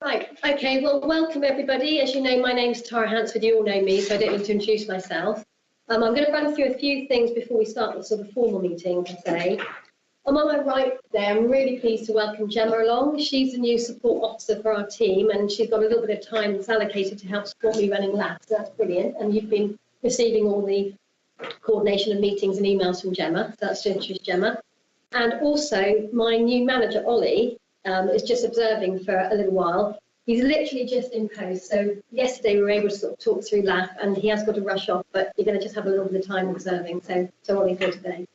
Right, okay, well, welcome everybody. As you know, my name's Tara Hansford, you all know me, so I don't need to introduce myself. I'm going to run through a few things before we start the sort of formal meeting today. On my right there, I'm really pleased to welcome Gemma along. She's the new support officer for our team, and she's got a little bit of time that's allocated to help support me running labs, so that's brilliant. And you've been receiving all the coordination of meetings and emails from Gemma, so that's to introduce Gemma. And also, my new manager, Ollie, is just observing for a little while. He's literally just in post. So yesterday we were able to sort of talk through LAF, and he has got to rush off, but you're going to just have a little bit of time observing. So Ollie's here today.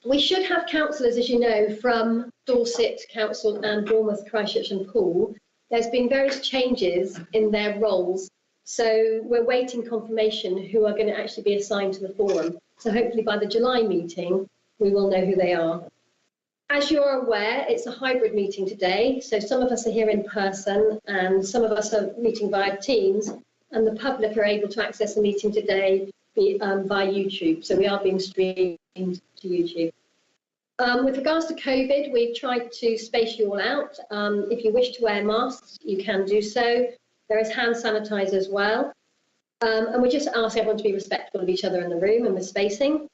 We should have councillors, as you know, from Dorset Council and Bournemouth, Christchurch and Poole. There's been various changes in their roles. So we're waiting confirmation who are going to actually be assigned to the forum. So hopefully by the July meeting, we will know who they are. As you're aware, it's a hybrid meeting today, so some of us are here in person and some of us are meeting via Teams, and the public are able to access the meeting today via YouTube, so we are being streamed to YouTube. With regards to COVID, we've tried to space you all out. If you wish to wear masks, you can do so. There is hand sanitizer as well, and we just ask everyone to be respectful of each other in the room and with spacing.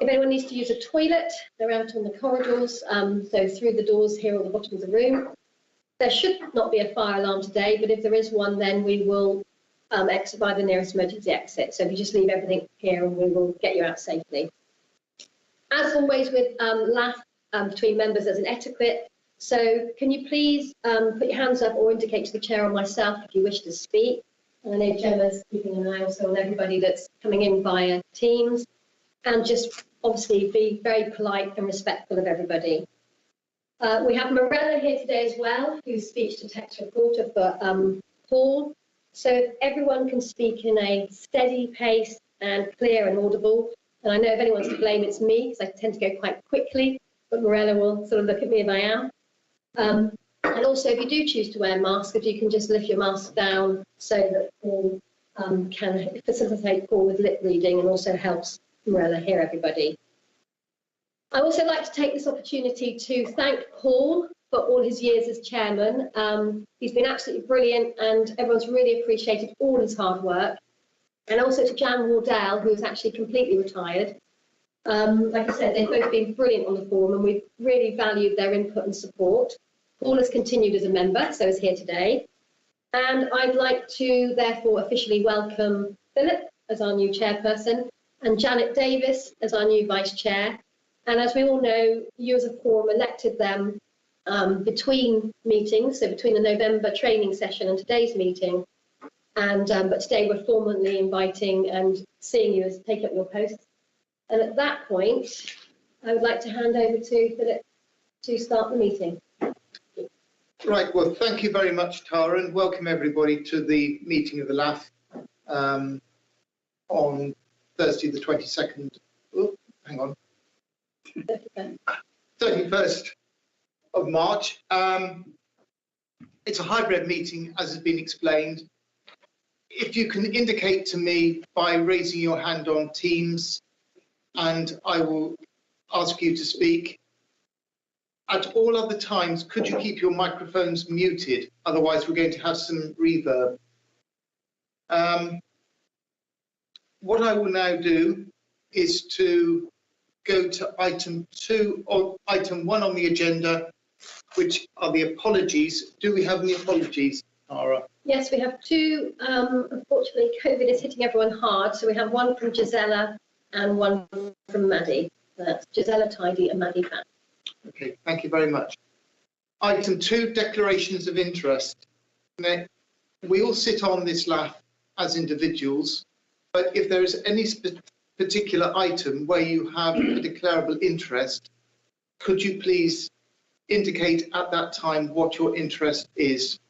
If anyone needs to use a toilet, they're out on the corridors, so through the doors here or the bottom of the room. There should not be a fire alarm today, but if there is one, then we will exit by the nearest emergency exit. So if you just leave everything here and we will get you out safely. As always with LAF between members, there's an etiquette. So can you please put your hands up or indicate to the chair or myself if you wish to speak. And I know Gemma's keeping an eye also on everybody that's coming in via Teams. And just obviously be very polite and respectful of everybody. We have Morella here today as well, who's speech-to-text reporter for Paul. So if everyone can speak in a steady pace and clear and audible, and I know if anyone's to blame, it's me, because I tend to go quite quickly, but Morella will sort of look at me if I am. And also, if you do choose to wear a mask, if you can just lift your mask down so that Paul can facilitate Paul with lip reading and also helps Morella hear everybody. I also like to take this opportunity to thank Paul for all his years as chairman. He's been absolutely brilliant and everyone's really appreciated all his hard work. And also to Jan Wardell, who's actually completely retired. Like I said, they've both been brilliant on the forum and we've really valued their input and support. Paul has continued as a member, so is here today. And I'd like to therefore officially welcome Philip as our new chairperson, and Janet Davis as our new vice chair. And as we all know, you as a forum elected them between meetings, so between the November training session and today's meeting. And but today we're formally inviting and seeing you as take up your posts. And at that point, I would like to hand over to Philip to start the meeting. Right, well, thank you very much, Tara, and welcome everybody to the meeting of the LAF on Thursday the 22nd, hang on, 31st of March. It's a hybrid meeting, as has been explained. If you can indicate to me by raising your hand on Teams, and I will ask you to speak. At all other times, could you keep your microphones muted? Otherwise, we're going to have some reverb. What I will now do is to go to item 2 or item 1 on the agenda, which are the apologies. Do we have any apologies, Tara? Yes, we have 2. Unfortunately, COVID is hitting everyone hard. So we have one from Gisella and one from Maddie. That's Gisella Tidy and Maddie Pat. Okay, thank you very much. Item 2, declarations of interest. Now, we all sit on this LAF as individuals, but if there is any particular item where you have a declarable interest, could you please indicate at that time what your interest is,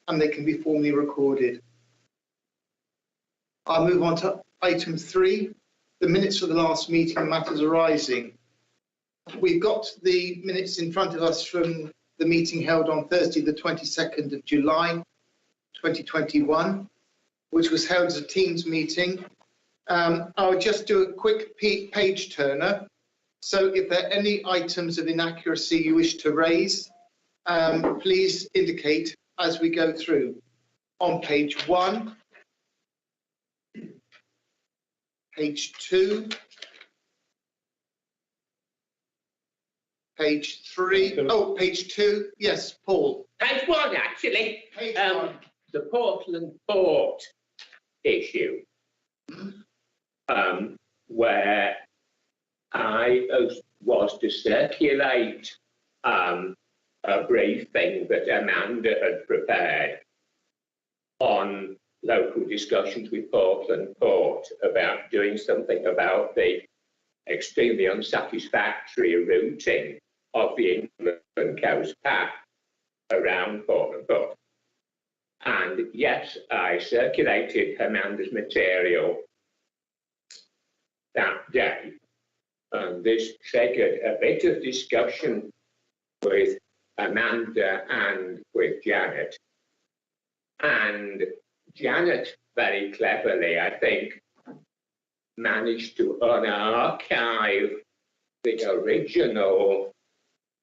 and they can be formally recorded. I'll move on to item 3, the minutes for the last meeting and matters arising. We've got the minutes in front of us from the meeting held on Thursday, the 22nd of July, 2021, which was held as a Teams meeting. I'll just do a quick page turner. So if there are any items of inaccuracy you wish to raise, please indicate as we go through. On page 1, page 2, page 3. Oh, page 2. Yes, Paul. Page 1, actually. Page 1. The Portland Port issue, where I was to circulate a briefing that Amanda had prepared on local discussions with Portland Port about doing something about the extremely unsatisfactory routing of the Inland Coast Path around Portland Port. And yes, I circulated Amanda's material that day, and this triggered a bit of discussion with Amanda and with Janet. And Janet, very cleverly, I think, managed to unarchive the original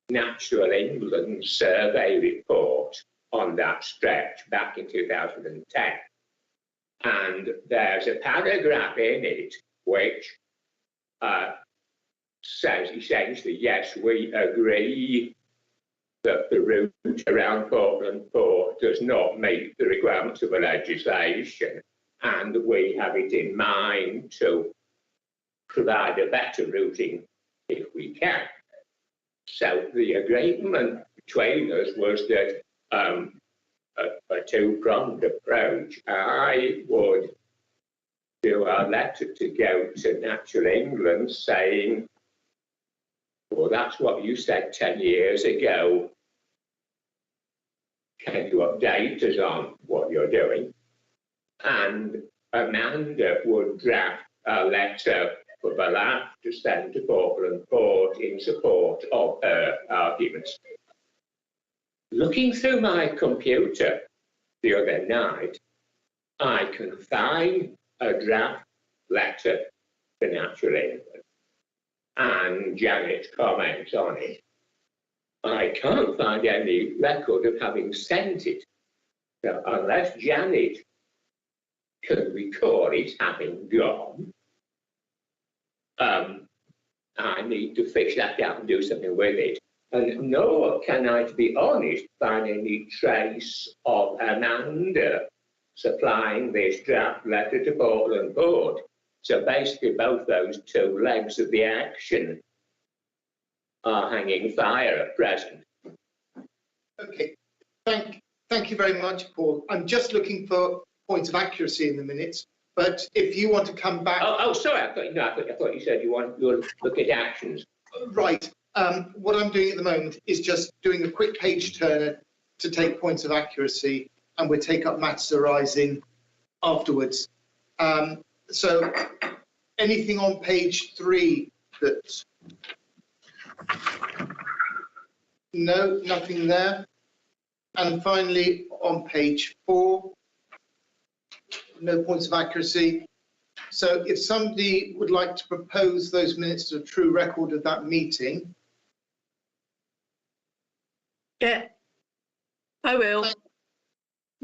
Natural England survey report on that stretch back in 2010. And there's a paragraph in it which says essentially, yes, we agree that the route around Portland Port does not meet the requirements of the legislation, and we have it in mind to provide a better routing if we can. So the agreement between us was that a two-pronged approach. I would do a letter to go to Natural England saying, well, that's what you said 10 years ago. Can you update us on what you're doing? And Amanda would draft a letter for the lab to send to Portland Port in support of her arguments. Looking through my computer the other night, I can find a draft letter to Natural England and Janet's comments on it. I can't find any record of having sent it. So unless Janet can recall it having gone, I need to fish that out and do something with it. And nor can I, to be honest, find any trace of Amanda supplying this draft letter to Portland Port. So basically both those two legs of the action are hanging fire at present. Okay, thank you very much, Paul. I'm just looking for points of accuracy in the minutes, but if you want to come back... Oh, sorry, I thought you said you want to look at actions. Right. What I'm doing at the moment is just doing a quick page turner to take points of accuracy, and we'll take up matters arising afterwards. So anything on page 3 that... No, nothing there. And finally, on page 4, no points of accuracy. So if somebody would like to propose those minutes to a true record of that meeting. Yeah, I will.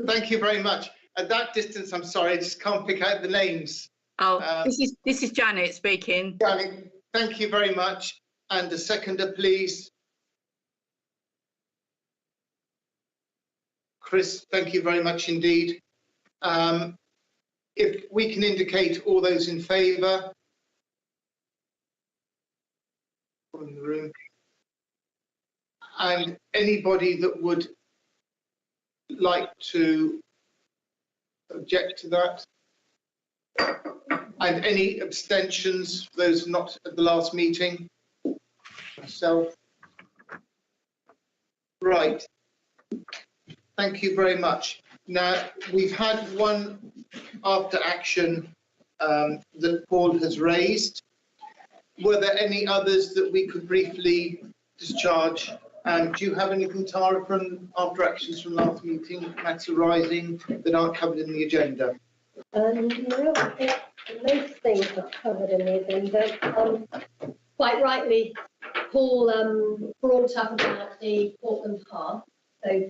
Thank you very much. At that distance, I'm sorry, I just can't pick out the names. Oh, this is Janet speaking. Janet, thank you very much. And a seconder, please. Chris, thank you very much indeed. If we can indicate all those in favour. In the room. And anybody that would like to object to that? And any abstentions, those not at the last meeting? Myself. Right. Thank you very much. Now, we've had one after action that Paul has raised. Were there any others that we could briefly discharge? Do you have anything, Tara, from after actions from last meeting, matters arising that aren't covered in the agenda? No, I think most things are covered in the agenda. Quite rightly, Paul brought up about the Portland Path. So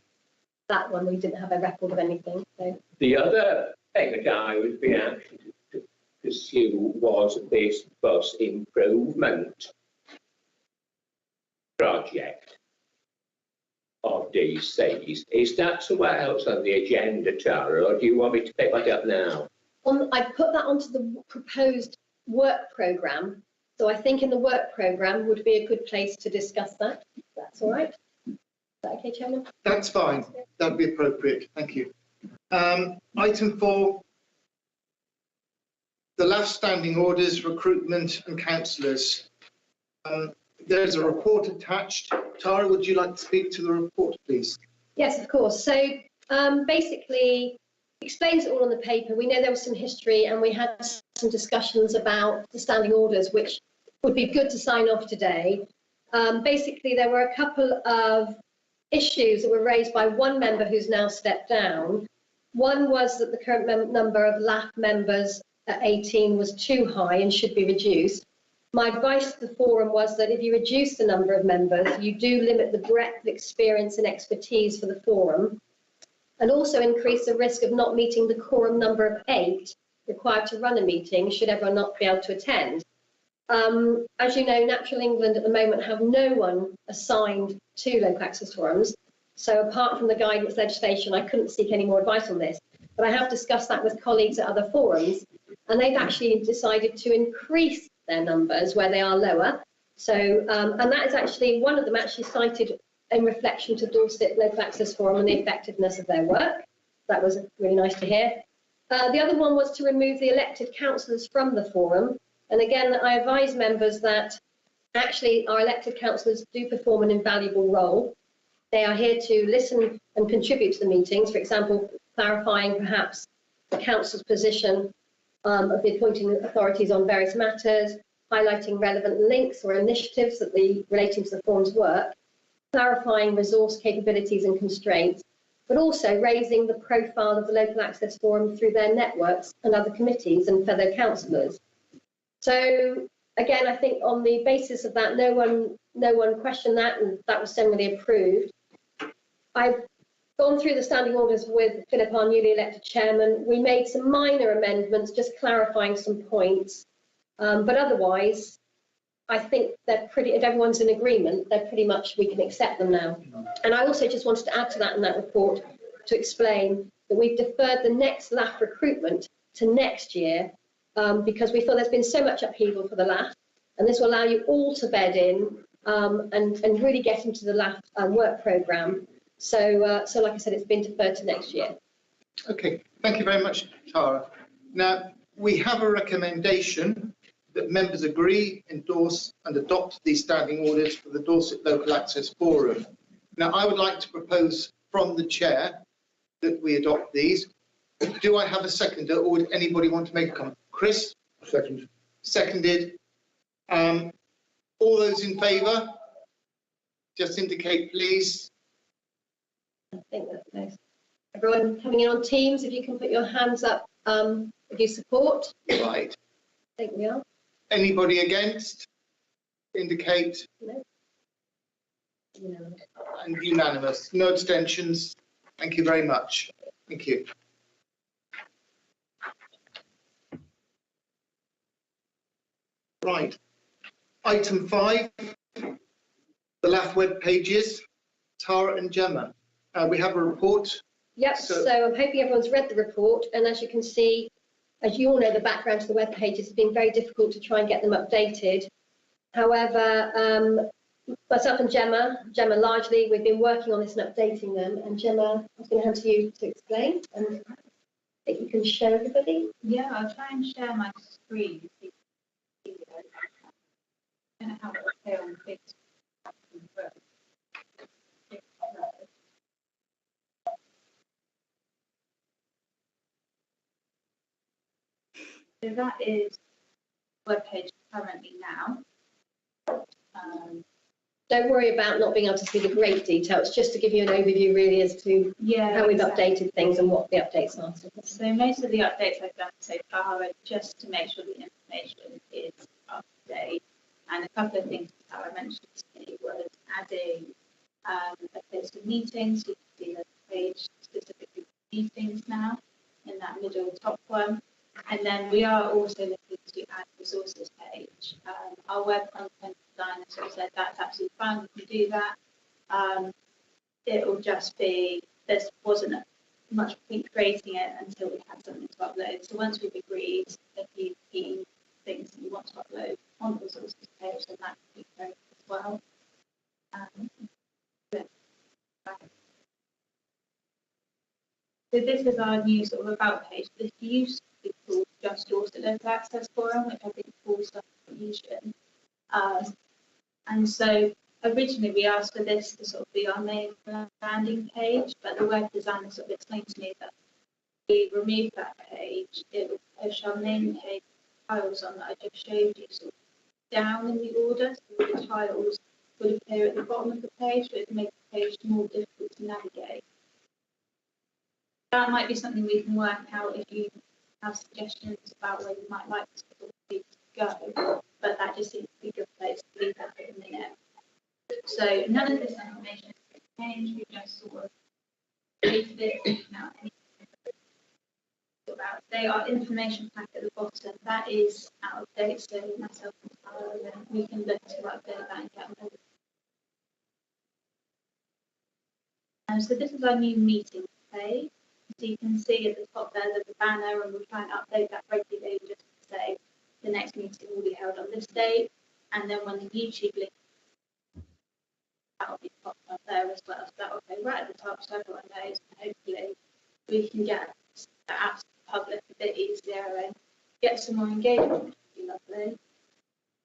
that one we didn't have a record of anything. So The other thing that I would be anxious to pursue was this bus improvement project of DCs. Is that somewhere else on the agenda, Tara, or do you want me to pick that up now? I put that onto the proposed work programme. So I think in the work programme would be a good place to discuss that. That's all right. Is that okay, Chairman? That's fine. That'd be appropriate. Thank you. Item 4, the last standing orders, recruitment and councillors. There's a report attached. Tara, would you like to speak to the report, please? Yes, of course. So basically, explains it all on the paper. We know there was some history and we had some discussions about the standing orders, which would be good to sign off today. Basically, there were a couple of issues that were raised by one member who's now stepped down. One was that the current number of LAF members at 18 was too high and should be reduced. My advice to the forum was that if you reduce the number of members, you do limit the breadth of experience and expertise for the forum, and also increase the risk of not meeting the quorum number of 8 required to run a meeting should everyone not be able to attend. As you know, Natural England at the moment have no one assigned to local access forums. So apart from the guidance legislation, I couldn't seek any more advice on this. But I have discussed that with colleagues at other forums, and they've actually decided to increase their numbers where they are lower. So, and that is actually, one of them actually cited in reflection to Dorset Local Access Forum and the effectiveness of their work. That was really nice to hear. The other one was to remove the elected councillors from the forum. And again, I advise members that actually our elected councillors do perform an invaluable role. They are here to listen and contribute to the meetings, for example, clarifying perhaps the council's position of the appointing authorities on various matters, highlighting relevant links or initiatives that relating to the forum's work, clarifying resource capabilities and constraints, but also raising the profile of the local access forum through their networks and other committees and fellow councillors. So again, I think on the basis of that, no one questioned that, and that was generally approved. I've gone through the standing orders with Philip, our newly elected chairman. We made some minor amendments, just clarifying some points, but otherwise, I think they're pretty, if everyone's in agreement, they're pretty much, we can accept them now. And I also just wanted to add to that in that report to explain that we've deferred the next LAF recruitment to next year because we feel there's been so much upheaval for the LAF, and this will allow you all to bed in and really get into the LAF work programme. So, so like I said, it's been deferred to next year. Okay, thank you very much, Tara. Now, we have a recommendation that members agree, endorse and adopt these standing orders for the Dorset Local Access Forum. Now, I would like to propose from the chair that we adopt these. Do I have a seconder, or would anybody want to make a comment? Chris? Second. Seconded. All those in favour? Just indicate, please. I think that's nice. Everyone coming in on Teams, if you can put your hands up if you support. Right. I think we are. Anybody against? Indicate. No. And unanimous. No abstentions. Thank you very much. Thank you. Right. Item 5, the LAF web pages. Tara and Gemma. We have a report. Yep, so I'm hoping everyone's read the report, and as you can see, as you all know, the background to the web pages has been very difficult to try and get them updated. However, myself and Gemma largely, we've been working on this and updating them, and Gemma, I was going to hand to you to explain, and I think you can show everybody. Yeah, I'll try and share my screen. I don't know how it will appear on the big screen. So that is the webpage currently now. Don't worry about not being able to see the great detail. It's just to give you an overview really as to how we've updated things and what the updates are. So most of the updates I've done so far are just to make sure the information is up to date. And a couple of things that I mentioned meetings. You can see the page specifically for meetings now in that middle top one. And then we are also looking to add resources page. Our web content designer sort of said that's absolutely fine, we can do that. It will just be, there wasn't much point creating it until we had something to upload. So once we've agreed a few key things that we want to upload on the resources page, then that can be created as well. So this is our new sort of about page. This used to be called Just Dorset Local Access Forum, which I think falls under confusion. And so originally we asked for this to sort of be our main landing page, but the web designer sort of explained to me that if we remove that page, it would push our main page tiles on that I just showed you sort of down in the order, so the tiles would appear at the bottom of the page, but it would make the page more difficult to navigate. That might be something we can work out if you have suggestions about where you might like to go, but that just seems to be a good place to leave that for a minute. So none of this information has changed, we just sort of created it now. About today, our information pack at the bottom, that is out of date, so myself and Tara, we can look to update that and get more. So this is our new meeting page. So you can see at the top there's a banner, and we'll try and update that regularly just to say the next meeting will be held on this date, and then when the YouTube link, that will be popped up there as well. So that will go right at the top so everyone knows, and hopefully we can get that out to the public a bit easier and get some more engagement, which would be lovely.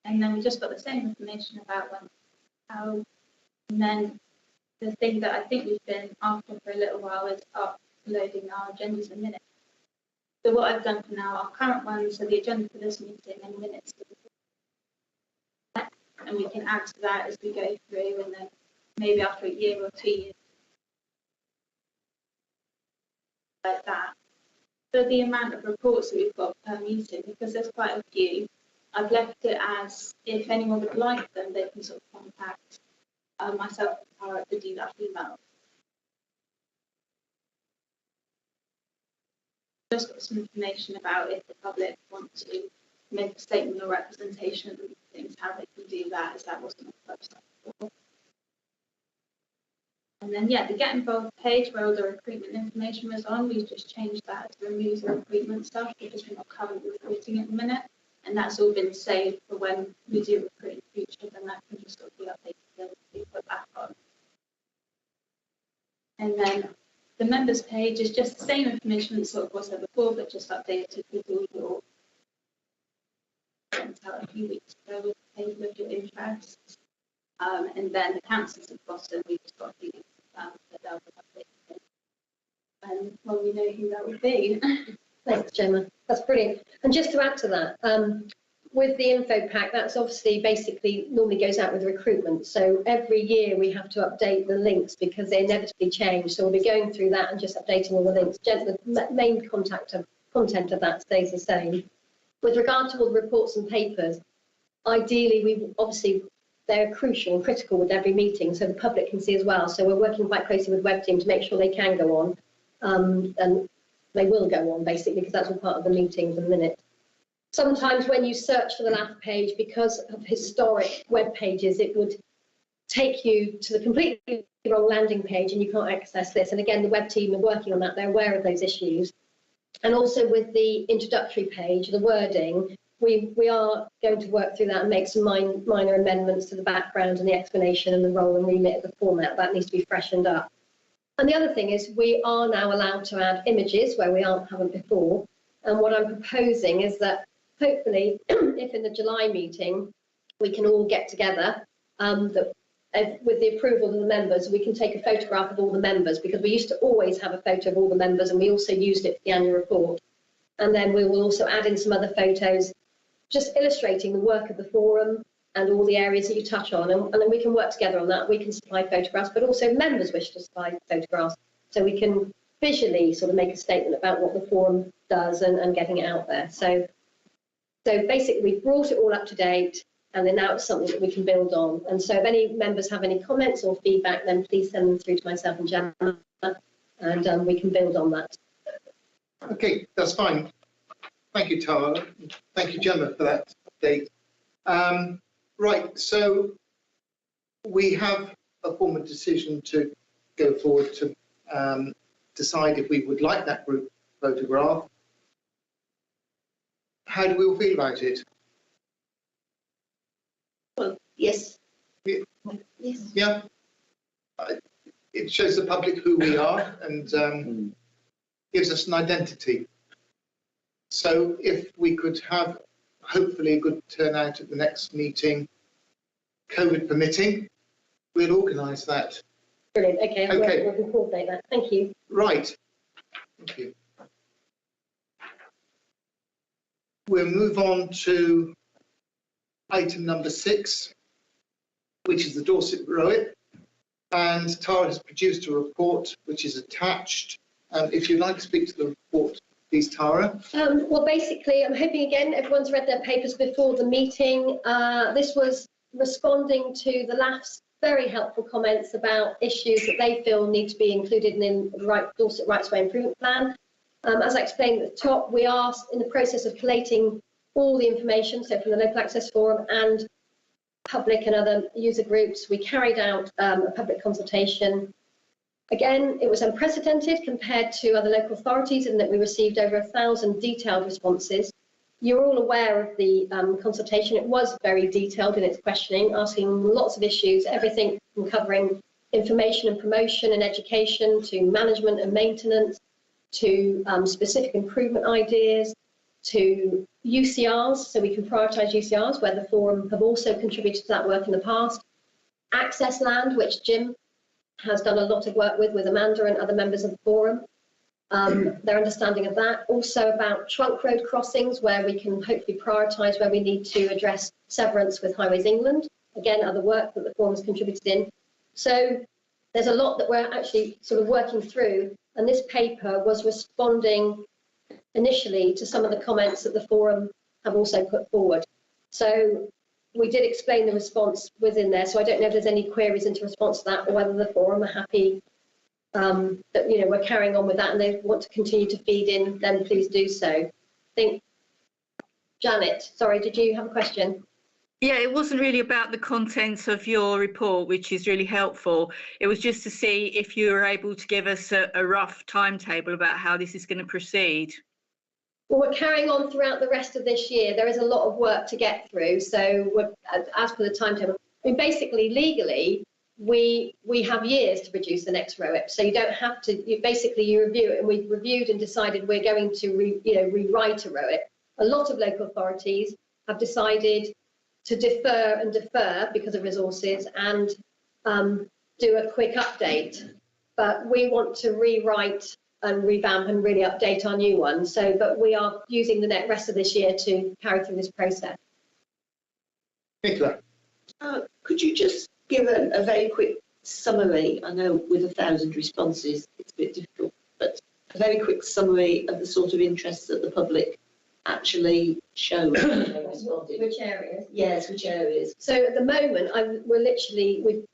And then we just got the same information about when, how, and then the thing that I think we've been after for a little while is uploading our agendas and minutes. So what I've done for now, our current ones are the agenda for this meeting and minutes for the, and we can add to that as we go through, and then maybe after a year or 2 years like that. So the amount of reports that we've got per meeting, because there's quite a few, I've left it as if anyone would like them, they can sort of contact myself or the do that email. Just got some information about if the public want to make a statement or representation of the meetings, how they can do that, as that wasn't on the website before. And then, yeah, the Get Involved page where all the recruitment information was on, we've just changed that to remove the recruitment stuff because we're not currently recruiting at the minute. And that's all been saved for when we do recruit in the future, then that can just sort of be updated and be put back on. And then the members page is just the same information that sort of was there before, but just updated with all your sent out a few weeks ago with the table of your interests. And then the councils at the bottom, we've just got a few that they'll be updated. And well, we know who that would be. Thanks, Gemma. That's brilliant. And just to add to that, with the info pack, that's obviously basically normally goes out with recruitment. So every year we have to update the links because they inevitably change. So we'll be going through that and just updating all the links. The main content of that stays the same. With regard to all the reports and papers, ideally, they're crucial and critical with every meeting, so the public can see as well. So we're working quite closely with Web Team to make sure they can go on, and they will go on basically because that's all part of the meetings and minutes. Sometimes when you search for the LAF page, because of historic web pages, it would take you to the completely wrong landing page and you can't access this. And again, the Web Team are working on that. They're aware of those issues. And also with the introductory page, the wording, we are going to work through that and make some minor amendments to the background and the explanation and the role and remit of the format. That needs to be freshened up. And the other thing is we are now allowed to add images where we haven't before. And what I'm proposing is that hopefully, if in the July meeting, we can all get together with the approval of the members, we can take a photograph of all the members, because we used to always have a photo of all the members and we also used it for the annual report. And then we will also add in some other photos, just illustrating the work of the forum and all the areas that you touch on. And then we can work together on that. We can supply photographs, but also members wish to supply photographs. So we can visually sort of make a statement about what the forum does and getting it out there. So basically we've brought it all up to date. and then now it's something that we can build on. And so if any members have any comments or feedback, then please send them through to myself and Gemma, and we can build on that. Okay, that's fine. Thank you, Tara. Thank you, Gemma, for that update. Right, so we have a formal decision to go forward to decide if we would like that group photograph. How do we all feel about it? Well, yes. Yeah. Yes. Yeah. It shows the public who we are and gives us an identity. So if we could have hopefully a good turnout at the next meeting, COVID permitting, we'll organise that. Brilliant. Okay, Okay. we'll coordinate that. Thank you. Right. Thank you. We'll move on to item number 6, which is the Dorset Rowett. And Tara has produced a report which is attached. If you'd like to speak to the report, please, Tara. Well, basically, I'm hoping again everyone's read their papers before the meeting. This was responding to the last very helpful comments about issues that they feel need to be included in the Dorset Rights Way Improvement Plan. As I explained at the top, we are in the process of collating all the information, so from the Local Access Forum and public and other user groups. We carried out a public consultation. Again, it was unprecedented compared to other local authorities in that we received over 1,000 detailed responses. You're all aware of the consultation. It was very detailed in its questioning, asking lots of issues, everything from covering information and promotion and education to management and maintenance, to specific improvement ideas, to UCRs, so we can prioritise UCRs, where the Forum have also contributed to that work in the past. Access land, which Jim has done a lot of work with Amanda and other members of the Forum. Their understanding of that. Also about trunk road crossings, where we can hopefully prioritise where we need to address severance with Highways England. Again, other work that the Forum has contributed in. So there's a lot that we're actually sort of working through, and this paper was responding initially to some of the comments that the Forum have also put forward. So we did explain the response within there, so I don't know if there's any queries into response to that, or whether the Forum are happy that we're carrying on with that and they want to continue to feed in, then please do so. I think, Janet, sorry, did you have a question? Yeah, it wasn't really about the contents of your report, which is really helpful. It was just to see if you were able to give us a rough timetable about how this is going to proceed. Well, we're carrying on throughout the rest of this year. There is a lot of work to get through. So as per the timetable, I mean, basically, legally, we have years to produce the next ROIP. So you don't have to, you review it, and we've reviewed and decided we're going to rewrite a ROIP. A lot of local authorities have decided to defer because of resources and do a quick update. But we want to rewrite and revamp and really update our new one. So, but we are using the rest of this year to carry through this process. Nicola. Could you just give a very quick summary? I know with 1,000 responses it's a bit difficult, but a very quick summary of the sort of interests that the public actually showed. Which areas? Yes, which areas? So at the moment,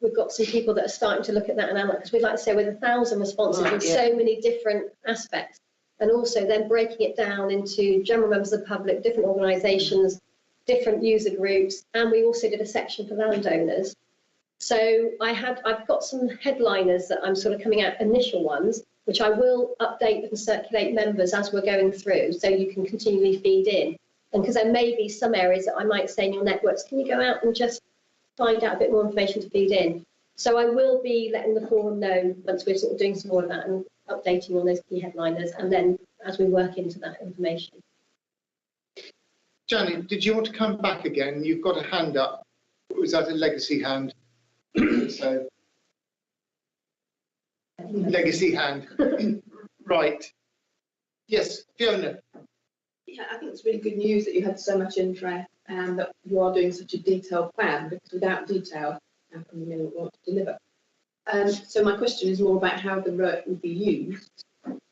we've got some people that are starting to look at that analysis, because we'd like to say with 1,000 responses with so many different aspects, and also then breaking it down into general members of the public, different organisations, different user groups, and we also did a section for landowners. So I've got some headliners that I'm sort of coming out, initial ones, which I will update and circulate members as we're going through, so you can continually feed in. And because there may be some areas that I might say in your networks, can you go out and just find out a bit more information to feed in? So I will be letting the Forum know once we're sort of doing some more of that and updating on those key headliners, and then as we work into that information. Janet, did you want to come back again? You've got a hand up. Was that a legacy hand? So, legacy hand. Right. Yes, Fiona. Yeah, I think it's really good news that you had so much interest and that you are doing such a detailed plan, because without detail, how can we know what we want to deliver? So my question is more about how the ROIP will be used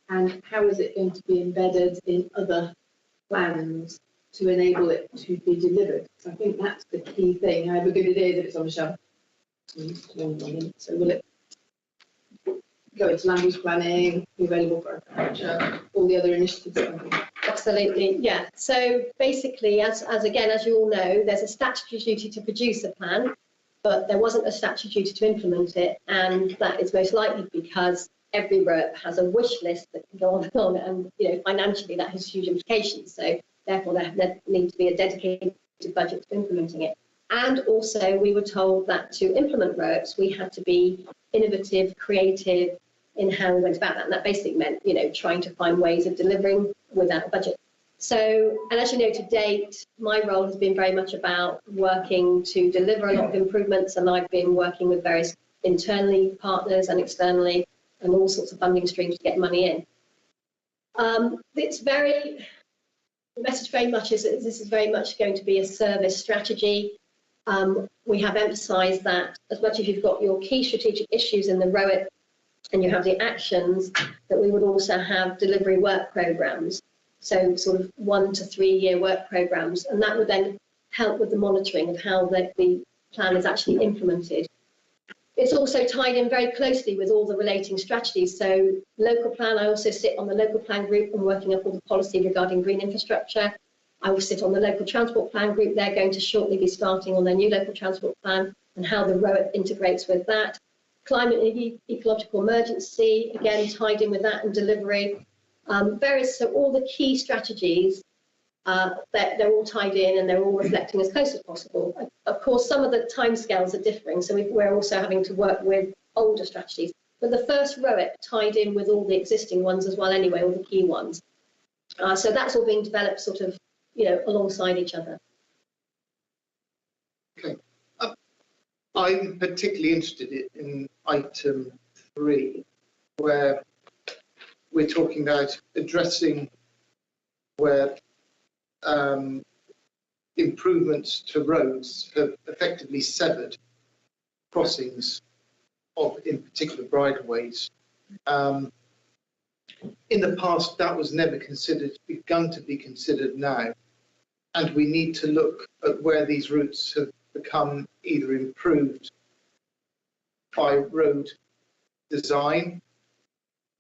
and how is it going to be embedded in other plans to enable it to be delivered. So I think that's the key thing, however good it is if it's on the shelf. So will it go into land use planning, be available for agriculture, all the other initiatives? Absolutely, yeah. So basically, as you all know, there's a statutory duty to produce a plan, but there wasn't a statutory duty to implement it, and that is most likely because every ROP has a wish list that can go on and on, and financially that has huge implications. So therefore, there needs to be a dedicated budget to implementing it. And also, we were told that to implement ROPs, we had to be innovative, creative in how we went about that, and that basically meant, trying to find ways of delivering without a budget. So, and as you know, to date, my role has been very much about working to deliver a lot of improvements, and I've been working with various internally partners and externally, and all sorts of funding streams to get money in. The message very much is that this is very much going to be a service strategy. We have emphasised that as much as you've got your key strategic issues in the ROIT and you have the actions, that we would also have delivery work programmes. So sort of 1 to 3 year work programmes, and that would then help with the monitoring of how the plan is actually implemented. It's also tied in very closely with all the relating strategies. So local plan, I also sit on the local plan group and working up all the policy regarding green infrastructure. I will sit on the local transport plan group. They're going to shortly be starting on their new local transport plan and how the ROIT integrates with that. Climate and ecological emergency, again, tied in with that and delivery. So all the key strategies, they're all tied in and they're all reflecting as close as possible. Of course, some of the timescales are differing, so we're also having to work with older strategies. But the first ROIT tied in with all the existing ones as well anyway, all the key ones. So that's all being developed sort of, alongside each other. Okay. I'm particularly interested in item 3, where we're talking about addressing where improvements to roads have effectively severed crossings of, in particular, bridleways. In the past, that was never considered, begun to be considered now. And we need to look at where these routes have become either improved by road design,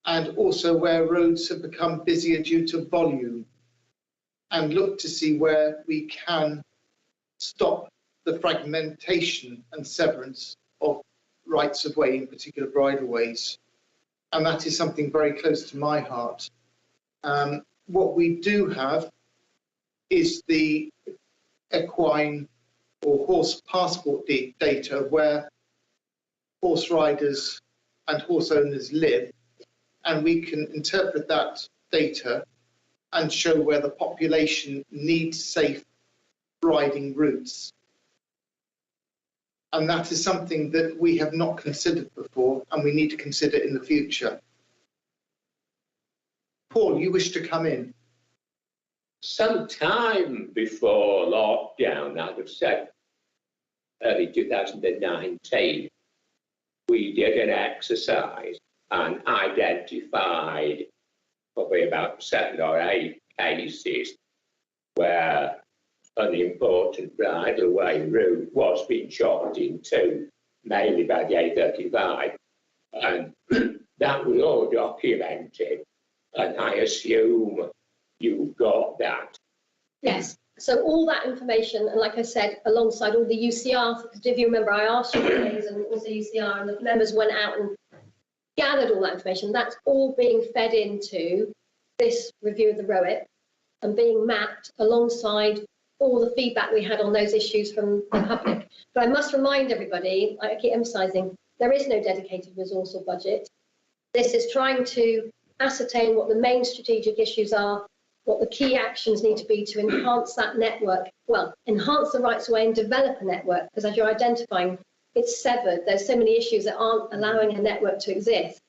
and also where roads have become busier due to volume, and look to see where we can stop the fragmentation and severance of rights of way, in particular bridleways. And that is something very close to my heart. What we do have is the equine or horse passport data of where horse riders and horse owners live, and we can interpret that data and show where the population needs safe riding routes. And that is something that we have not considered before, and we need to consider in the future. Paul, you wish to come in? Some time before lockdown, I would say early 2019, we did an exercise and identified probably about 7 or 8 cases where an important bridleway route was being chopped in two, mainly by the A35. And that was all documented, and I assume you've got that. Yes. So all that information, and like I said, alongside all the UCR, because if you remember, I asked you things, and also UCR, and the members went out and gathered all that information. That's all being fed into this review of the ROIT and being mapped alongside all the feedback we had on those issues from the public. But I must remind everybody, I keep emphasising, there is no dedicated resource or budget. This is trying to ascertain what the main strategic issues are, what the key actions need to be to enhance that network. Well, enhance the rights of way and develop a network, because as you're identifying, it's severed. There's so many issues that aren't allowing a network to exist.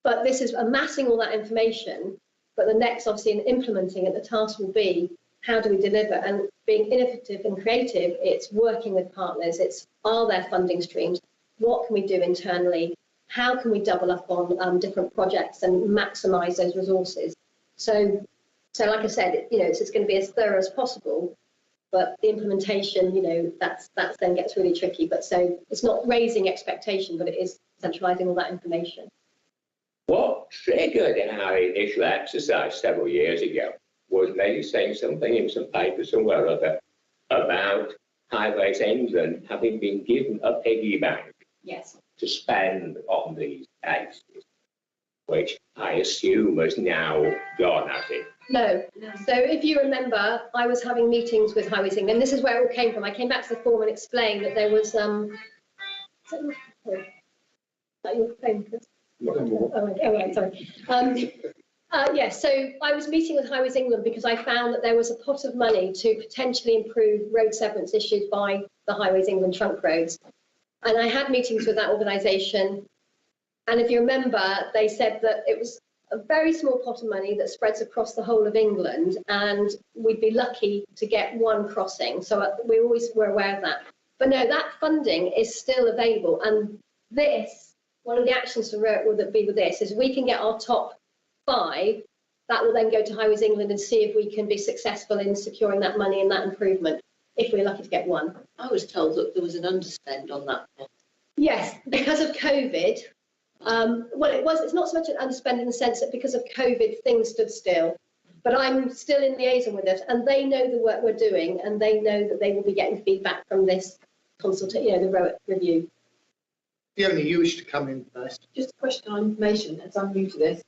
But this is amassing all that information, but the next, obviously, in implementing it, the task will be, how do we deliver? And being innovative and creative, it's working with partners, it's, are there funding streams? What can we do internally? How can we double up on different projects and maximise those resources? So So like I said, it's going to be as thorough as possible, but the implementation, that's then gets really tricky. But so it's not raising expectation, but it is centralising all that information. What triggered our initial exercise several years ago was maybe saying something in some paper somewhere or other about Highways England having been given a piggy bank Yes. to spend on these cases, which I assume has now gone, has it? No. So if you remember, I was having meetings with Highways England. This is where it all came from. I came back to the form and explained that there was is that your phone, Chris? Oh, right, sorry. Yes, so I was meeting with Highways England because I found that there was a pot of money to potentially improve road severance issued by the Highways England trunk roads. And I had meetings with that organisation. And if you remember, they said that it was a very small pot of money that spreads across the whole of England, and we'd be lucky to get one crossing. So we always were aware of that. But no, that funding is still available. And this, one of the actions to be with this is we can get our top 5. That will then go to Highways England and see if we can be successful in securing that money and that improvement, if we're lucky to get one. I was told that there was an underspend on that. Yes, because of COVID. It's not so much an underspend in the sense that because of COVID, things stood still. But I'm still in liaison with it, and they know the work we're doing, and they know that they will be getting feedback from this consultation, the ROIC review. Fiona, you wish to come in first. Just a question on information, as I'm new to this.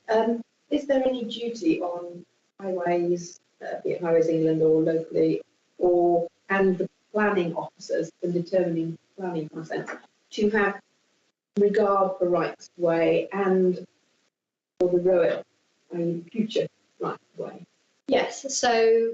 Is there any duty on highways, be it Highways England or locally, and the planning officers in determining planning consent to have regard for rights of way and for the ROIC, future rights of way? Yes, so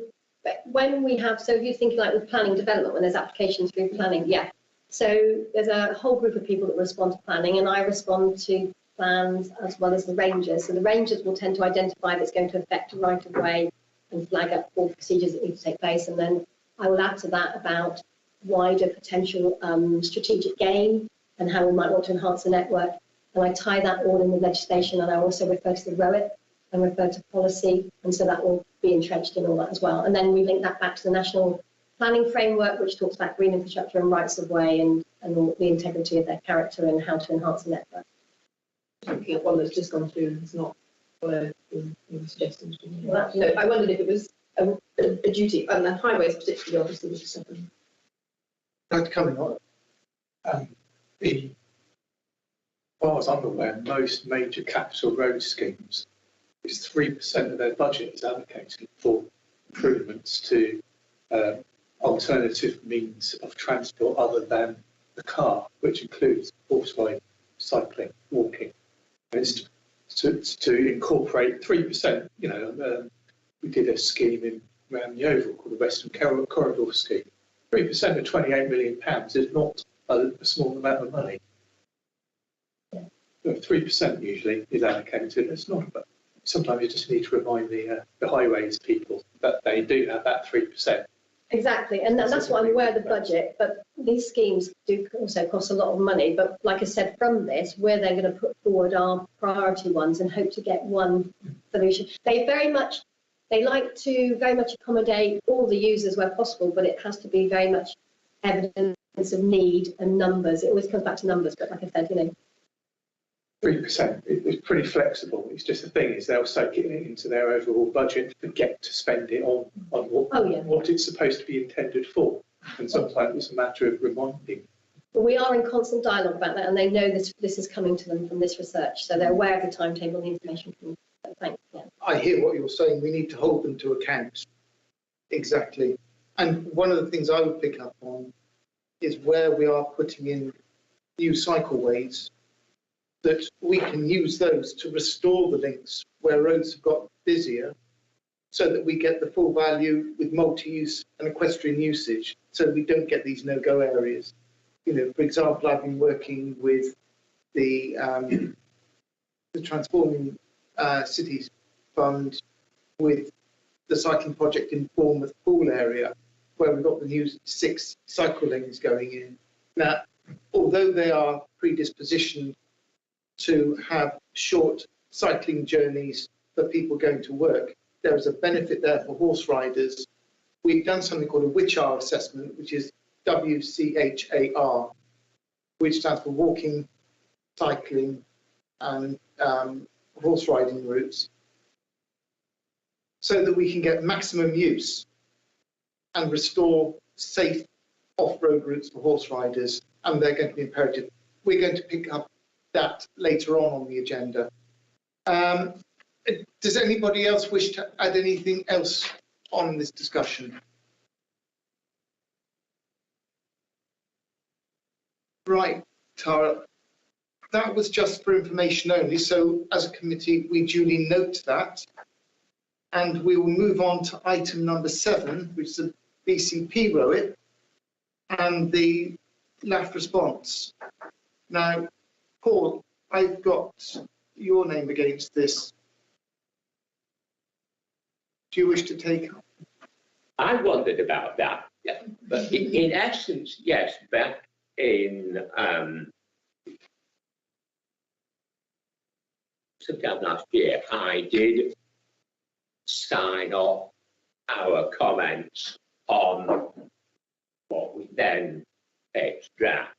when we have, so if you're thinking like with planning development, when there's applications through planning, yeah. So there's a whole group of people that respond to planning, and I respond to plans as well as the rangers. So the rangers will tend to identify if it's going to affect a right of way and flag up all procedures that need to take place. And then I will add to that about wider potential strategic gain and how we might want to enhance the network. And I tie that all in with legislation, and I also refer to the ROIC and refer to policy. And so that will be entrenched in all that as well. And then we link that back to the national planning framework, which talks about green infrastructure and rights of way and all the integrity of their character and how to enhance the network. Looking at one that's just gone through and has not followed your suggestions. Well, So I wondered if it was a duty, and the highways particularly obviously was something. I'd like to come in on. As far as I'm aware, most major capital road schemes, is 3% of their budget is allocated for improvements to alternative means of transport other than the car, which includes horseway, cycling, walking. And it's to incorporate 3%. We did a scheme around the Oval called the Western Corridor Scheme. 3% of £28 million is not a small amount of money. 3% usually is allocated. It's not, but sometimes you just need to remind the highways people that they do have that 3%. Exactly, and that's what I'm aware of the budget, but these schemes do also cost a lot of money. But like I said, from this, we're then going to put forward our priority ones and hope to get one solution. They like to very much accommodate all the users where possible, but it has to be very much evidence of need and numbers. It always comes back to numbers, but like I said, 3% is pretty flexible. It's just the thing is they'll soak it into their overall budget, forget to spend it on what it's supposed to be intended for. And sometimes it's a matter of reminding. But we are in constant dialogue about that, and they know this is coming to them from this research, so they're aware of the timetable and the information coming. So thanks. Yeah. I hear what you're saying. We need to hold them to account. Exactly. And one of the things I would pick up on is where we are putting in new cycleways, that we can use those to restore the links where roads have got busier, so that we get the full value with multi-use and equestrian usage, so we don't get these no-go areas. For example, I've been working with the Transforming Cities Fund with the cycling project in Bournemouth Pool area, where we've got the new 6 cycle lanes going in. Now, although they are predispositioned to have short cycling journeys for people going to work, there is a benefit there for horse riders. We've done something called a WCHAR assessment, which is WCHAR, which stands for walking, cycling and horse riding routes, so that we can get maximum use and restore safe off-road routes for horse riders, and they're going to be imperative. We're going to pick up that later on the agenda. Does anybody else wish to add anything else on this discussion? Right, Tara, that was just for information only. So as a committee, we duly note that. And we will move on to item number 7, which is the BCP ROIT and the LAF response. Now, Paul, I've got your name against this. Do you wish to take? I wondered about that. Yeah. But in essence, yes, back in sometime last year, I did sign off our comments on what we then draft,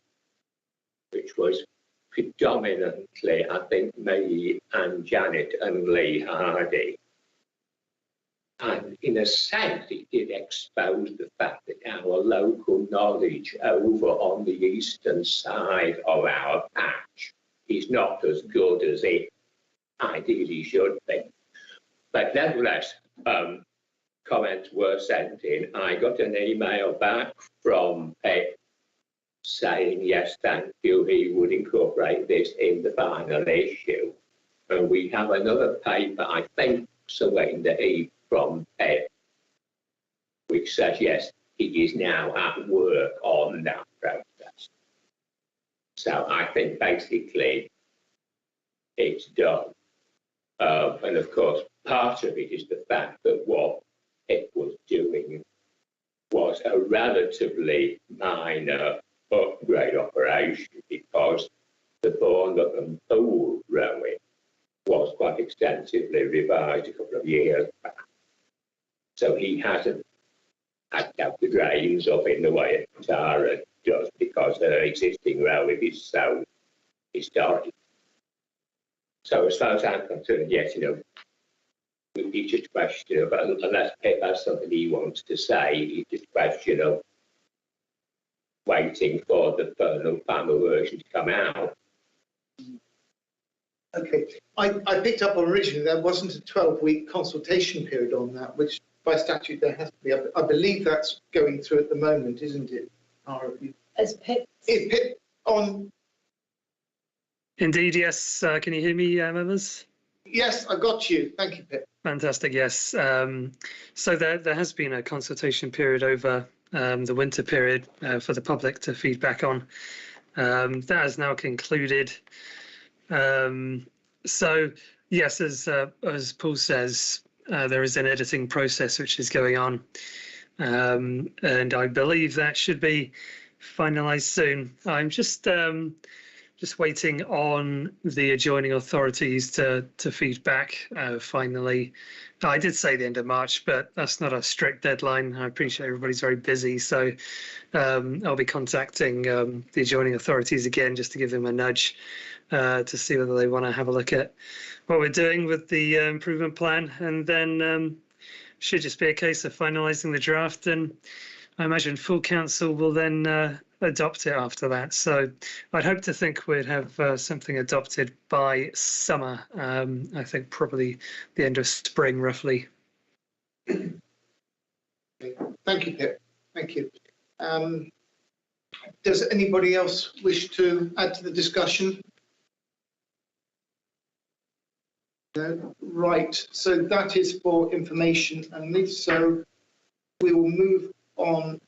which was predominantly, I think, me and Janet and Lee Hardy. And in a sense, it did expose the fact that our local knowledge over on the eastern side of our patch is not as good as it ideally should be. But nevertheless, comments were sent in. I got an email back from Pip saying, yes, thank you, he would incorporate this in the final issue. And we have another paper, I think, somewhere in the heap from Pip, which says, yes, he is now at work on that process. So I think basically it's done. And of course, part of it is the fact that what it was doing was a relatively minor upgrade operation, because the Bournemouth and Poole rowing was quite extensively revised a couple of years back. So he hasn't had to have the drains up in the way Tara does, because her existing rowing is so historic. So as far as I'm concerned, yes, it's just a question of, unless Pip has something he wants to say, it's just a question of waiting for the final version to come out. Okay, I picked up originally there wasn't a 12-week consultation period on that, which by statute there has to be. I believe that's going through at the moment, isn't it? As Pip. Is Pip on? Indeed, yes. Can you hear me, members? Yes, I got you. Thank you, Pip. Fantastic, yes. So there has been a consultation period over the winter period for the public to feedback on. That has now concluded. So yes, as Paul says, there is an editing process which is going on, and I believe that should be finalised soon. I'm just waiting on the adjoining authorities to feed back finally. I did say the end of March, but that's not a strict deadline. I appreciate everybody's very busy, so I'll be contacting the adjoining authorities again just to give them a nudge to see whether they want to have a look at what we're doing with the improvement plan, and then should just be a case of finalising the draft, and I imagine full council will then adopt it after that. So I'd hope to think we'd have something adopted by summer. I think probably the end of spring, roughly. Thank you, Pip. Thank you. Does anybody else wish to add to the discussion? No? Right, so that is for information only. So we will move on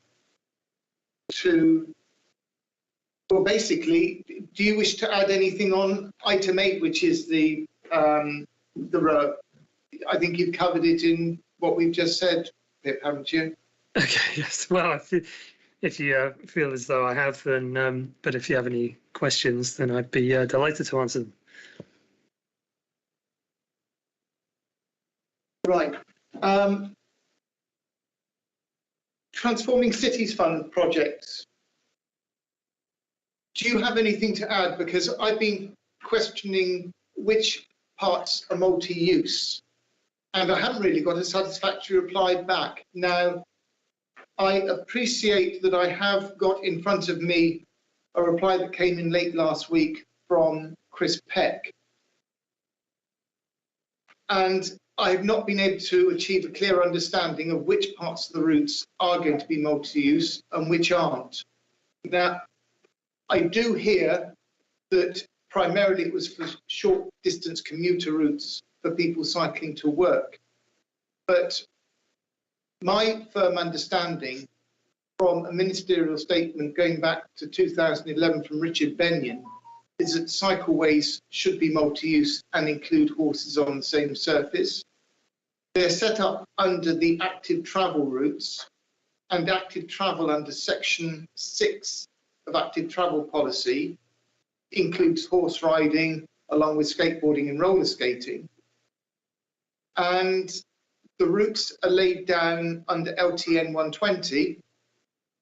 to, well, basically, do you wish to add anything on item 8, which is the row? I think you've covered it in what we've just said, Pip, haven't you? Okay, yes. Well, if you feel as though I have, then, but if you have any questions, then I'd be delighted to answer them. Right. Transforming Cities Fund projects. Do you have anything to add? Because I've been questioning which parts are multi-use, and I haven't really got a satisfactory reply back. Now, I appreciate that I have got in front of me a reply that came in late last week from Chris Peck, and I have not been able to achieve a clear understanding of which parts of the routes are going to be multi-use and which aren't. Now, I do hear that primarily it was for short distance commuter routes for people cycling to work. But my firm understanding from a ministerial statement going back to 2011 from Richard Benyon is that cycleways should be multi-use and include horses on the same surface. They're set up under the active travel routes, and active travel under section 6 of active travel policy includes horse riding along with skateboarding and roller skating. And the routes are laid down under LTN 120,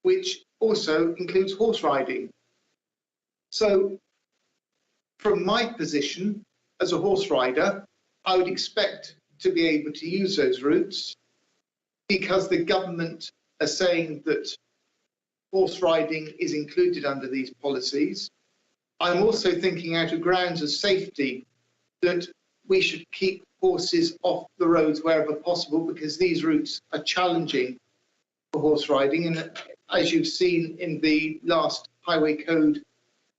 which also includes horse riding. So from my position as a horse rider, I would expect to be able to use those routes because the government are saying that horse riding is included under these policies. I'm also thinking out of grounds of safety that we should keep horses off the roads wherever possible because these routes are challenging for horse riding. And as you've seen in the last highway code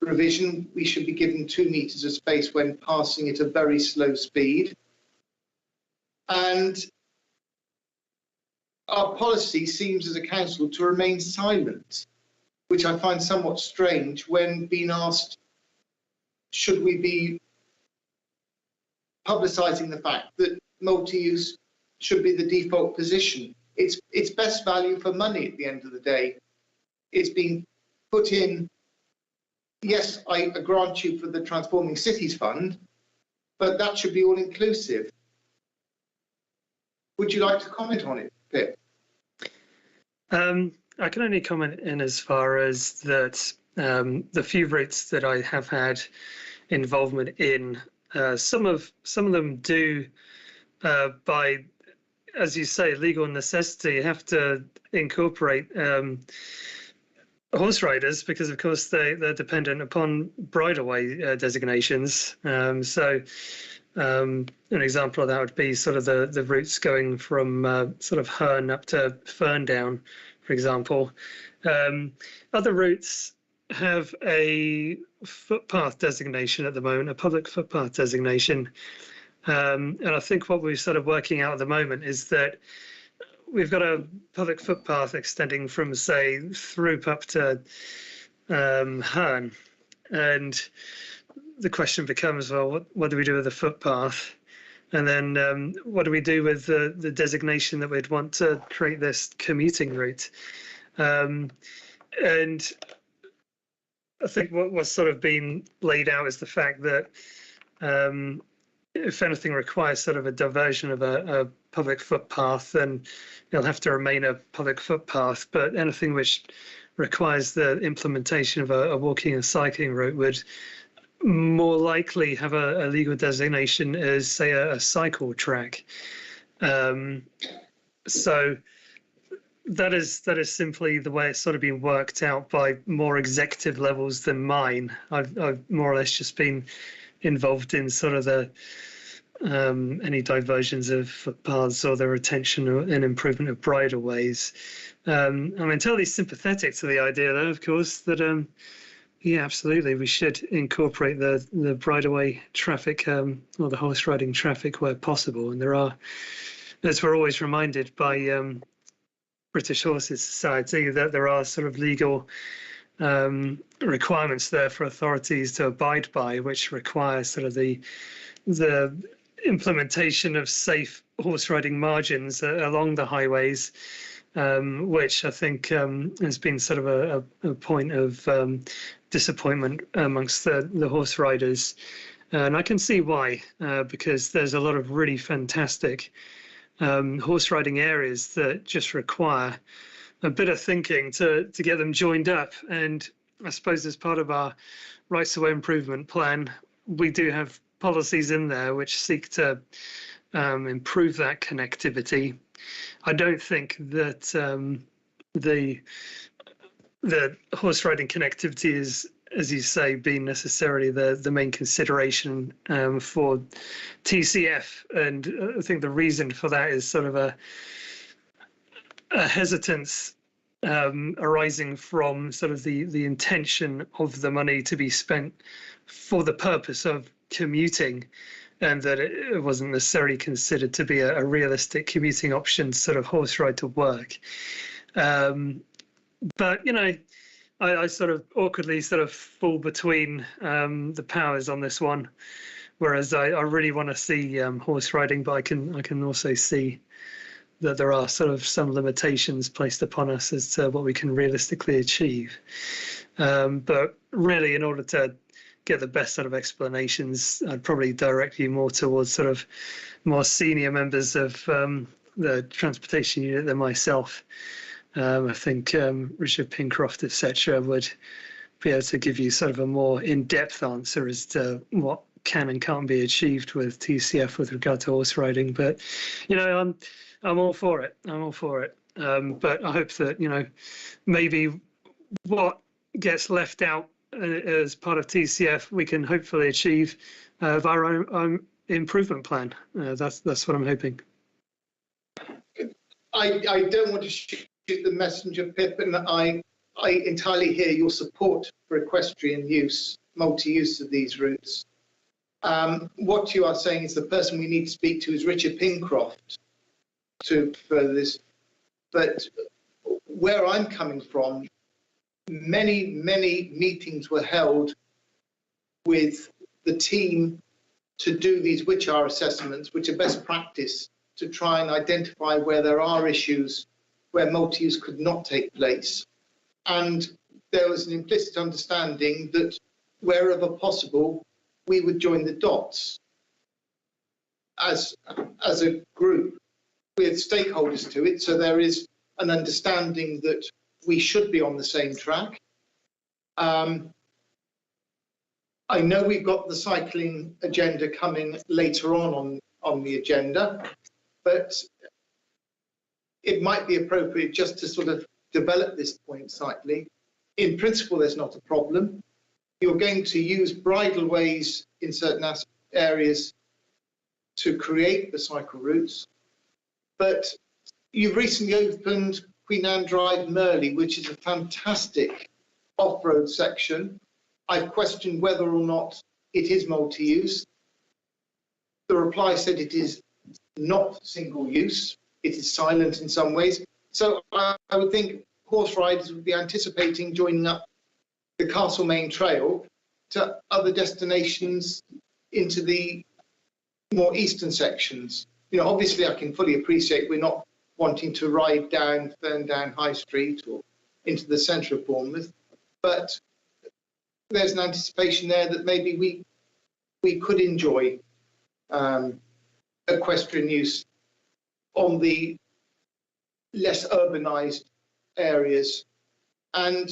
revision, we should be given 2 meters of space when passing at a very slow speed. And our policy seems as a council to remain silent, which I find somewhat strange when being asked, should we be publicising the fact that multi-use should be the default position? It's best value for money at the end of the day. It's been put in, yes, I grant you for the Transforming Cities Fund, but that should be all inclusive. Would you like to comment on it, Pip? I can only comment in as far as that the few routes that I have had involvement in, some of them do, by, as you say, legal necessity, have to incorporate horse riders because, of course, they're dependent upon bridleway designations. So an example of that would be sort of the routes going from sort of Herne up to Ferndown, for example. Other routes have a footpath designation at the moment, a public footpath designation. And I think what we're sort of working out at the moment is that we've got a public footpath extending from, say, Throop up to Herne. And the question becomes, well, what do we do with the footpath? And then what do we do with the designation that we'd want to create this commuting route? And I think what's sort of been laid out is the fact that if anything requires sort of a diversion of a public footpath, then it'll have to remain a public footpath. But anything which requires the implementation of a walking and cycling route would more likely have a legal designation as, say, a cycle track. So that is simply the way it's sort of been worked out by more executive levels than mine. I've more or less just been involved in sort of the any diversions of footpaths or the retention and improvement of bridleways. I'm entirely sympathetic to the idea, though, of course, that yeah, absolutely, we should incorporate the bridleway traffic or the horse riding traffic where possible. And there are, as we're always reminded by British Horses Society, that there are sort of legal requirements there for authorities to abide by, which require sort of the implementation of safe horse riding margins along the highways, which I think has been sort of a point of disappointment amongst the horse riders. And I can see why, because there's a lot of really fantastic horse riding areas that just require a bit of thinking to get them joined up. And I suppose as part of our rights of way improvement plan, we do have policies in there which seek to improve that connectivity. I don't think that the horse riding connectivity is, as you say, been necessarily the main consideration for TCF, and I think the reason for that is sort of a hesitance arising from sort of the intention of the money to be spent for the purpose of commuting, and that it wasn't necessarily considered to be a realistic commuting option, sort of horse ride to work. But, you know, I sort of awkwardly sort of fall between the powers on this one, whereas I really want to see horse riding, but I can also see that there are sort of some limitations placed upon us as to what we can realistically achieve. But really, in order to get the best sort of explanations, I'd probably direct you more towards sort of more senior members of the transportation unit than myself. I think Richard Pincroft, etc., would be able to give you sort of a more in-depth answer as to what can and can't be achieved with TCF with regard to horse riding. But, you know, I'm all for it. I'm all for it. But I hope that, you know, maybe what gets left out as part of TCF, we can hopefully achieve via our own improvement plan. That's what I'm hoping. I don't want to shoot the messenger, Pip, and I entirely hear your support for equestrian use, multi-use of these routes. What you are saying is the person we need to speak to is Richard Pincroft to further this. But where I'm coming from, many meetings were held with the team to do these which-are assessments, which are best practice, to try and identify where there are issues where multi-use could not take place. And there was an implicit understanding that wherever possible, we would join the dots as a group with stakeholders to it. So there is an understanding that we should be on the same track. I know we've got the cycling agenda coming later on the agenda, but it might be appropriate just to sort of develop this point slightly. In principle, there's not a problem. You're going to use bridleways in certain areas to create the cycle routes, but you've recently opened Queen Anne Drive, Merley, which is a fantastic off-road section. I've questioned whether or not it is multi-use. The reply said it is not single-use. It is silent in some ways. So I would think horse riders would be anticipating joining up the Castlemaine Trail to other destinations into the more eastern sections. You know, obviously I can fully appreciate we're not wanting to ride down Ferndown High Street or into the centre of Bournemouth, but there's an anticipation there that maybe we could enjoy equestrian use on the less urbanised areas. And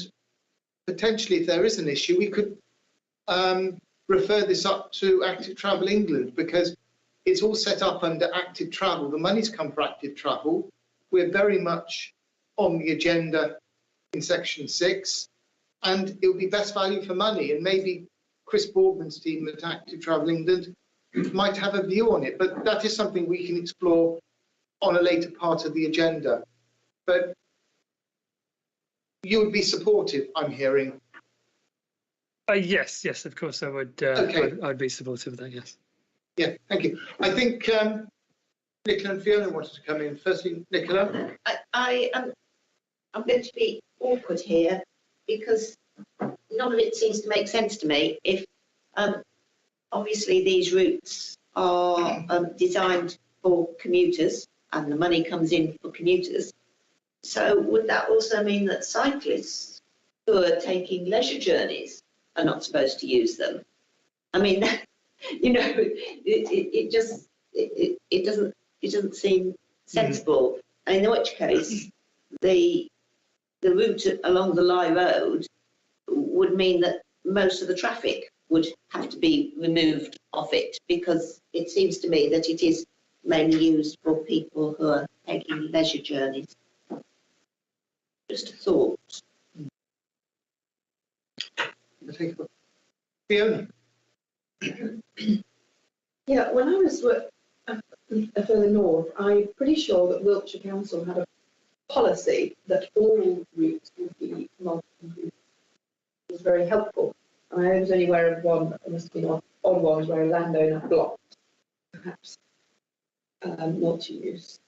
potentially, if there is an issue, we could refer this up to Active Travel England, because it's all set up under active travel. The money's come for active travel. We're very much on the agenda in section 6, and it would be best value for money. And maybe Chris Boardman's team at Active Travel England might have a view on it, but that is something we can explore on a later part of the agenda. But you would be supportive, I'm hearing. Yes, of course I would. Okay. I'd be supportive of that, yes. Yeah, thank you. I think Nicola and Fiona wanted to come in. Firstly, Nicola. I'm going to be awkward here because none of it seems to make sense to me. If obviously these routes are designed for commuters and the money comes in for commuters, so would that also mean that cyclists who are taking leisure journeys are not supposed to use them? I mean, you know, it doesn't seem sensible. And in which case, the route along the Lye Road would mean that most of the traffic would have to be removed off it, because it seems to me that it is mainly used for people who are taking leisure journeys. Just a thought. Fiona? Yeah, when I was further north, I'm pretty sure that Wiltshire Council had a policy that all routes would be multi-route. It was very helpful. I was only aware of one, it must have been on ones where a landowner blocked, perhaps, multi-use.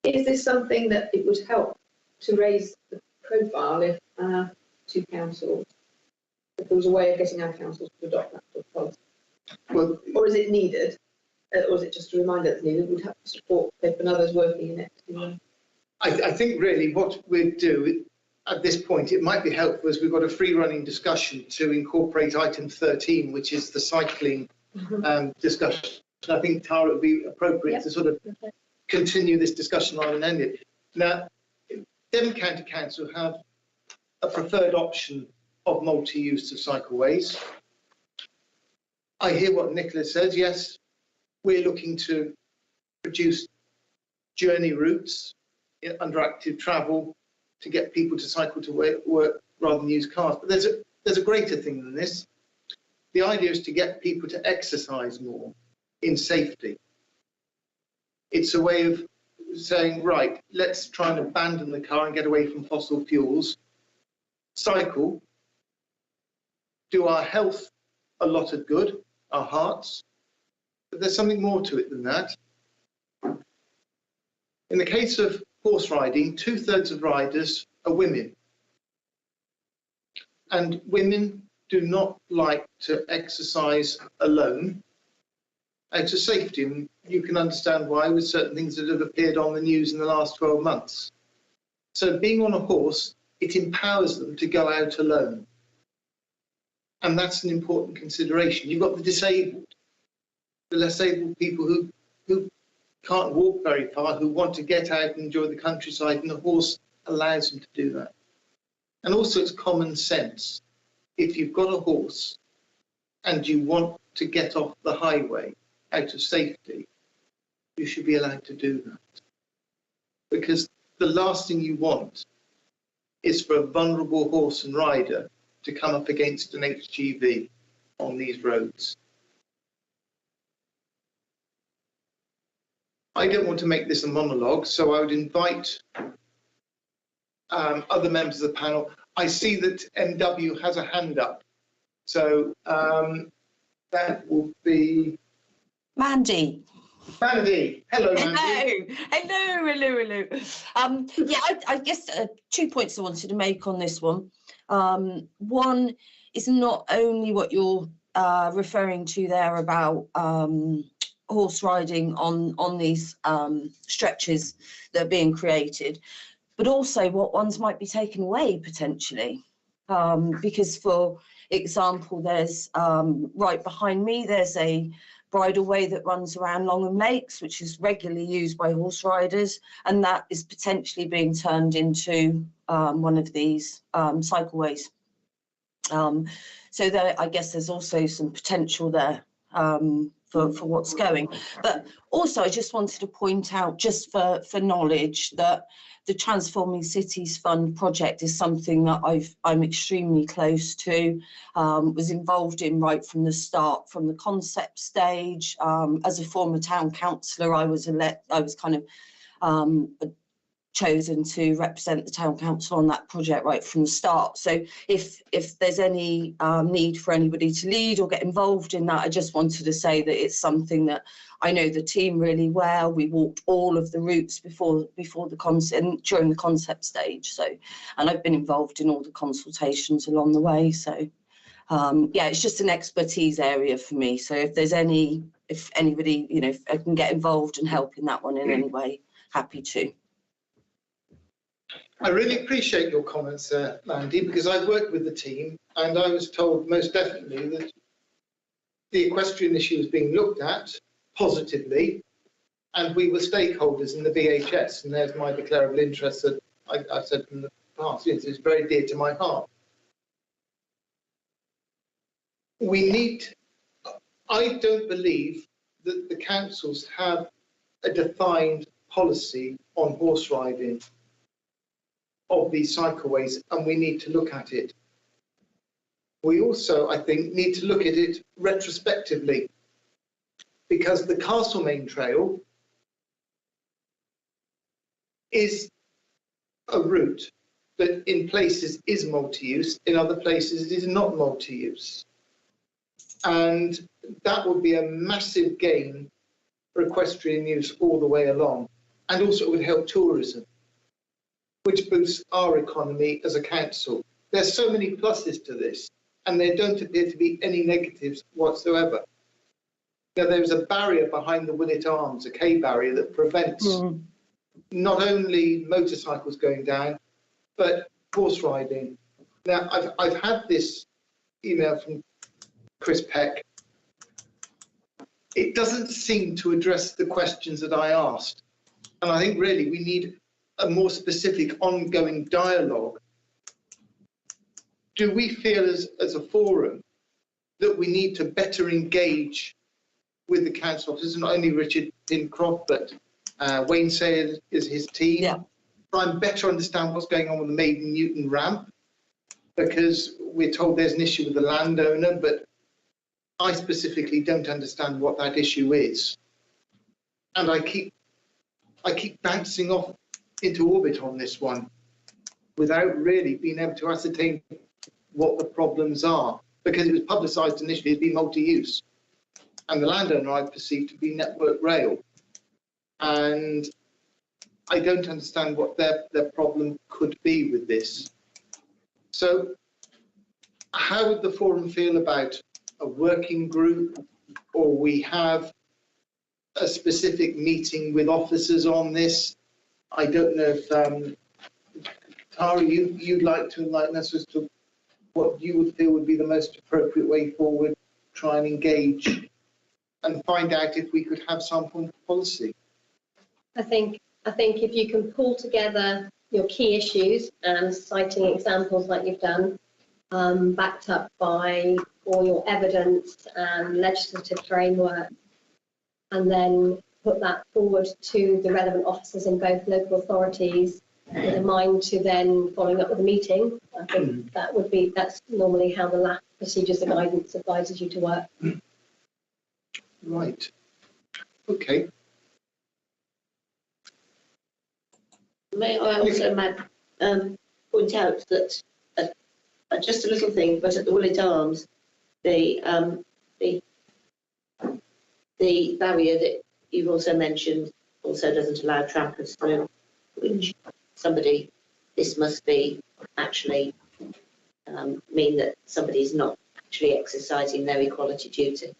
Is this something that it would help to raise the profile if our two councils, if there was a way of getting our councils to adopt that sort of policy? Well, Or is it needed? Or is it just a reminder that's needed? We'd have to support Pip and others working in it. I think really what we'd do at this point, it might be helpful as we've got a free running discussion to incorporate item 13, which is the cycling discussion. I think, Tara, it would be appropriate to sort of continue this discussion on and end it. Now, Devon County Council have a preferred option of multi-use of cycleways. I hear what Nicola says. Yes, we're looking to produce journey routes under active travel to get people to cycle to work rather than use cars. But there's a greater thing than this. The idea is to get people to exercise more in safety. It's a way of saying, right, let's try and abandon the car and get away from fossil fuels, cycle, do our health a lot of good, our hearts, but there's something more to it than that. In the case of horse riding, 2/3 of riders are women. And women do not like to exercise alone out of safety. And you can understand why with certain things that have appeared on the news in the last 12 months. So being on a horse, it empowers them to go out alone. And that's an important consideration. You've got the disabled, the less able people who can't walk very far, who want to get out and enjoy the countryside, and the horse allows them to do that. And also it's common sense. If you've got a horse and you want to get off the highway out of safety, you should be allowed to do that. Because the last thing you want is for a vulnerable horse and rider to come up against an HGV on these roads. I don't want to make this a monologue, so I would invite other members of the panel. I see that MW has a hand up, so that will be Mandy. Mandy. Hello, Mandy. Hello. Yeah, I guess 2 points I wanted to make on this one. One is not only what you're referring to there about horse riding on these stretches that are being created, but also what ones might be taken away potentially. Because, for example, there's right behind me, there's a bridleway that runs around Longham Lakes, which is regularly used by horse riders, and that is potentially being turned into one of these cycleways. So there, I guess there's also some potential there for what's going. But also I just wanted to point out, just for knowledge, that the Transforming Cities Fund project is something that I'm extremely close to, was involved in right from the start, from the concept stage. As a former town councillor, I was kind of chosen to represent the town council on that project right from the start. So if there's any need for anybody to lead or get involved in that, I just wanted to say that it's something that I know the team really well. We walked all of the routes before the concept and during the concept stage. So, and I've been involved in all the consultations along the way. So yeah, it's just an expertise area for me. So if anybody, if I can get involved and help in that one in any way, happy to. I really appreciate your comments there, Mandy, because I've worked with the team and I was told most definitely that the equestrian issue is being looked at positively, and we were stakeholders in the VHS, and there's my declarable interest that I said from the past. Yes, it's very dear to my heart. I don't believe that the councils have a defined policy on horse riding of these cycleways, and we need to look at it. We also, I think, need to look at it retrospectively, because the Castlemaine Trail is a route that in places is multi-use, in other places it is not multi-use. And that would be a massive gain for equestrian use all the way along. And also it would help tourism, which boosts our economy as a council. There's so many pluses to this, and there don't appear to be any negatives whatsoever. Now, there's a barrier behind the Willet Arms, a K barrier, that prevents not only motorcycles going down, but horse riding. Now, I've had this email from Chris Peck. It doesn't seem to address the questions that I asked. And I think really we need a more specific ongoing dialogue. Do we feel as a forum that we need to better engage with the council officers, not only Richard Pincroft, but Wayne Sayers is his team, try and better understand what's going on with the Maiden Newton ramp, because we're told there's an issue with the landowner, but I specifically don't understand what that issue is. And I keep bouncing off into orbit on this one without really being able to ascertain what the problems are, because it was publicised initially as being multi-use, and the landowner I perceived to be Network Rail, and I don't understand what their problem could be with this. So how would the forum feel about a working group, or we have a specific meeting with officers on this? I don't know if Tara, you'd like to enlighten us as to what you would feel would be the most appropriate way forward, try and engage and find out if we could have some form of policy. I think if you can pull together your key issues and citing examples like you've done, backed up by all your evidence and legislative framework, and then put that forward to the relevant officers in both local authorities with a mind to then following up with a meeting. I think that's normally how the LAF procedures and guidance advises you to work. Right. Okay. May I also point out that just a little thing, but at the Willet Arms, the barrier that you've also mentioned also doesn't allow trampers through, which this must be actually mean that somebody's not actually exercising their equality duty.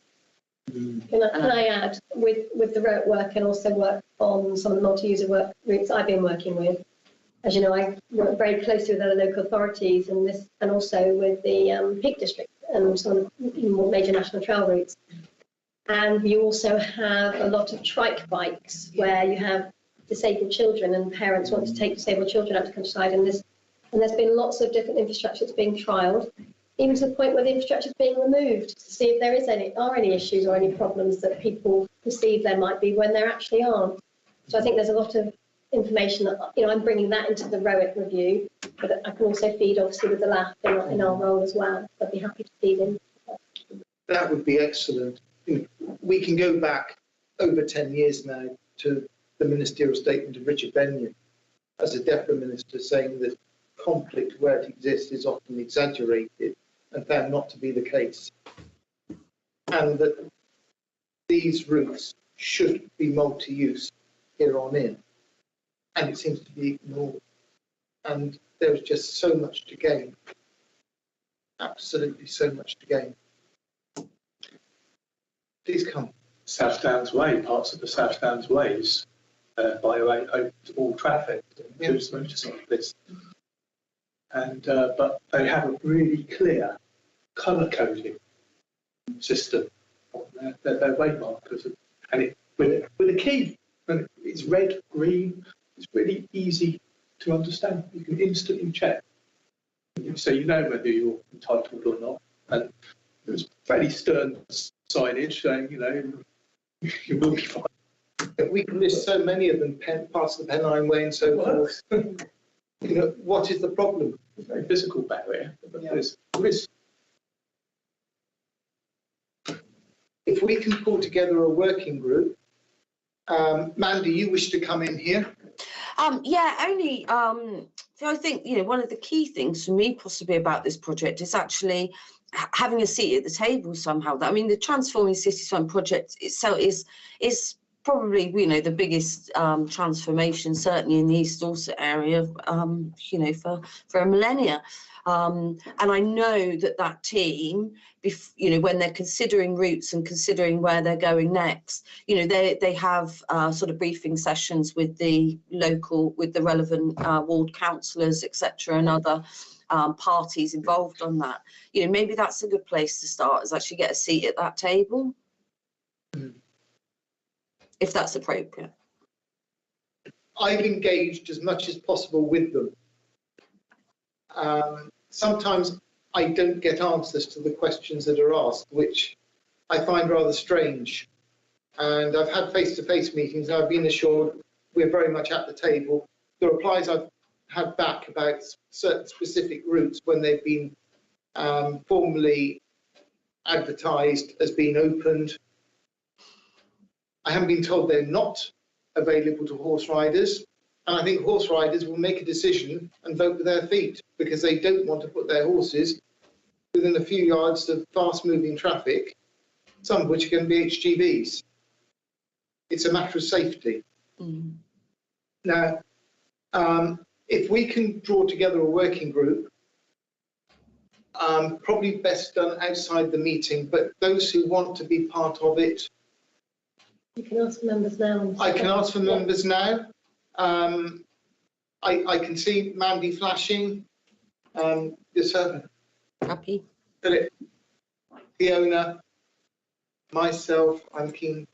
Can I add, with the road work and also work on some of the multi-user work routes I've been working with, as you know, I work very closely with other local authorities and also with the Peak District and some more major national trail routes. And you also have a lot of trike bikes where you have disabled children and parents want to take disabled children out to countryside, and there's been lots of different infrastructure that's being trialled, even to the point where the infrastructure is being removed to see if there are any issues or any problems that people perceive there might be when there actually aren't. So I think there's a lot of information that, I'm bringing that into the ROIC review, but I can also feed obviously with the LAF in our role as well. I'd be happy to feed in. That would be excellent. We can go back over 10 years now to the ministerial statement of Richard Benyon as a DEFRA minister, saying that conflict where it exists is often exaggerated and found not to be the case, and that these routes should be multi-use here on in, and it seems to be ignored, and there's just so much to gain, absolutely so much to gain. Please come. South Downs Way, parts of the South Downs Ways by open to all traffic, includes motorcyclists. And but they have a really clear colour coding system on their way markers, and with a key and it's red, green. It's really easy to understand. You can instantly check, so you know whether you're entitled or not. And there's fairly stern signage saying, you know, you will be fine. We can list so many of them, parts of the Pennine Way and so forth. You know, what is the problem? It's a very physical barrier, but Yeah. there's risk. If we can pull together a working group, Mandy, you wish to come in here? Yeah, only I think, you know, one of the key things for me possibly about this project is actually having a seat at the table somehow. I mean, the Transforming Cities Fund project itself is probably, you know, the biggest transformation certainly in the East Dorset area, you know, for a millennia. And I know that team, you know, when they're considering routes and considering where they're going next, you know, they have sort of briefing sessions with the relevant ward councillors, etc., and other parties involved on that. You know, maybe that's a good place to start, is actually get a seat at that table, if that's appropriate. I've engaged as much as possible with them. Sometimes I don't get answers to the questions that are asked, which I find rather strange. And I've had face-to-face meetings, and I've been assured we're very much at the table. The replies I've had back about certain specific routes when they've been formally advertised as being opened, I haven't been told they're not available to horse riders. And I think horse riders will make a decision and vote with their feet, because they don't want to put their horses within a few yards of fast-moving traffic, some of which are going to be HGVs. It's a matter of safety. Mm. Now, if we can draw together a working group, probably best done outside the meeting, but those who want to be part of it, You can ask for members now. I can ask for members now. I can see Mandy flashing. Yes, sir. Happy. Philip, Fiona, myself, I'm keen.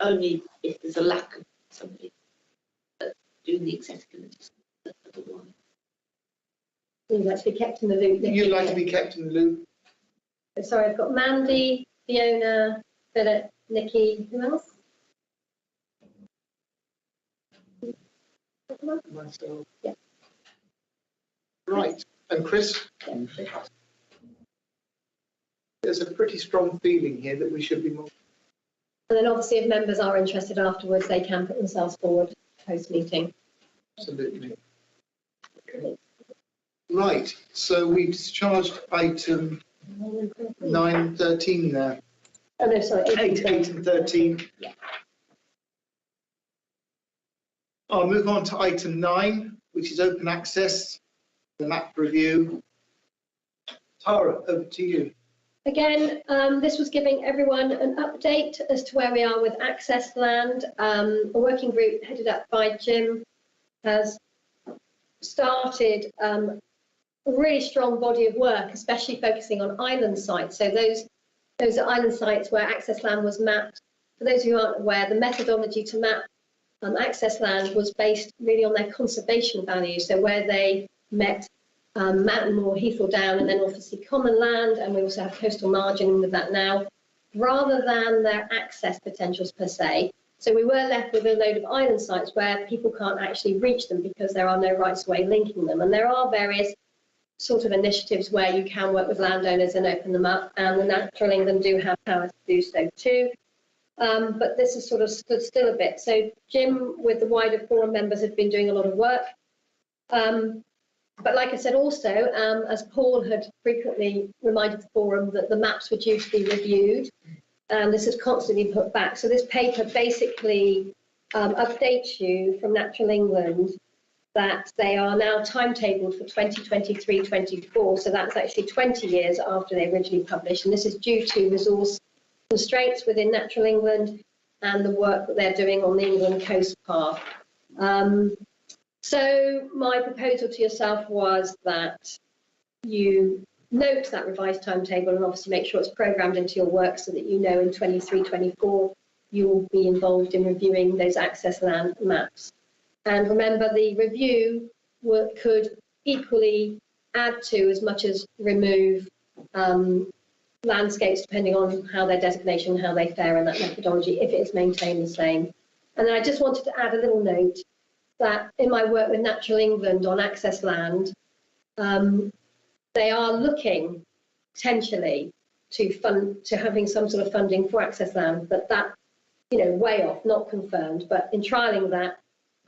Only if there's a lack of somebody doing the accessibility. Otherwise. You'd like to be kept in the loop. Nikki. You'd like to be kept in the loop. Sorry, I've got Mandy, Fiona, Philip, Nikki, who else? Myself. Yeah. Right, and Chris? There's a pretty strong feeling here that we should be more. And then obviously if members are interested afterwards, they can put themselves forward post-meeting. Absolutely. Okay. Right, so we discharged item 9.13 there. Oh no, sorry, 8 and 13. Yeah. I'll move on to item 9, which is open access, the map review. Tara, over to you. Again, this was giving everyone an update as to where we are with access land. A working group headed up by Jim has started a really strong body of work, especially focusing on island sites. So those are island sites where access land was mapped. For those who aren't aware, the methodology to map access land was based really on their conservation values. So where they met Mountain Moor, Heath or Down, and then obviously common land, and we also have coastal margin with that now, rather than their access potentials per se. So we were left with a load of island sites where people can't actually reach them because there are no rights of way linking them. And there are various sort of initiatives where you can work with landowners and open them up, and the Natural England do have power to do so too. But this has sort of stood still a bit. So Jim, with the wider forum members, have been doing a lot of work. But like I said, also, as Paul had frequently reminded the forum that the maps were due to be reviewed, and this is constantly put back. So this paper basically updates you from Natural England that they are now timetabled for 2023-24. So that's actually 20 years after they originally published. And this is due to resource constraints within Natural England and the work that they're doing on the England Coast Path. So my proposal to yourself was that you note that revised timetable and obviously make sure it's programmed into your work so that you know in 23-24 you will be involved in reviewing those access land maps. And remember, the review could equally add to as much as remove landscapes, depending on how their designation, how they fare in that methodology, if it is maintained the same. And then I just wanted to add a little note that in my work with Natural England on access land, they are looking potentially to having some sort of funding for access land, but that, way off, not confirmed. But in trialling that,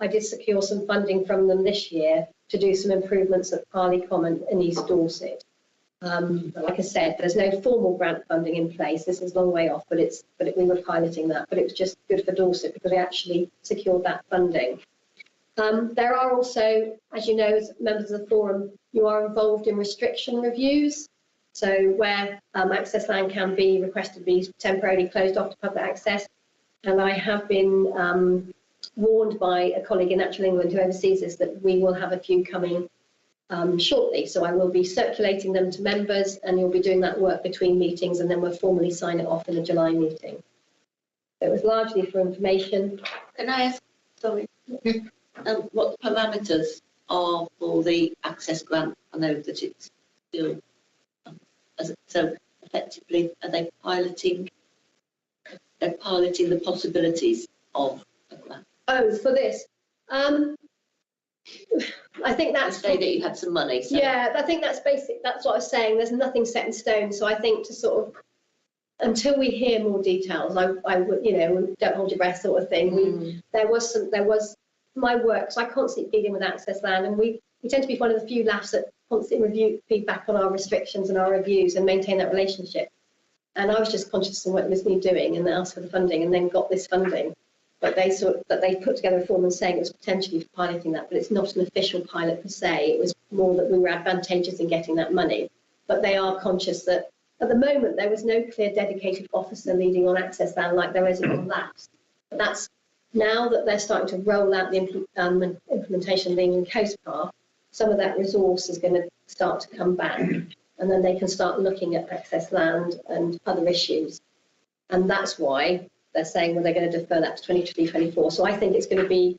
I did secure some funding from them this year to do some improvements at Parley Common in East Dorset. But like I said, there's no formal grant funding in place. This is a long way off, but we were piloting that. But it was just good for Dorset because we actually secured that funding. There are also, as you know, as members of the forum, you are involved in restriction reviews. So where access land can be requested to be temporarily closed off to public access. And I have been warned by a colleague in Natural England who oversees this that we will have a few coming shortly. So I will be circulating them to members, and you'll be doing that work between meetings, and then we'll formally sign it off in the July meeting. So it was largely for information. Can I ask, sorry, what the parameters are for the access grant? I know that it's still, so effectively, are they piloting? They're piloting the possibilities of a grant. Oh, for this. I think that's... You say that you had some money. So. Yeah, I think that's basic. That's what I was saying. There's nothing set in stone. So I think to sort of, until we hear more details, I would, don't hold your breath sort of thing. There was my work, so I constantly dealing with access land, and we tend to be one of the few LAFs that constantly review feedback on our restrictions and our reviews and maintain that relationship. And I was just conscious of what was me doing and asked for the funding and then got this funding. But they put together a form and saying it was potentially for piloting that, but it's not an official pilot per se. It was more that we were advantageous in getting that money. But they are conscious that at the moment there was no clear dedicated officer leading on access land like there is on LAFs. But that's now that they're starting to roll out the implementation of the England Coast Path, some of that resource is going to start to come back, and then they can start looking at access land and other issues. And that's why they're saying, well, they're going to defer that to 23-24. So I think it's going to be,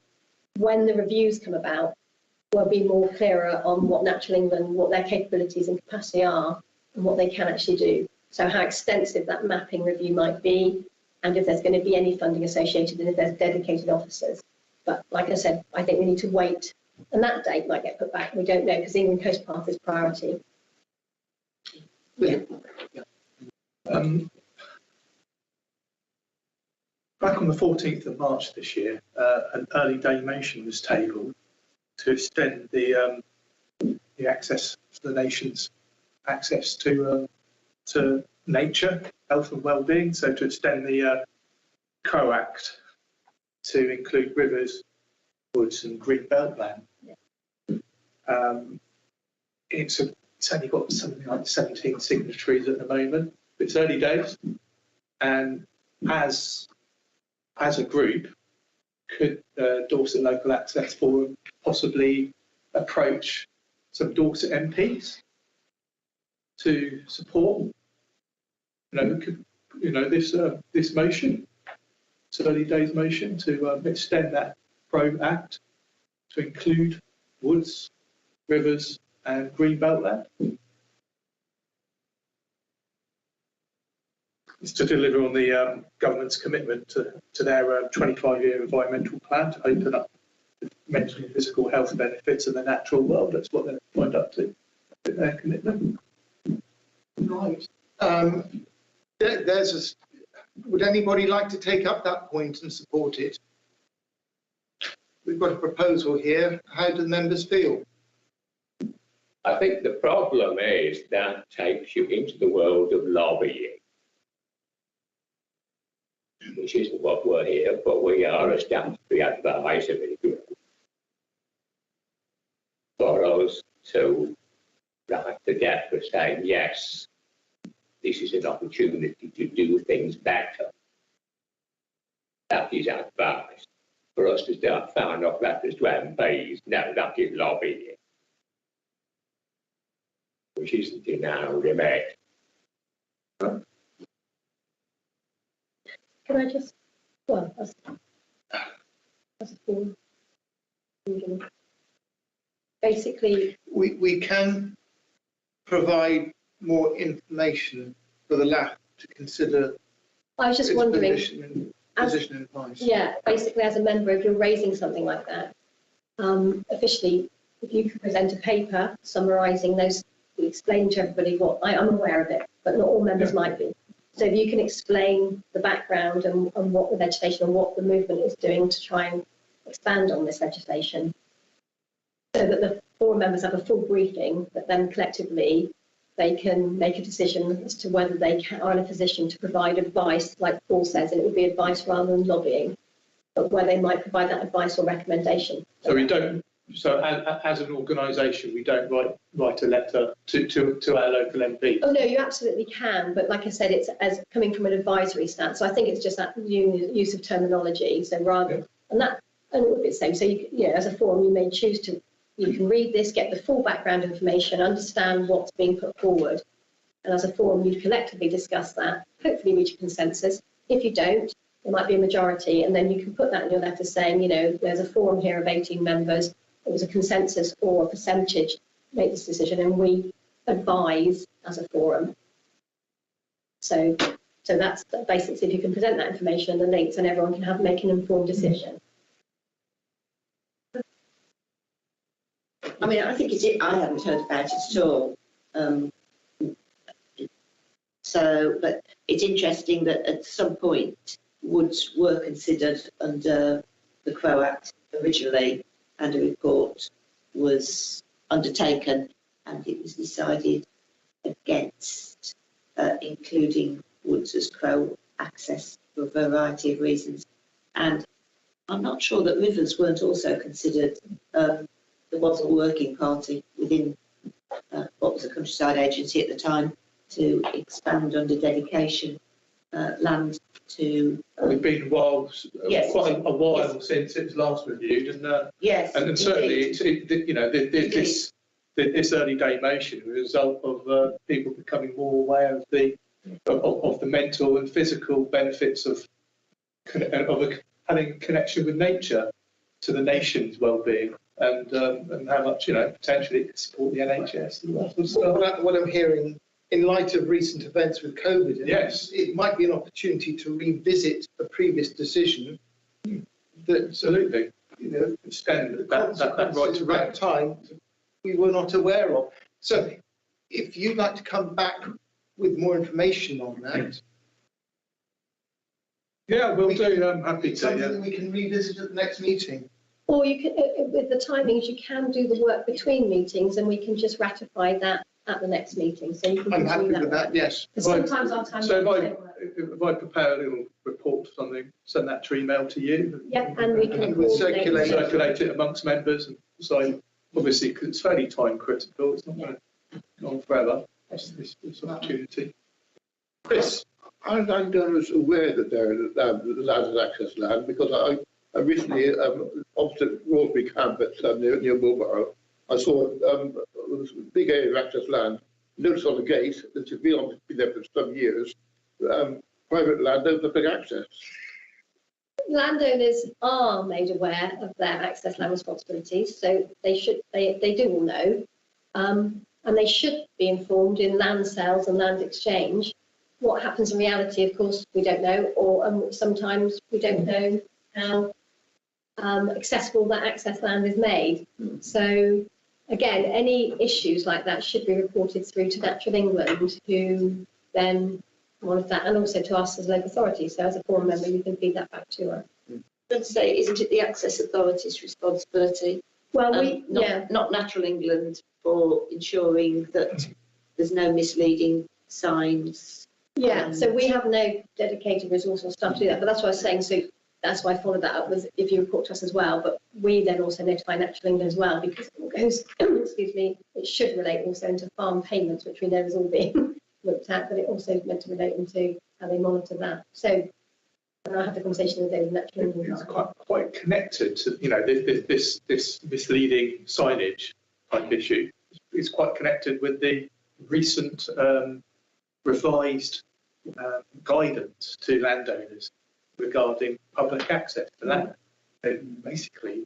when the reviews come about, we'll be more clearer on what Natural England, what their capabilities and capacity are, and what they can actually do. So how extensive that mapping review might be, and if there's going to be any funding associated, and if there's dedicated officers. But like I said, I think we need to wait, and that date might get put back. We don't know, because the England Coast Path is priority. Yeah. Back on the 14th of March this year, an early day motion was tabled to extend the access to the nation's access to nature, health and well-being. So to extend the COACT to include rivers, woods and green belt land. It's only got something like 17 signatories at the moment. It's early days, and as a group, could Dorset Local Access Forum possibly approach some Dorset MPs to support, this motion, this early days motion to extend that Pro Act to include woods, rivers, and green belt land? It's to deliver on the government's commitment to their 25-year environmental plan to open up the mental and physical health benefits of the natural world. That's what they're signed up to, their commitment. Right. Would anybody like to take up that point and support it? We've got a proposal here. How do the members feel? I think the problem is that takes you into the world of lobbying, which isn't what we're here, but we are a statutory advisory group. For us to write the death for saying, yes, this is an opportunity to do things better. That is advice. For us to start firing off letters to MPs, no, that is lobbying, which isn't in our remit. Can I just Well, as a form. Basically, We can provide more information for the LAF to consider I was just its wondering, position in advice. yeah, basically as a member, if you're raising something like that, officially, if you could present a paper summarising those, explain to everybody what, I'm aware of it, but not all members might be. So if you can explain the background and what the legislation and what the movement is doing to try and expand on this legislation, so that the forum members have a full briefing, but then collectively they can make a decision as to whether they are in a position to provide advice, like Paul says, and it would be advice rather than lobbying, but where they might provide that advice or recommendation. So we don't. So as an organisation, we don't write a letter to our local MP. Oh no, you absolutely can, but like I said, it's as coming from an advisory stance. So I think it's just that use of terminology. So rather, and it would be the same. So as a forum, you may choose to. You can read this, get the full background information, understand what's being put forward, and as a forum, you collectively discuss that. Hopefully, reach a consensus. If you don't, there might be a majority, and then you can put that in your letter saying, there's a forum here of 18 members. It was a consensus or a percentage make this decision, and we advise as a forum. So that's basically, if you can present that information and the links, and everyone can make an informed decision. I mean, I think I haven't heard about it at all. But it's interesting that at some point woods were considered under the Crow Act originally, and a report was undertaken, and it was decided against including woods as crow access for a variety of reasons. And I'm not sure that rivers weren't also considered. There was a working party within what was a countryside agency at the time to expand under dedication land to. It's been yes, quite a while since it was last reviewed, and yes, and certainly this early day motion was a result of people becoming more aware of the mental and physical benefits of having a connection with nature to the nation's well-being, and how much potentially it could support the NHS and that sort of stuff. What I'm hearing, in light of recent events with COVID, yes, it might be an opportunity to revisit a previous decision. That absolutely, extend that right to that time we were not aware of. So, if you'd like to come back with more information on that. Yeah, we'll do. I'm happy to. Something we can revisit at the next meeting. Or you can, with the timings, you can do the work between meetings, and we can just ratify that at the next meeting. So you can. I'm happy with that. Yes. Sometimes our time. So if I prepare a little report or something, send that to email to you. Yeah, and we can circulate it amongst members and decide. Obviously, because it's fairly time critical. It's not going to go on forever. This opportunity. Chris. I was aware that there is land and access land because I recently, opposite Rosebery Camp at near Mulborough, I saw a big area of access land. Notice on the gate that it's been there for some years. Private landowners have big access. Landowners are made aware of their access land responsibilities, so they do all know, and they should be informed in land sales and land exchange. What happens in reality, of course, we don't know, or sometimes we don't know how accessible that access land is made. So again, any issues like that should be reported through to Natural England, who then monitor that, and also to us as local authorities. So as a forum member, you can feed that back to us. I'd say, isn't it the access authority's responsibility? Well, not Natural England, for ensuring that there's no misleading signs. Yeah, so we have no dedicated resource or staff to do that, but that's what I was saying. So that's why I followed that up, was if you report to us as well, but we then also notify Natural England as well, because it goes, excuse me, it should relate also into farm payments, which we know is all being looked at, but it also is meant to relate into how they monitor that. So, and I had the conversation with Natural England. It's quite connected to this misleading signage type issue. It's quite connected with the recent revised guidance to landowners regarding public access to land. They basically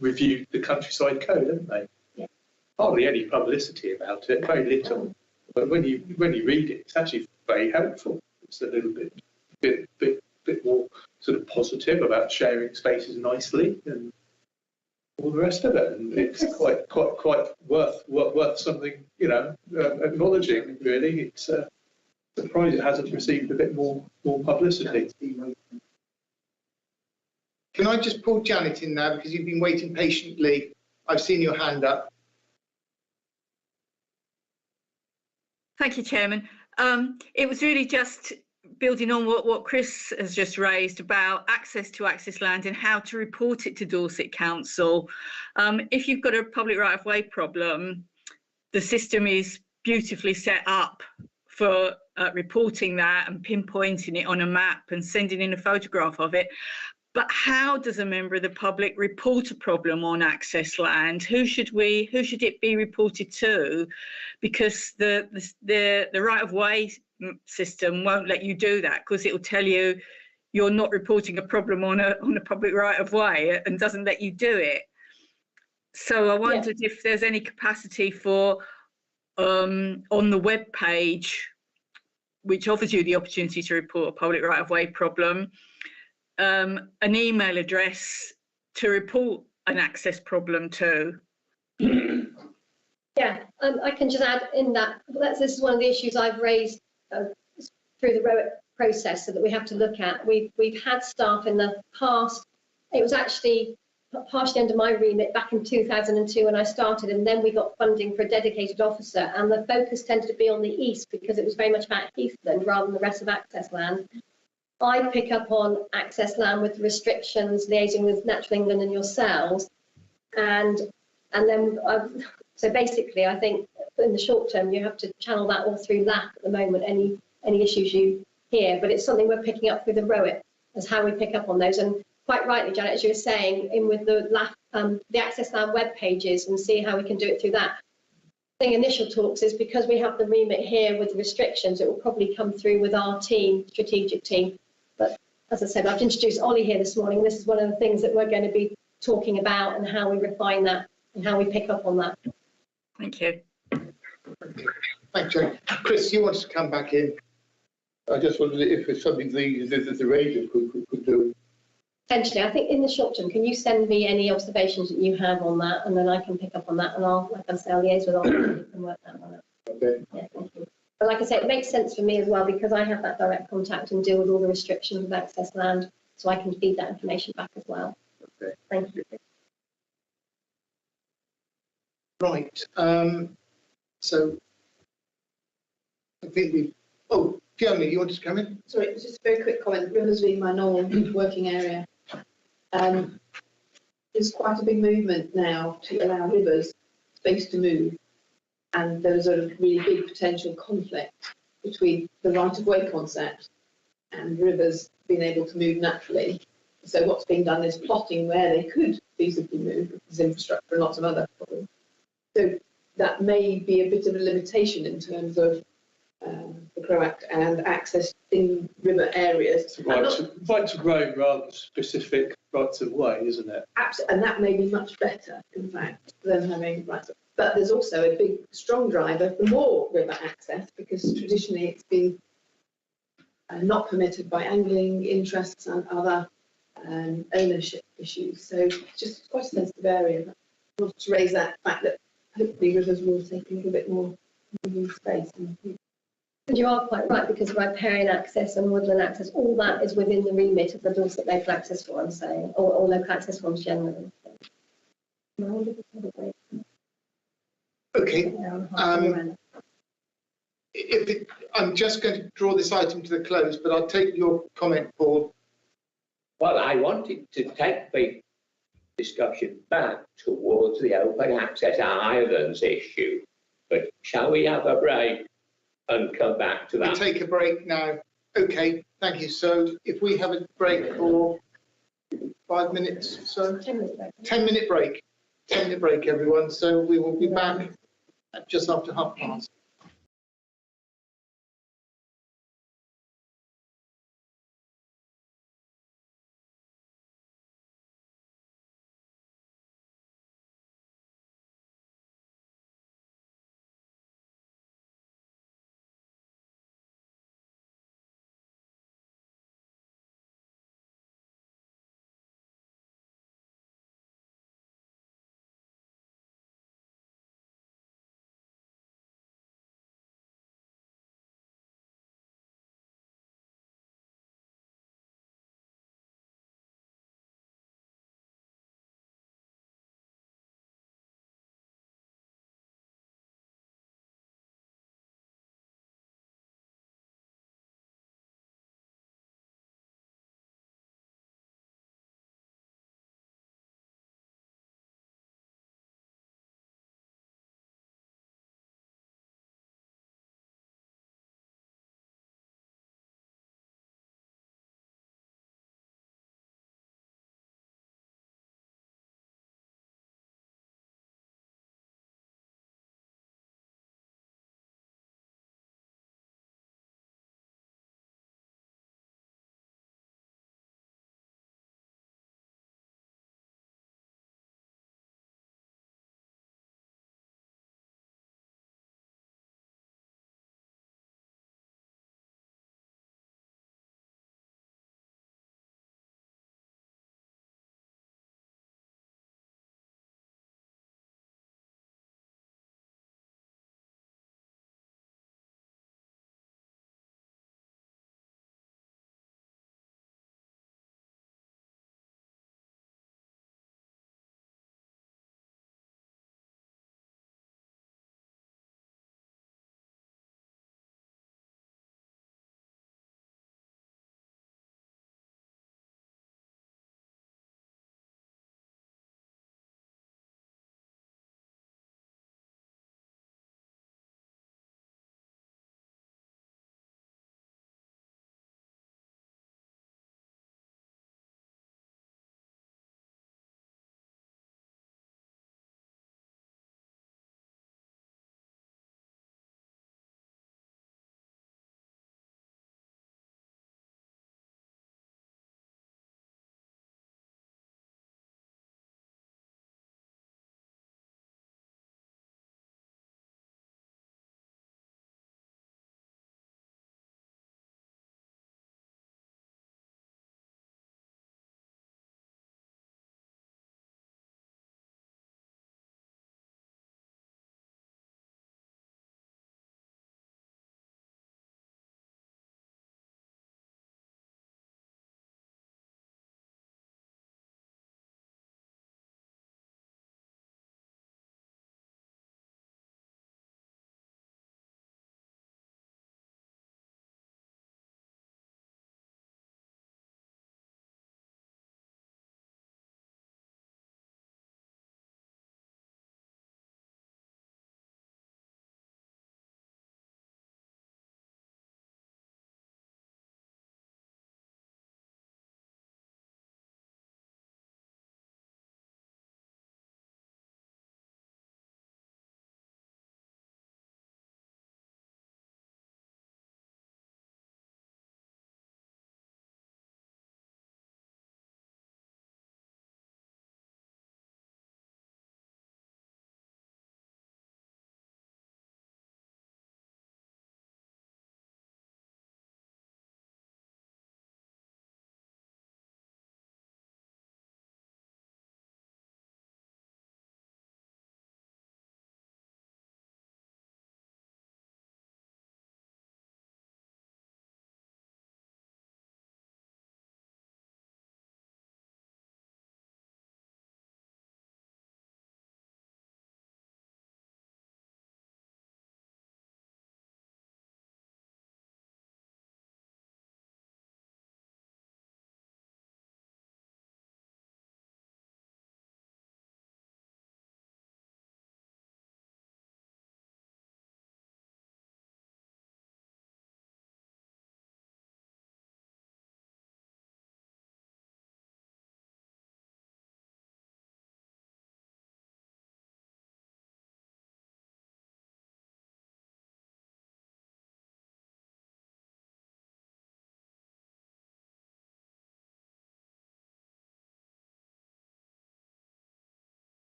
reviewed the countryside code, haven't they? Yeah. Hardly any publicity about it, very little. But when you read it, it's actually very helpful. It's a little bit more sort of positive about sharing spaces nicely and all the rest of it. And it's quite worth something, acknowledging. Really, it's surprised it hasn't received a bit more publicity. Can I just pull Janet in now because you've been waiting patiently? I've seen your hand up. Thank you, Chairman. It was really just building on what Chris has just raised about access to access land and how to report it to Dorset Council. If you've got a public right-of-way problem, the system is beautifully set up for reporting that and pinpointing it on a map and sending in a photograph of it. But how does a member of the public report a problem on access land? Who should it be reported to? Because the right-of-way system won't let you do that because it will tell you you're not reporting a problem on a public right-of-way and doesn't let you do it. So I wondered if there's any capacity for on the web page, which offers you the opportunity to report a public right-of-way problem, an email address to report an access problem to. Yeah, I can just add in that this is one of the issues I've raised through the ROIC process, so that we have to look at. We've had staff in the past. It was actually partially under my remit back in 2002 when I started, and then we got funding for a dedicated officer, and the focus tended to be on the east because it was very much about heathland rather than the rest of access land. I pick up on access land with restrictions, liaising with Natural England and yourselves, and then so basically I think in the short term you have to channel that all through LAP at the moment, any issues you hear, but it's something we're picking up through the ROIC as how we pick up on those. And quite rightly, Janet, as you were saying, in with the LAP, the access land web pages, and see how we can do it through that. I think initial talks is because we have the remit here with the restrictions, it will probably come through with our team, strategic team. But as I said, I've introduced Ollie here this morning, and this is one of the things that we're going to be talking about and how we refine that and how we pick up on that. Thank you. Okay. Thanks, Jane. Chris, you wanted to come back in. I just wondered if it's something the region could do. Potentially, I think in the short term, can you send me any observations that you have on that, and then I can pick up on that, and I'll, like I say, I'll liaise with Ollie and work that one out. Okay. Yeah, thank you. But like I say, it makes sense for me as well because I have that direct contact and deal with all the restrictions of access land, so I can feed that information back as well. Okay. Thank you. Right. So I think oh, Fiona, you wanted to come in? Sorry, it was just a very quick comment. Rivers being my normal working area. There's quite a big movement now to allow rivers space to move, and there's a really big potential conflict between the right-of-way concept and rivers being able to move naturally. So what's being done is plotting where they could feasibly move, because there's infrastructure and lots of other problems. So that may be a bit of a limitation in terms of the CROAC and access in river areas. Right to roam rather than specific rights of way, isn't it? Absolutely, and that may be much better, in fact, than having rights of way. But there's also a big, strong driver for more river access, because traditionally it's been not permitted by angling interests and other ownership issues. So it's just quite a sensitive area. I want to raise that fact that hopefully rivers will take a little bit more moving space. And you are quite right, because riparian access and woodland access, all that is within the remit of the Dorset Local Access Forum, saying, or local access forums generally. Okay. I'm just going to draw this item to the close, but I'll take your comment, Paul. Well, I wanted to take the discussion back towards the open access islands issue, but shall we have a break and come back to that? We'll take a break now. Okay, thank you. So if we have a break for 5 minutes or so? 10-minute break. 10-minute break. 10-minute break, everyone. So we will be back at just after past.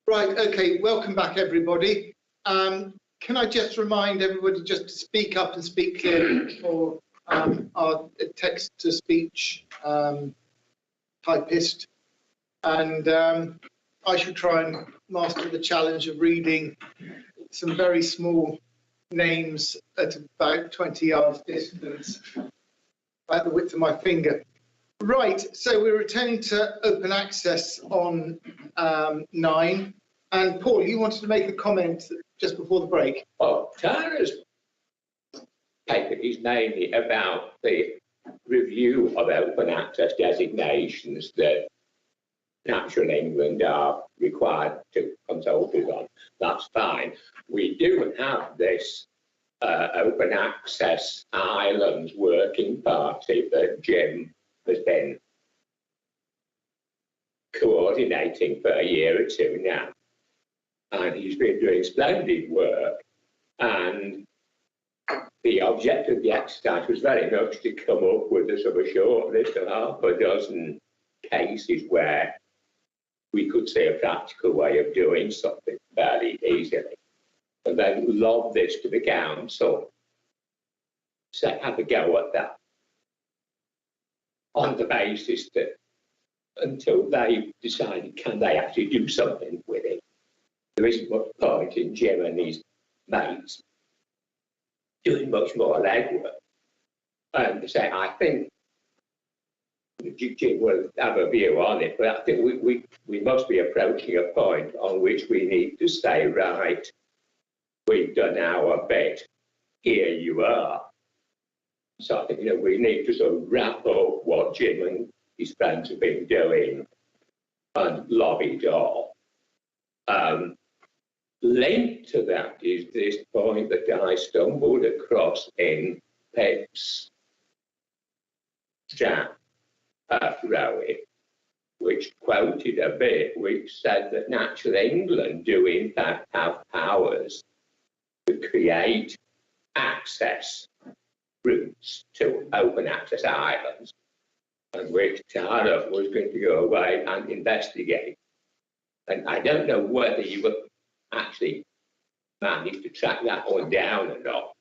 Right, okay, welcome back everybody. Can I just remind everybody just to speak up and speak clearly for our text-to-speech typist. And I shall try and master the challenge of reading some very small names at about 20 yards distance, about the width of my finger. Right, so we're returning to open access on 9. And Paul, you wanted to make a comment just before the break. Well, Tara's paper is mainly about the review of open access designations that Natural England are required to consult us on. That's fine. We do have this open access islands working party that Jim has been coordinating for a year or two now. And he's been doing splendid work. And the object of the exercise was very much to come up with a sort of short list of half a dozen cases where we could see a practical way of doing something fairly easily. And then lob this to the council, so have a go at that, on the basis that until they decided can they actually do something with it, there isn't much point in Jim and his mates doing much more legwork. And say, I think Jim will have a view on it, but I think we must be approaching a point on which we need to say, right, we've done our bit, here you are. So I think we need to sort of wrap up what Jim and his friends have been doing and lobby it off. Linked to that is this point that I stumbled across in Pip's chat Rowie, which quoted a bit which said that Natural England do in fact have powers to create access routes to open access islands, and which Tara was going to go away and investigate. And I don't know whether you were actually managed to track that one down or not.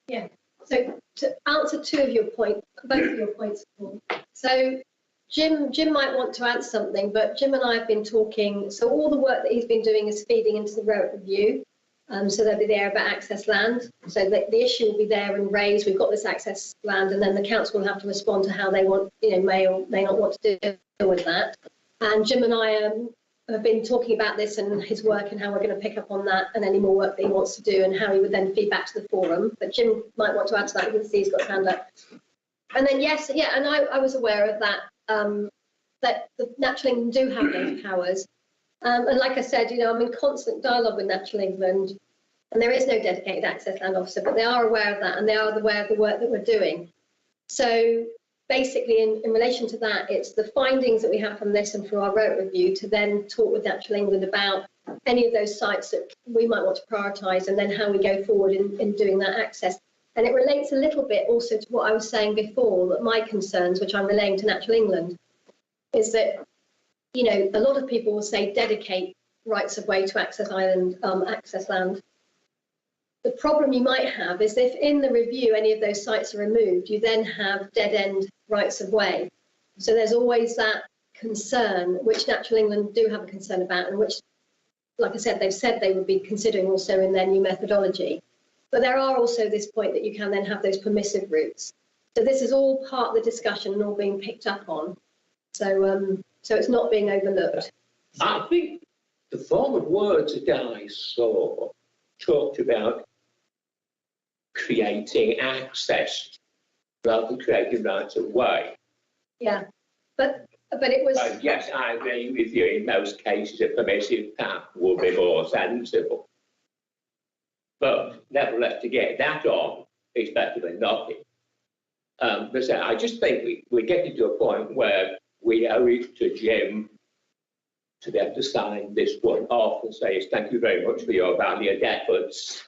Yeah, so to answer both of your points, Paul. So Jim might want to add something, but Jim and I have been talking, so all the work that he's been doing is feeding into the road review. So they'll be there about access land. So the issue will be there and raised. We've got this access land, and then the council will have to respond to how they want, may or may not want to deal with that. And Jim and I have been talking about this and his work and how we're going to pick up on that and any more work that he wants to do and how he would then feed back to the forum. But Jim might want to add to that. You can see he's got his hand up. And then and I was aware of that, that the Natural England do have those powers. And like I said, I'm in constant dialogue with Natural England, and there is no dedicated access land officer, but they are aware of that and they are aware of the work that we're doing. So basically, in relation to that, it's the findings that we have from this and through our route review to then talk with Natural England about any of those sites that we might want to prioritise and then how we go forward in doing that access. And it relates a little bit also to what I was saying before, that my concerns, which I'm relaying to Natural England, is that a lot of people will say dedicate rights of way to access island, access land. The problem you might have is if in the review any of those sites are removed, you then have dead end rights of way. So there's always that concern, which Natural England do have a concern about, and which, like I said, they've said they would be considering also in their new methodology. But there are also this point that you can then have those permissive routes. So this is all part of the discussion and all being picked up on. So it's not being overlooked. I think the form of words that I saw talked about creating access rather than creating rights of way. Yeah, but it was... yes, I agree with you. In most cases, a permissive path would be more sensible. But nevertheless, to get that on is better than nothing. But I just think we're getting to a point where we owe it to Jim to be able to sign this one off and say thank you very much for your valued efforts.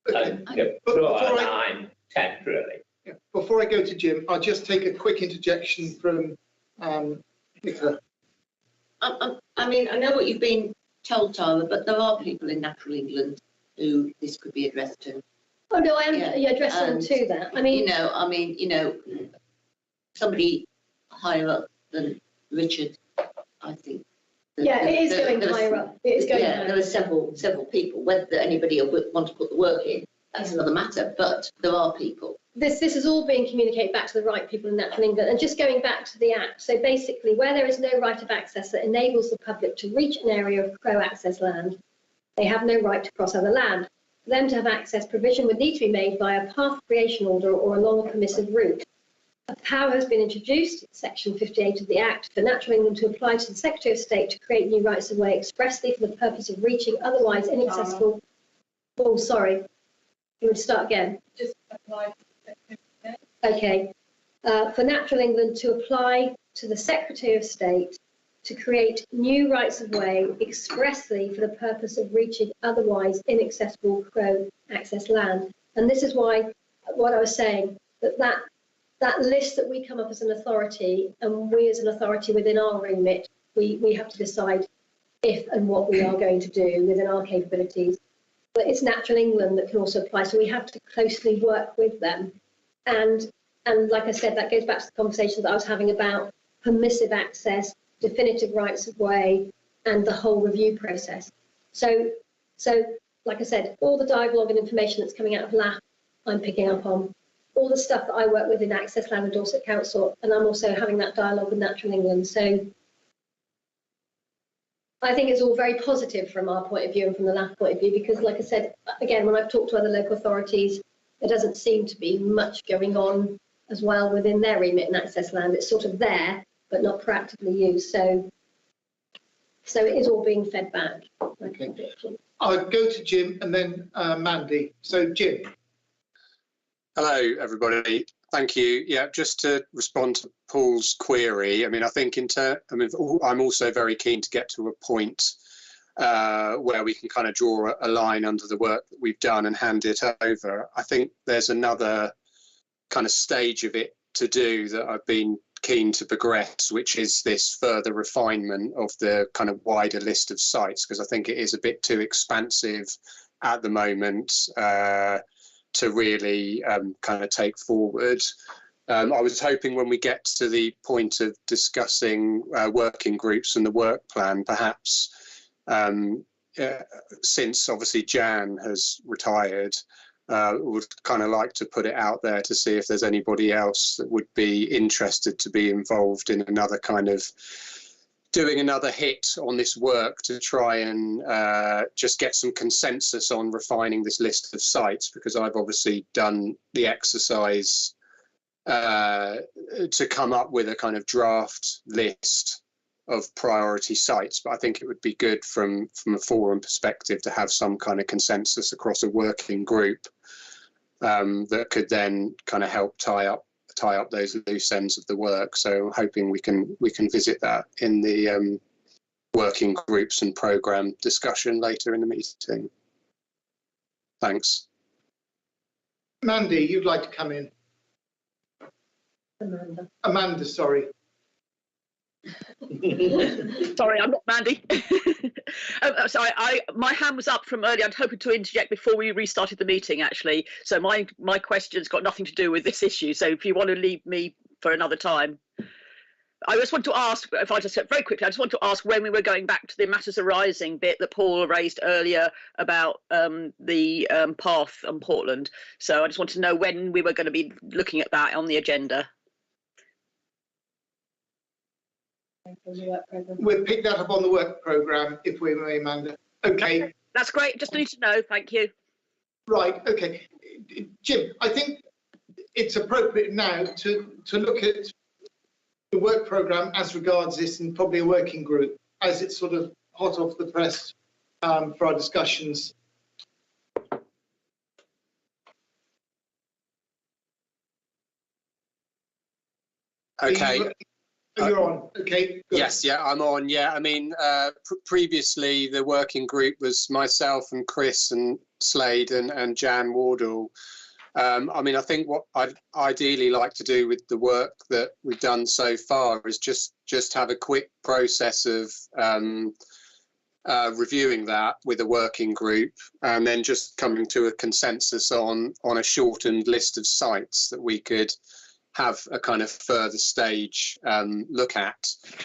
And draw a line temporarily. Yeah. Before I go to Jim, I'll just take a quick interjection from Nicola. I mean, I know what you've been told, Tara, but there are people in Natural England who this could be addressed to. Oh no, I am addressing them to that. I mean, somebody higher up than Richard, I think. Yeah, it is going higher up. It is going higher. There are several people. Whether anybody will want to put the work in, that's another matter. But there are people. This is all being communicated back to the right people in Natural England. And just going back to the Act, so basically where there is no right of access that enables the public to reach an area of pro-access land, they have no right to cross other land. For them to have access, provision would need to be made via a path creation order or along a permissive route. A power has been introduced, Section 58 of the Act, for Natural England to apply to the Secretary of State to create new rights of way expressly for the purpose of reaching otherwise inaccessible. Oh, sorry. You would start again. Just apply. Okay. For Natural England to apply to the Secretary of State to create new rights of way expressly for the purpose of reaching otherwise inaccessible pro-access land. And this is why, what I was saying, that list that we come up as an authority, and we as an authority within our remit, we have to decide if and what we are going to do within our capabilities. But it's Natural England that can also apply, so we have to closely work with them. And like I said, that goes back to the conversation that I was having about permissive access, definitive rights of way, and the whole review process. So like I said, all the dialogue and information that's coming out of LAF, I'm picking up on. All the stuff that I work with in Access Land and Dorset Council, and I'm also having that dialogue with Natural England. So I think it's all very positive from our point of view and from the LAF point of view, because like I said, again, when I've talked to other local authorities, there doesn't seem to be much going on as well within their remit in Access Land. It's sort of there, but not proactively used. So it is all being fed back. Okay. I'll go to Jim and then Mandy. So Jim. Hello, everybody. Thank you. Yeah, just to respond to Paul's query, I mean, I think I'm also very keen to get to a point where we can kind of draw a line under the work that we've done and hand it over. I think there's another kind of stage of it to do that I've been keen to progress, which is this further refinement of the kind of wider list of sites, because I think it is a bit too expansive at the moment to really kind of take forward. I was hoping when we get to the point of discussing working groups and the work plan, perhaps since obviously Jan has retired, would kind of like to put it out there to see if there's anybody else that would be interested to be involved in another kind of doing another hit on this work to try and just get some consensus on refining this list of sites, because I've obviously done the exercise to come up with a kind of draft list of priority sites, but I think it would be good from a forum perspective to have some kind of consensus across a working group that could then kind of help tie up those loose ends of the work. So hoping we can visit that in the working groups and programme discussion later in the meeting. Thanks. Mandy, you'd like to come in? Amanda, sorry. Sorry, I'm not Mandy. Sorry, my hand was up from earlier. I'm hoping to interject before we restarted the meeting, actually. So my question's got nothing to do with this issue. So if you want to leave me for another time. I just want to ask, if I just very quickly, I just want to ask when we were going back to the matters arising bit that Paul raised earlier about the path on Portland. So I just want to know when we were going to be looking at that on the agenda. We'll pick that up on the work programme, if we may, Amanda. Okay. That's great. Just need to know. Thank you. Right. Okay. Jim, I think it's appropriate now to look at the work programme as regards this, and probably a working group, as it's sort of hot off the press for our discussions. Okay. You're on. Okay. Good. Yes, yeah, I'm on. Yeah, I mean, previously the working group was myself and Chris and Slade and Jan Wardle. I mean, I think what I'd ideally like to do with the work that we've done so far is just have a quick process of reviewing that with a working group, and then just coming to a consensus on a shortened list of sites that we could have a kind of further stage look at.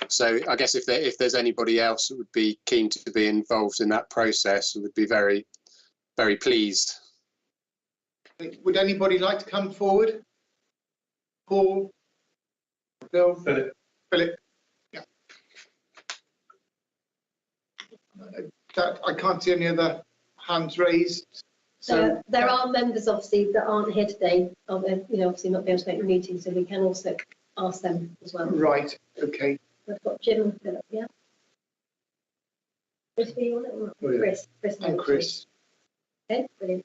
So I guess if there's anybody else that would be keen to be involved in that process, we would be very, very pleased. Would anybody like to come forward? Paul? Bill? Philip? Yeah. I can't see any other hands raised. So there are members, obviously, that aren't here today. Obviously not be able to make the meeting, so we can also ask them as well. Right. Okay. We've got Jim and Philip. Yeah. Chris, were you on it or not? Chris. And Chris. Okay. Brilliant.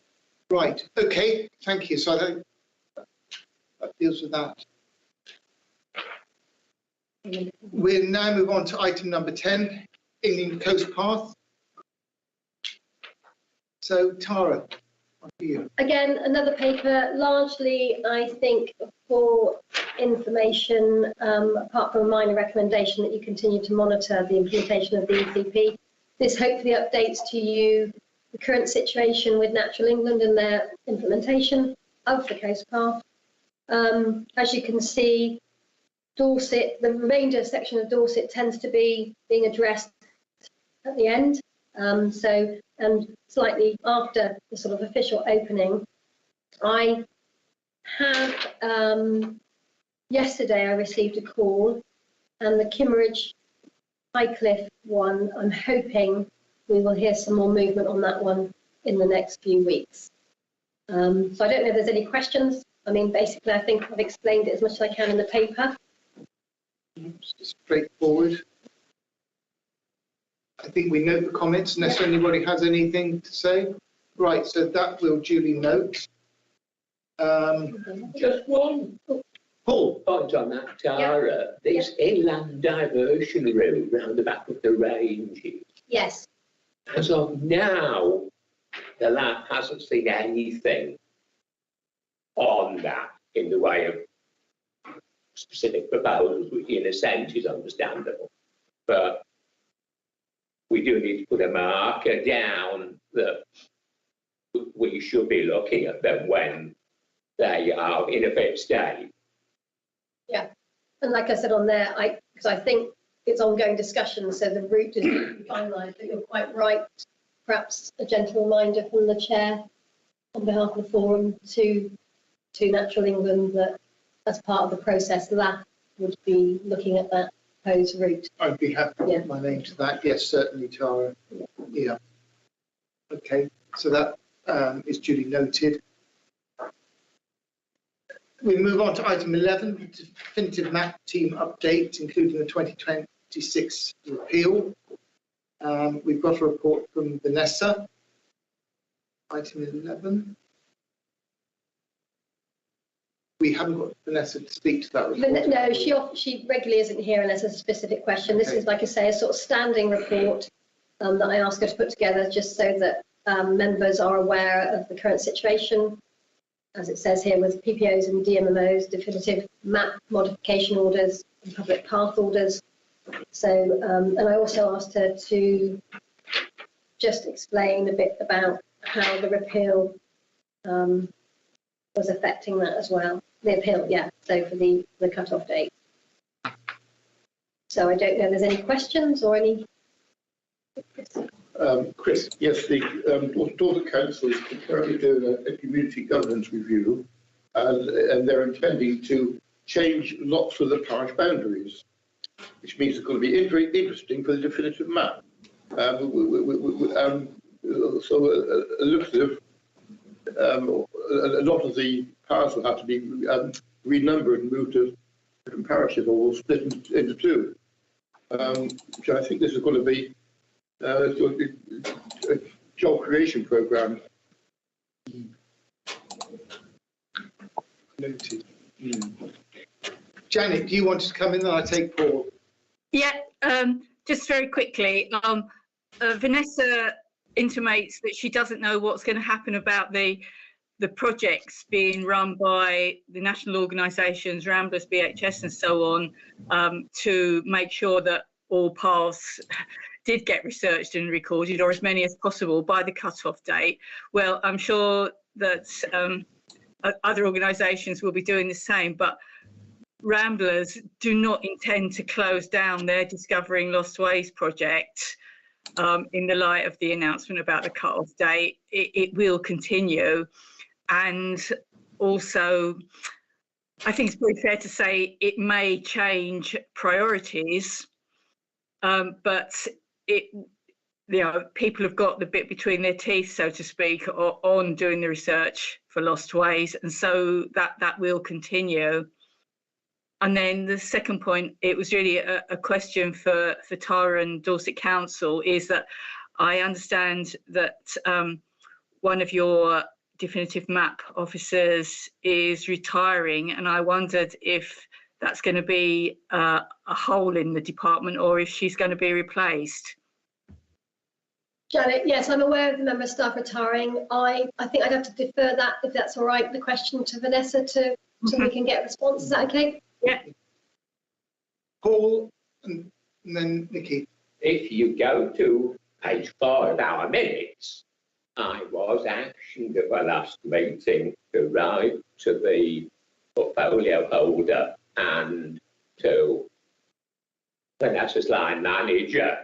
Right. Okay. Thank you. So I think that deals with that. We'll now move on to item number 10, England Coast Path. So Tara, on to you. Again, another paper, largely, I think, for information, apart from a minor recommendation that you continue to monitor the implementation of the ECP. This hopefully updates to you the current situation with Natural England and their implementation of the Coast Path. As you can see, Dorset, the remainder section of Dorset tends to be being addressed at the end. And slightly after the sort of official opening, I have, yesterday I received a call, and the Kimmeridge Highcliffe one, I'm hoping we will hear some more movement on that one in the next few weeks. So I don't know if there's any questions. I mean, basically, I think I've explained it as much as I can in the paper. Straightforward. I think we note the comments unless anybody has anything to say. Right, so that we'll duly note. Just one Paul. point on that, Tara. This inland diversion route round the back of the ranges. Yes. As of now, the lab hasn't seen anything on that in the way of specific proposals, which in a sense is understandable. But we do need to put a marker down that we should be looking at them when they are in a fit state. Yeah, and like I said on there, because I think it's ongoing discussion, so the route is finalised, but you're quite right. Perhaps a gentle reminder from the chair on behalf of the forum to Natural England that as part of the process, LAF would be looking at that proposed route. I'd be happy to put my name to that. Yes, certainly, Tara. Yeah. Okay, so that is duly noted. We move on to item 11, definitive map team update, including the 2026 repeal. We've got a report from Vanessa. Item 11. We haven't got Vanessa to speak to that report. No, she regularly isn't here unless there's a specific question. This is, like I say, a sort of standing report that I asked her to put together just so that members are aware of the current situation, as it says here, with PPOs and DMMOs, definitive map modification orders and public path orders. So, and I also asked her to just explain a bit about how the repeal was affecting that as well. The appeal, yeah, so for the cut-off date. So I don't know if there's any questions or any... Chris, yes, the Dorset Council is currently doing a community governance review, and they're intending to change lots of the parish boundaries, which means it's going to be very interesting for the definitive map. So it looks as if a lot of the powers will have to be renumbered and moved to comparative or split into two. Which I think this is going to be a job creation program. Noted. Janet, do you want to come in? Then I take Paul. Yeah, just very quickly. Vanessa intimates that she doesn't know what's going to happen about the the projects being run by the national organisations, Ramblers, BHS and so on, to make sure that all paths did get researched and recorded, or as many as possible by the cut-off date. Well, I'm sure that other organisations will be doing the same, but Ramblers do not intend to close down their Discovering Lost Ways project in the light of the announcement about the cut-off date. It will continue. And also, I think it's pretty fair to say it may change priorities, but people have got the bit between their teeth, so to speak, on doing the research for Lost Ways, and so that will continue. And then the second point, it was really a question for Tara and Dorset Council, is that I understand that one of your definitive map officers is retiring, and I wondered if that's going to be a hole in the department or if she's going to be replaced. Janet, yes, I'm aware of the member of staff retiring. I think I'd have to defer that, if that's all right, the question to Vanessa so we can get a response. Is that okay? Yeah. Paul and then Nikki. If you go to page 4 of our minutes, I was asked at the last meeting to write to the portfolio holder and to Vanessa's line manager,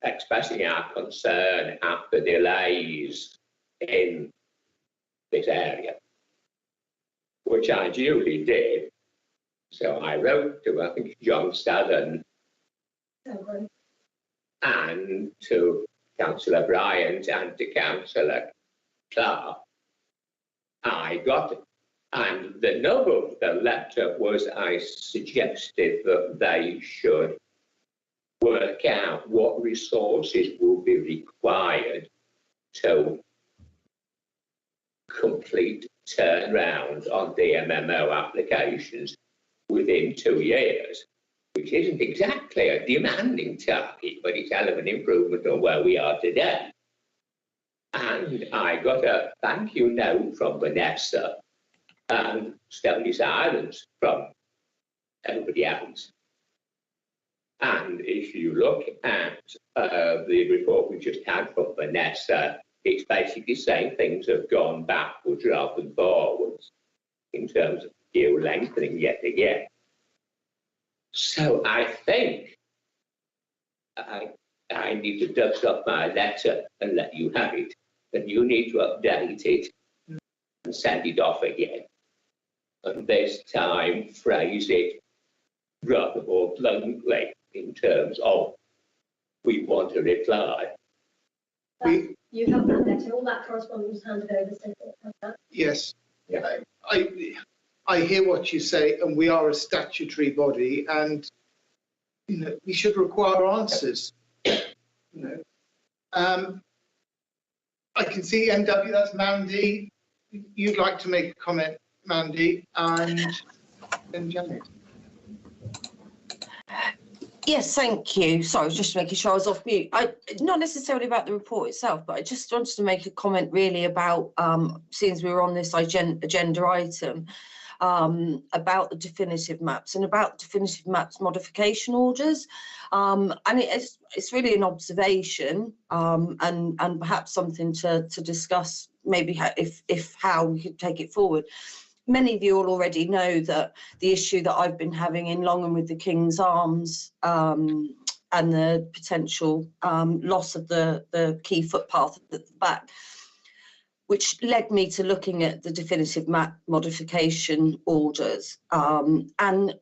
expressing our concern at the delays in this area, which I duly did. So I wrote to, I think, John Stadden and to Councillor Bryant and to Councillor Clark. I got it. And the nub of the letter was I suggested that they should work out what resources will be required to complete turnaround on DMMO applications within 2 years, which isn't exactly a demanding target, but it's hell of an improvement on where we are today. And I got a thank you note from Vanessa and stony silence from everybody else. And if you look at the report we just had from Vanessa, it's basically saying things have gone backwards rather than forwards in terms of queue lengthening yet again. So I think I need to dust up my letter and let you have it, and you need to update it and send it off again. And this time phrase it rather more bluntly in terms of we want a reply. You have that letter, all that correspondence was handed over, so have that. Yes. Yeah. I hear what you say, and we are a statutory body, and we should require answers. I can see MW, that's Mandy. You'd like to make a comment, Mandy, and then Janet. Yes, thank you. Sorry, I was just making sure I was off mute. Not necessarily about the report itself, but I just wanted to make a comment really about, since we were on this agenda item, about the definitive maps and about definitive maps modification orders. And it's really an observation and perhaps something to discuss, maybe if how we could take it forward. Many of you all already know that the issue that I've been having in Longham with the King's Arms and the potential loss of the key footpath at the back, which led me to looking at the definitive map modification orders. And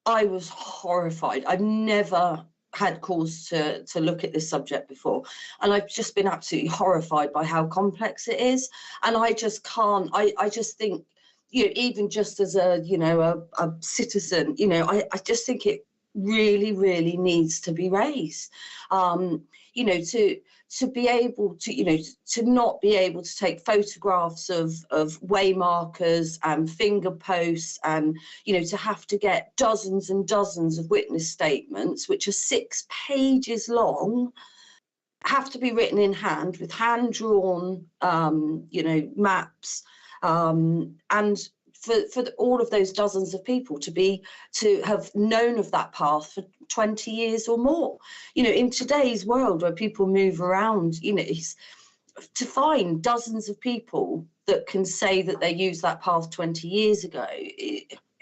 I was horrified. I've never had cause to look at this subject before, and I've just been absolutely horrified by how complex it is. And I just can't, I just think, even just as a citizen, I just think it really, really needs to be raised. To be able to, to not be able to take photographs of way markers and finger posts and, to have to get dozens and dozens of witness statements, which are 6 pages long, have to be written in hand with hand-drawn, maps, and for all of those dozens of people to have known of that path for 20 years or more. In today's world where people move around, to find dozens of people that can say that they used that path 20 years ago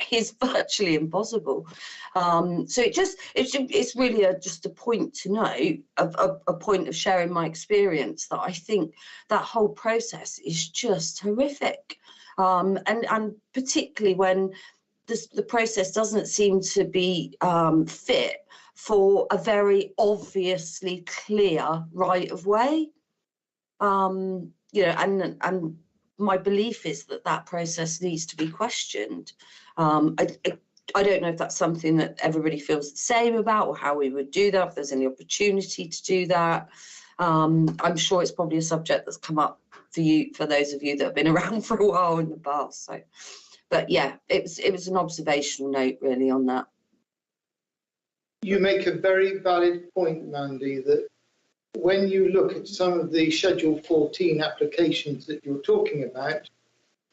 is virtually impossible. So it's really just a point to know, a point of sharing my experience, that I think that whole process is just horrific. And particularly when the process doesn't seem to be fit for a very obviously clear right of way. And my belief is that process needs to be questioned. I don't know if that's something that everybody feels the same about, or how we would do that, if there's any opportunity to do that. I'm sure it's probably a subject that's come up for those of you that have been around for a while in the past. So, but yeah, it was an observational note really on that. You make a very valid point, Mandy, that when you look at some of the Schedule 14 applications that you're talking about,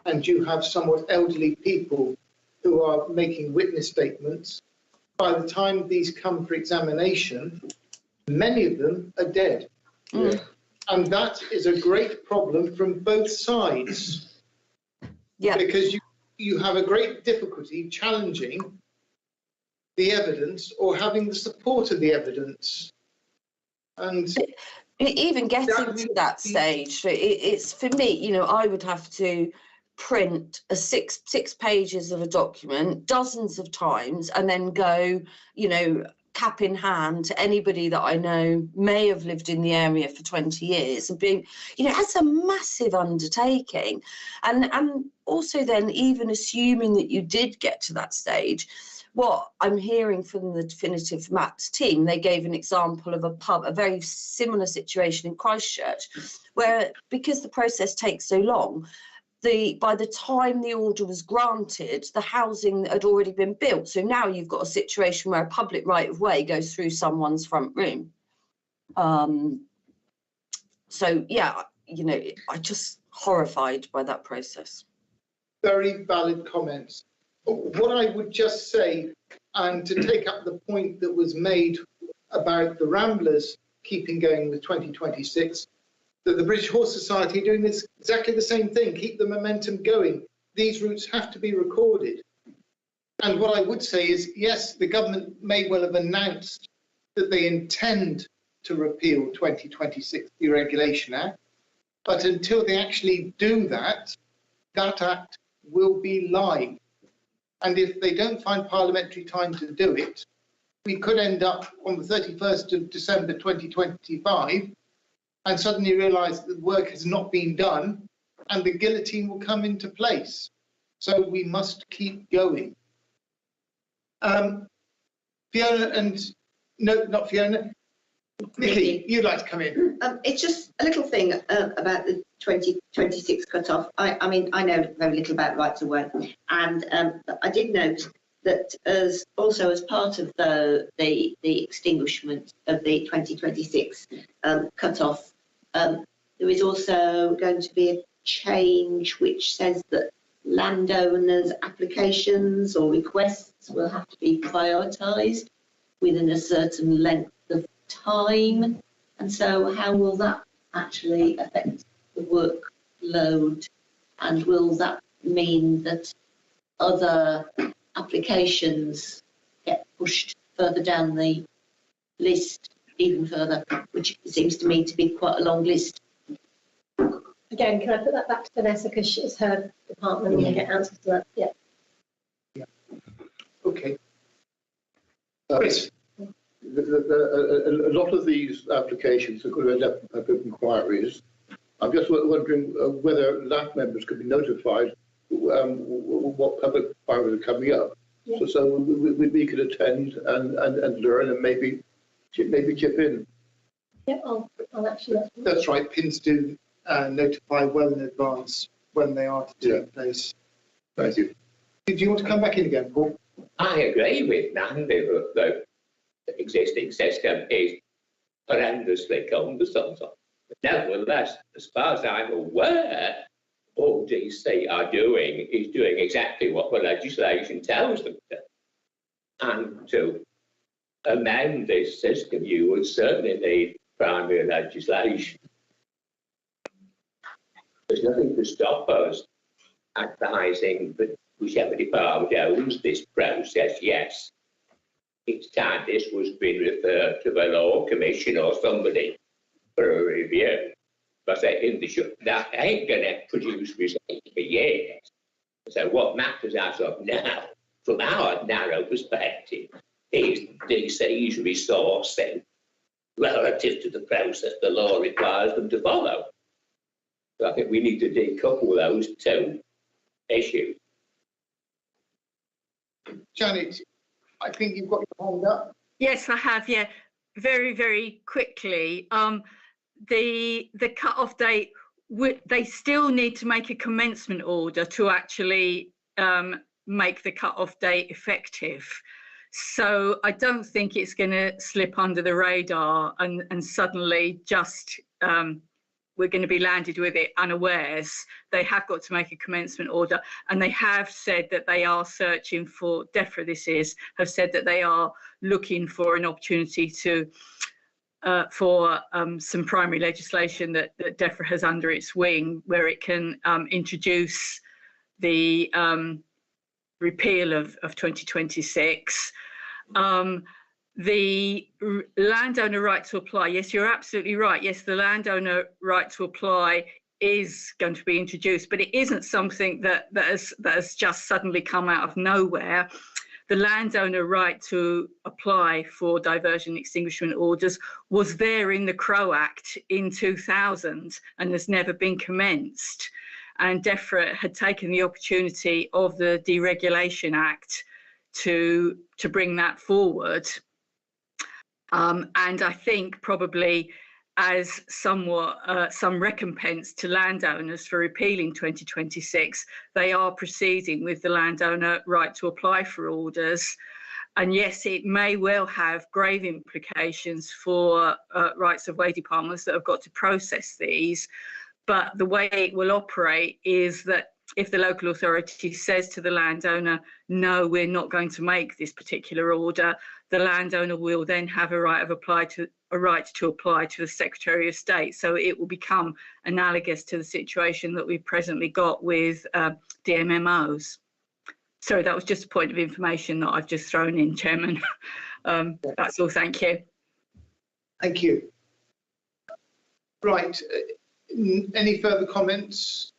and you have somewhat elderly people who are making witness statements, by the time these come for examination, many of them are dead. Mm. And that is a great problem from both sides. Yeah. Because you have a great difficulty challenging the evidence or having the support of the evidence. And even getting to that stage, it's for me, I would have to print six pages of a document dozens of times and then go, cap in hand to anybody that I know may have lived in the area for 20 years and being, that's a massive undertaking. And also then, even assuming that you did get to that stage, what I'm hearing from the Definitive Maps team, they gave an example of a very similar situation in Christchurch, where because the process takes so long, by the time the order was granted, the housing had already been built. So now you've got a situation where a public right of way goes through someone's front room. So yeah, I'm just horrified by that process. Very valid comments. What I would just say, and to take up the point that was made about the Ramblers keeping going with 2026, that the British Horse Society are doing this exactly the same thing, keep the momentum going. These routes have to be recorded. And what I would say is, yes, the government may well have announced that they intend to repeal 2026 Deregulation Act, but until they actually do that, that act will be live. And if they don't find parliamentary time to do it, we could end up on the 31st of December 2025 and suddenly realise that the work has not been done and the guillotine will come into place. So we must keep going. Fiona and, no, not Fiona, Nikki, you'd like to come in. It's just a little thing about the 2026 cut-off. I mean, I know very little about right to work, and I did note that as part of the extinguishment of the 2026 cut-off, there is also going to be a change which says that landowners' applications or requests will have to be prioritised within a certain length of time. And so how will that actually affect the workload? And will that mean that other applications get pushed further down the list, even further, which seems to me to be quite a long list? Again, can I put that back to Vanessa, because it's her department and we'll get answers to that. Yeah. Okay. Chris. A lot of these applications are going to end up in public inquiries. I'm just wondering whether LAF members could be notified what public inquiries are coming up, so we could attend and learn and maybe chip in. Yeah, I'll actually. That's right. PINs do notify well in advance when they are to take place. Thank you. Did you want to come back in again, Paul? I agree with Mandy that the existing system is horrendously cumbersome. But nevertheless, as far as I'm aware, all DC are doing is doing exactly what the legislation tells them to. And to amend this system, you would certainly need primary legislation. There's nothing to stop us advising that whichever department owns this process, yes, it's time this was being referred to the law commission or somebody for a review. But in the short, that ain't going to produce results for years. So what matters as of now, from our narrow perspective, is DC's resourcing relative to the process the law requires them to follow. So I think we need to decouple those two issues. Janet, I think you've got your hand up. Yes, I have. Yeah, very, very quickly. The cut-off date. They still need to make a commencement order to actually make the cut-off date effective. So I don't think it's going to slip under the radar and suddenly just we're going to be landed with it unawares. They have got to make a commencement order, and they have said that they are searching for, DEFRA this is, have said that they are looking for an opportunity to for some primary legislation that DEFRA has under its wing, where it can introduce the repeal of 2026. The landowner right to apply, yes, you're absolutely right. Yes, the landowner right to apply is going to be introduced, but it isn't something that has just suddenly come out of nowhere. The landowner right to apply for diversion extinguishment orders was there in the Crow Act in 2000 and has never been commenced. And DEFRA had taken the opportunity of the Deregulation Act to bring that forward. And I think probably as somewhat some recompense to landowners for repealing 2026, they are proceeding with the landowner right to apply for orders. And yes, it may well have grave implications for rights of way departments that have got to process these. But the way it will operate is that if the local authority says to the landowner, no, we're not going to make this particular order, the landowner will then have a right to apply to the Secretary of State. So it will become analogous to the situation that we've presently got with DMMOs. Sorry, that was just a point of information that I've just thrown in, Chairman. That's all, thank you. Thank you. Right, any further comments?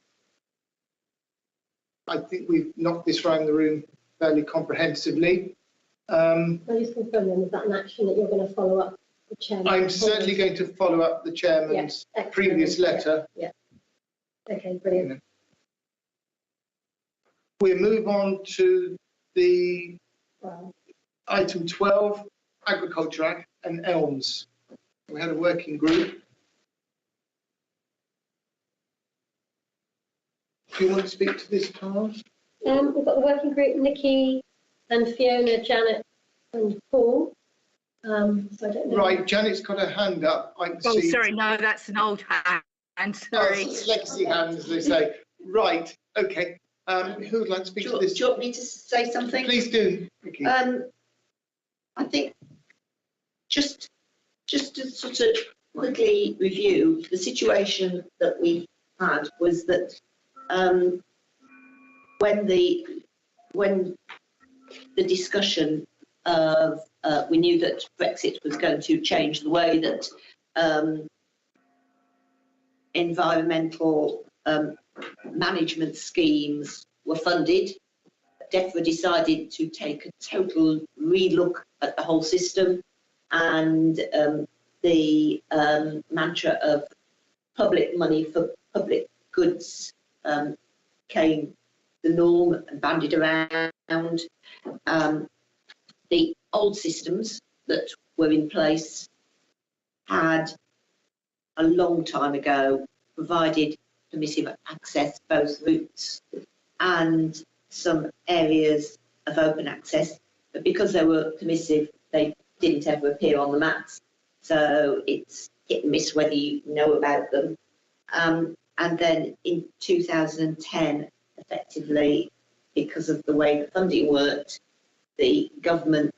I think we've knocked this round the room fairly comprehensively. Can I just confirm then, is that an action that you're going to follow up the chairman? I'm certainly going to follow up the chairman's previous letter. Yeah. Okay, brilliant. We move on to the item 12, Agriculture Act and ELMS. We had a working group. Do you want to speak to this part? We've got the working group, Nikki and Fiona, Janet and Paul. So I don't know. Right, Janet's got her hand up. I can see. Sorry, no, that's an old hand. Sorry. Oh, legacy hand, as they say. Right, okay. Who would like to speak to this? Do you want me to say something? Please do, Nikki. I think just to sort of quickly review, the situation that we had was that when the discussion of we knew that Brexit was going to change the way that environmental management schemes were funded, DEFRA decided to take a total relook at the whole system, and the mantra of public money for public goods came the norm and bandied around. The old systems that were in place had a long time ago provided permissive access, both routes and some areas of open access, but because they were permissive, they didn't ever appear on the maps. So it's hit and miss whether you know about them. And then in 2010, effectively, because of the way the funding worked, the government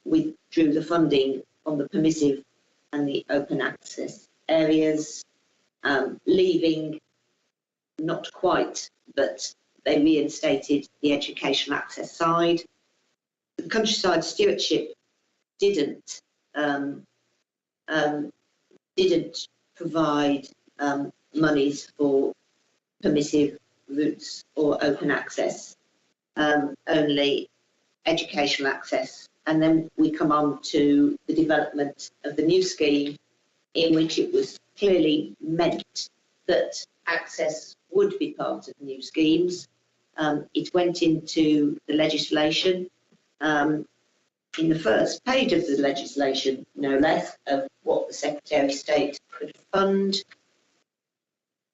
withdrew the funding on the permissive and the open access areas, leaving, not quite, but they reinstated the educational access side. The countryside stewardship didn't provide monies for permissive routes or open access, only educational access. And then we come on to the development of the new scheme, in which it was clearly meant that access would be part of new schemes. It went into the legislation. In the first page of the legislation, no less, of what the Secretary of State could fund,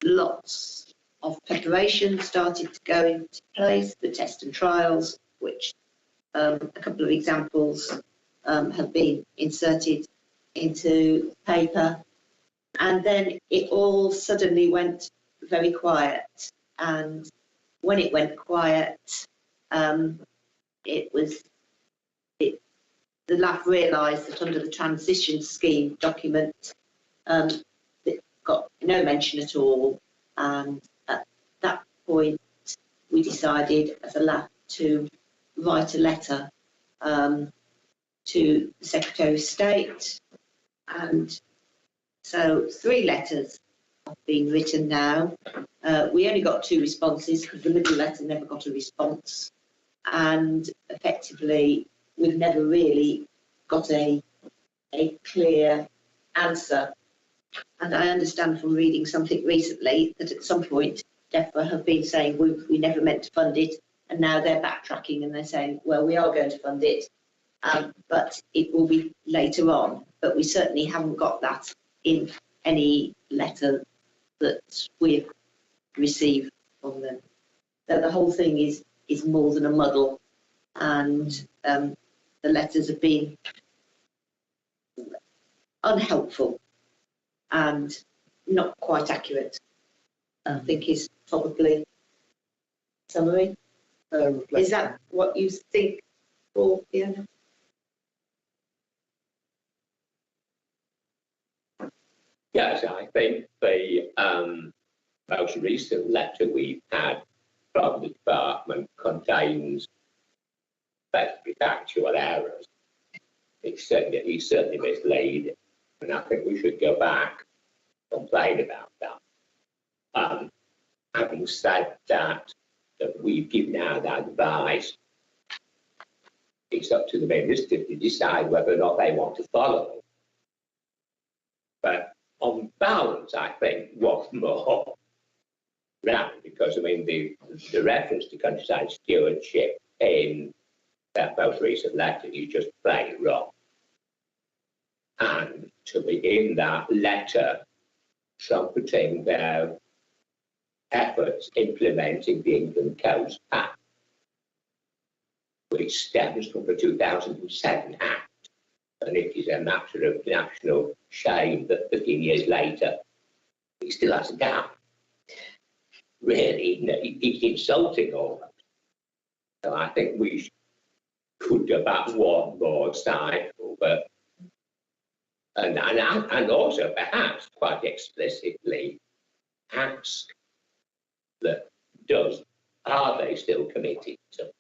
lots of preparation started to go into place, the test and trials, which a couple of examples have been inserted into the paper. And then it all suddenly went very quiet. And when it went quiet, the LAF realised that under the transition scheme document, it got no mention at all. And at that point, we decided as a LAF to write a letter to the Secretary of State. And so 3 letters have been written now. We only got 2 responses because the middle letter never got a response. And effectively, we've never really got a clear answer. And I understand from reading something recently that at some point DEFRA have been saying we never meant to fund it, and now they're backtracking and they're saying, well, we are going to fund it, but it will be later on. But we certainly haven't got that in any letter that we've received from them. So the whole thing is more than a muddle, and the letters have been unhelpful and not quite accurate, I think is probably summary. Is that what you think, Paul, Fiona? Yes, I think the most recent letter we've had from the department contains factual errors. It's certainly misleading, and I think we should go back and complain about that. Having said that we've given out advice, it's up to the minister to decide whether or not they want to follow it. But on balance, I think what's more, because I mean the reference to countryside stewardship in that most recent letter is just plain wrong. And to be in that letter trumpeting their efforts implementing the England Coast Act, which stems from the 2007 Act, and it is a matter of national shame that 15 years later it still hasn't done. Really, it's insulting almost. So I think we could go back one more cycle, but and also perhaps quite explicitly ask that are they still committed to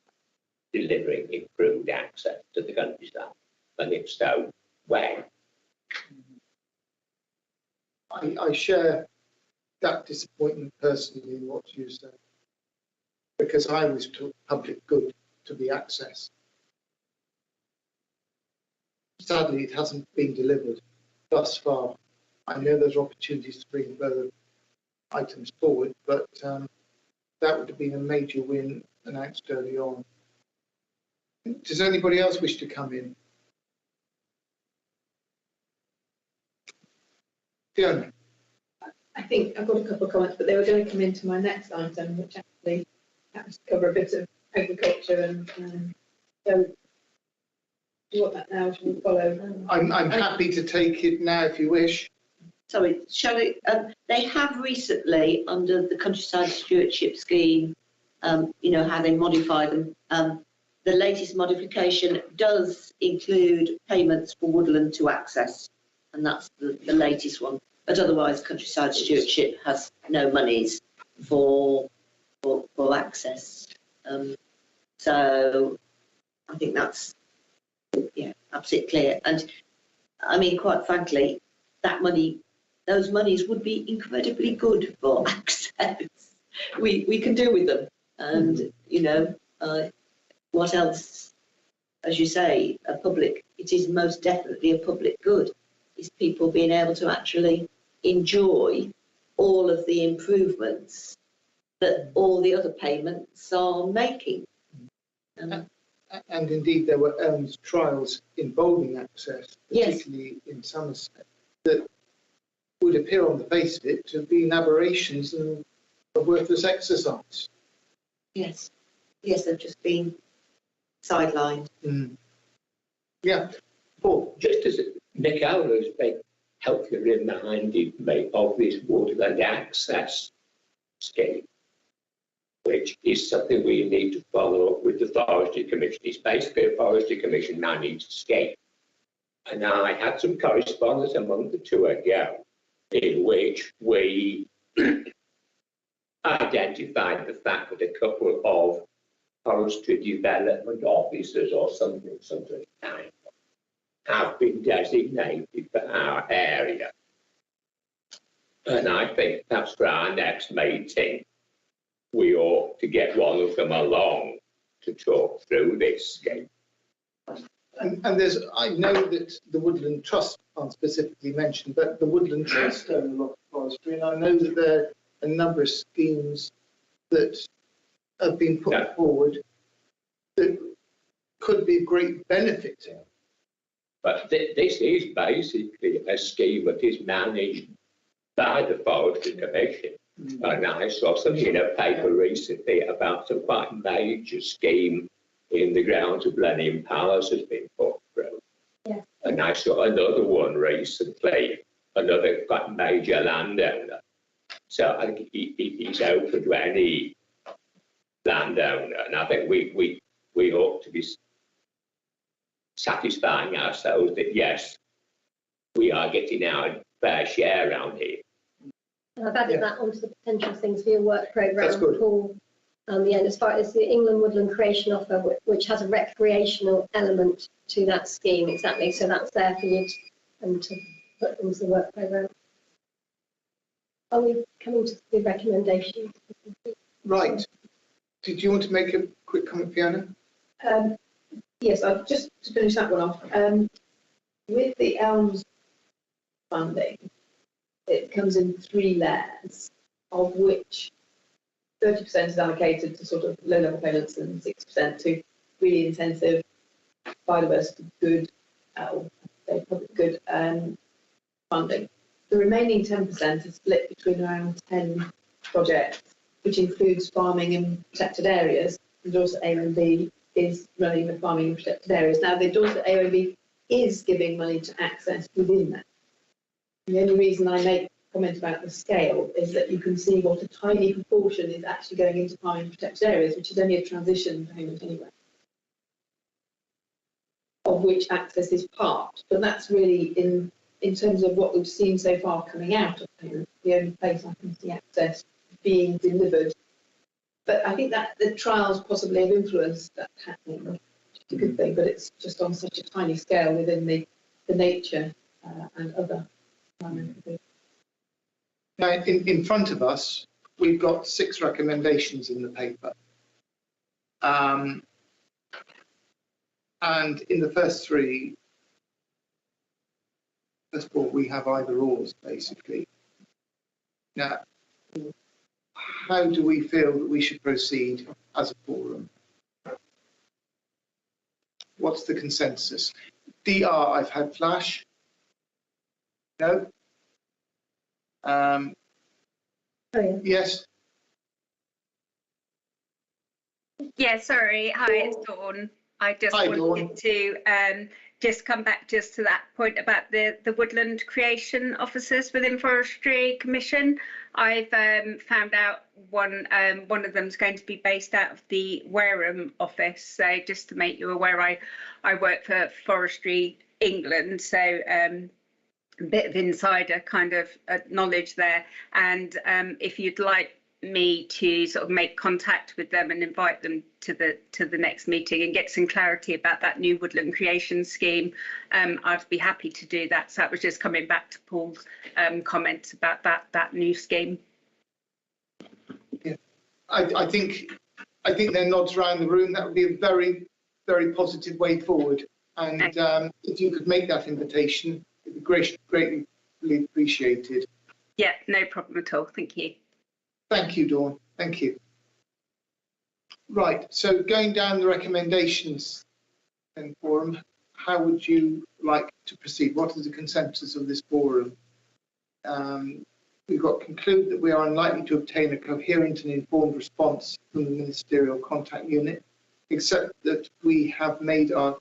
delivering improved access to the countryside, and if so, when? I share that disappointment personally in what you said, because I always took public good to be accessed. Sadly, it hasn't been delivered thus far. I know there's opportunities to bring further items forward, but that would have been a major win announced early on. Does anybody else wish to come in? Fiona? I think I've got a couple of comments, but they were going to come into my next item, which actually happens to cover a bit of agriculture. And so Do you want that now? Shall we follow? I'm happy to take it now if you wish. Sorry, shall I? They have recently, under the Countryside Stewardship Scheme, you know, how they modify them. The latest modification does include payments for woodland to access, and that's the latest one. But otherwise, Countryside Stewardship has no monies for access. So I think that's absolutely clear. And I mean, quite frankly, those monies would be incredibly good for access. We can do with them, and you know, what else? As you say, it is most definitely a public good. Is people being able to actually enjoy all of the improvements that all the other payments are making. And indeed, there were trials involving access, particularly in Somerset, that would appear on the face of it to have been aberrations and a worthless exercise. Yes, they've just been sidelined. Yeah, Paul. Just as Nick Howler has been helpfully reminded me of this woodland access scheme, which is something we need to follow up with the Forestry Commission. It's basically a Forestry Commission managed scheme. And I had some correspondence a month or two ago in which we identified the fact that a couple of forestry development officers or something kind have been designated for our area. And I think perhaps for our next meeting, we ought to get one of them along to talk through this scheme. And I know that the Woodland Trust aren't specifically mentioned, but the Woodland Trust own a lot of forestry, and I know that there are a number of schemes that have been put forward that could be of great benefit to. But this is basically a scheme that is managed by the Forestry Commission. And I saw something in a paper recently about some quite major scheme in the grounds of Blenheim Palace has been put through. Yeah. And I saw another one recently, another quite major landowner. So I think he's open to any landowner, and I think we ought to be satisfying ourselves that yes, we are getting our fair share around here. And I've added that onto the potential things for your work programme. That's good. Paul, as far as the England Woodland Creation Offer, which has a recreational element to that scheme, exactly. So that's there for you to put into the work programme. Are we coming to the recommendations? Right. Did you want to make a quick comment, Fiona? Yes, I've just to finish that one off. With the ELMS funding, it comes in 3 layers, of which 30% is allocated to sort of low-level payments and 6% to really intensive biodiversity good, public good funding. The remaining 10% is split between around 10 projects, which includes farming in protected areas. The Dorset AONB is running the farming in protected areas. Now, the Dorset AONB is giving money to access within that. The only reason I make a comment about the scale is that you can see what a tiny proportion is actually going into farming in protected areas, which is only a transition payment anyway, of which access is part. But that's really, in terms of what we've seen so far coming out of payments, the only place I can see access being delivered. But I think that the trials possibly have influenced that happening, which is a good thing, but it's just on such a tiny scale within the nature and other. Now, in front of us, we've got 6 recommendations in the paper. And in the first 3, first of all, we have either ors, basically. Now, how do we feel that we should proceed as a forum? What's the consensus? DR, I've had flash. No? Yes? Yeah, sorry. Hi, it's Dawn. I just Hi, wanted Dawn. to just come back just to that point about the woodland creation officers within Forestry Commission. I've found out one of them's going to be based out of the Wareham office. So just to make you aware, I work for Forestry England, so a bit of insider kind of knowledge there. And if you'd like me to sort of make contact with them and invite them to the next meeting and get some clarity about that new woodland creation scheme, I'd be happy to do that. So that was just coming back to Paul's comments about that new scheme. Yeah, I think there are nods around the room. That would be a very, very positive way forward. And if you could make that invitation, it'd be greatly appreciated. Yeah, no problem at all. Thank you. Thank you, Dawn. Thank you. Right, so going down the recommendations then, forum, how would you like to proceed? What is the consensus of this forum? We've got to conclude that we are unlikely to obtain a coherent and informed response from the Ministerial Contact Unit, except that we have made our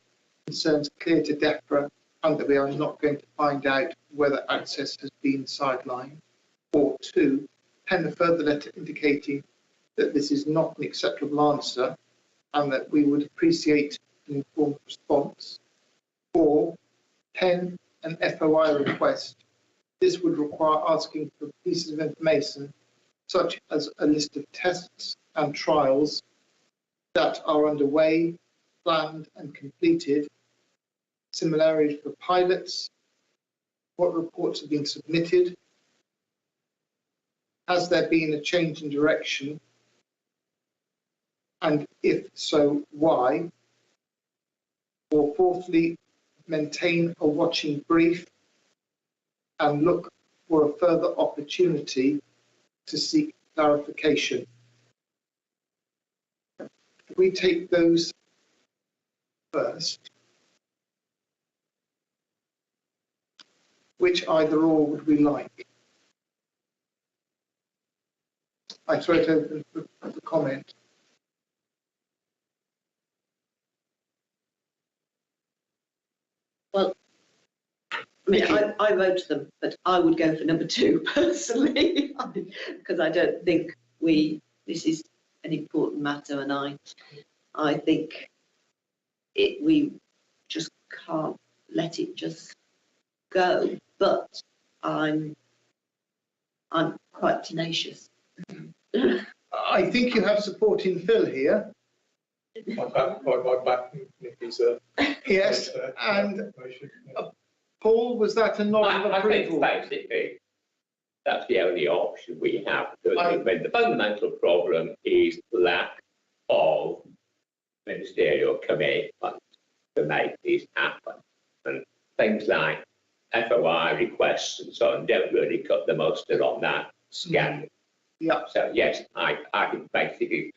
concerns clear to DEFRA and that we are not going to find out whether access has been sidelined. Or 2, pen a further letter indicating that this is not an acceptable answer and that we would appreciate an informed response. Or pen an FOI request. This would require asking for pieces of information such as a list of tests and trials that are underway, planned and completed, similarly for pilots, what reports have been submitted, has there been a change in direction, and if so, why? Or 4thly, maintain a watching brief and look for a further opportunity to seek clarification. If we take those first, which either or would we like? I throw it open for comment. Well, I mean, I wrote them, but I would go for number 2 personally, because I don't think this is an important matter, and I think we just can't let it just go. But I'm quite tenacious. I think you have support in Phil here. My back is Yes, and Paul, was that a nod of approval? I think basically that's the only option we have. When the fundamental problem is lack of ministerial commitment to make this happen, and things like FOI requests and so on don't really cut the mustard on that scandal. Yeah. So yes, I think basically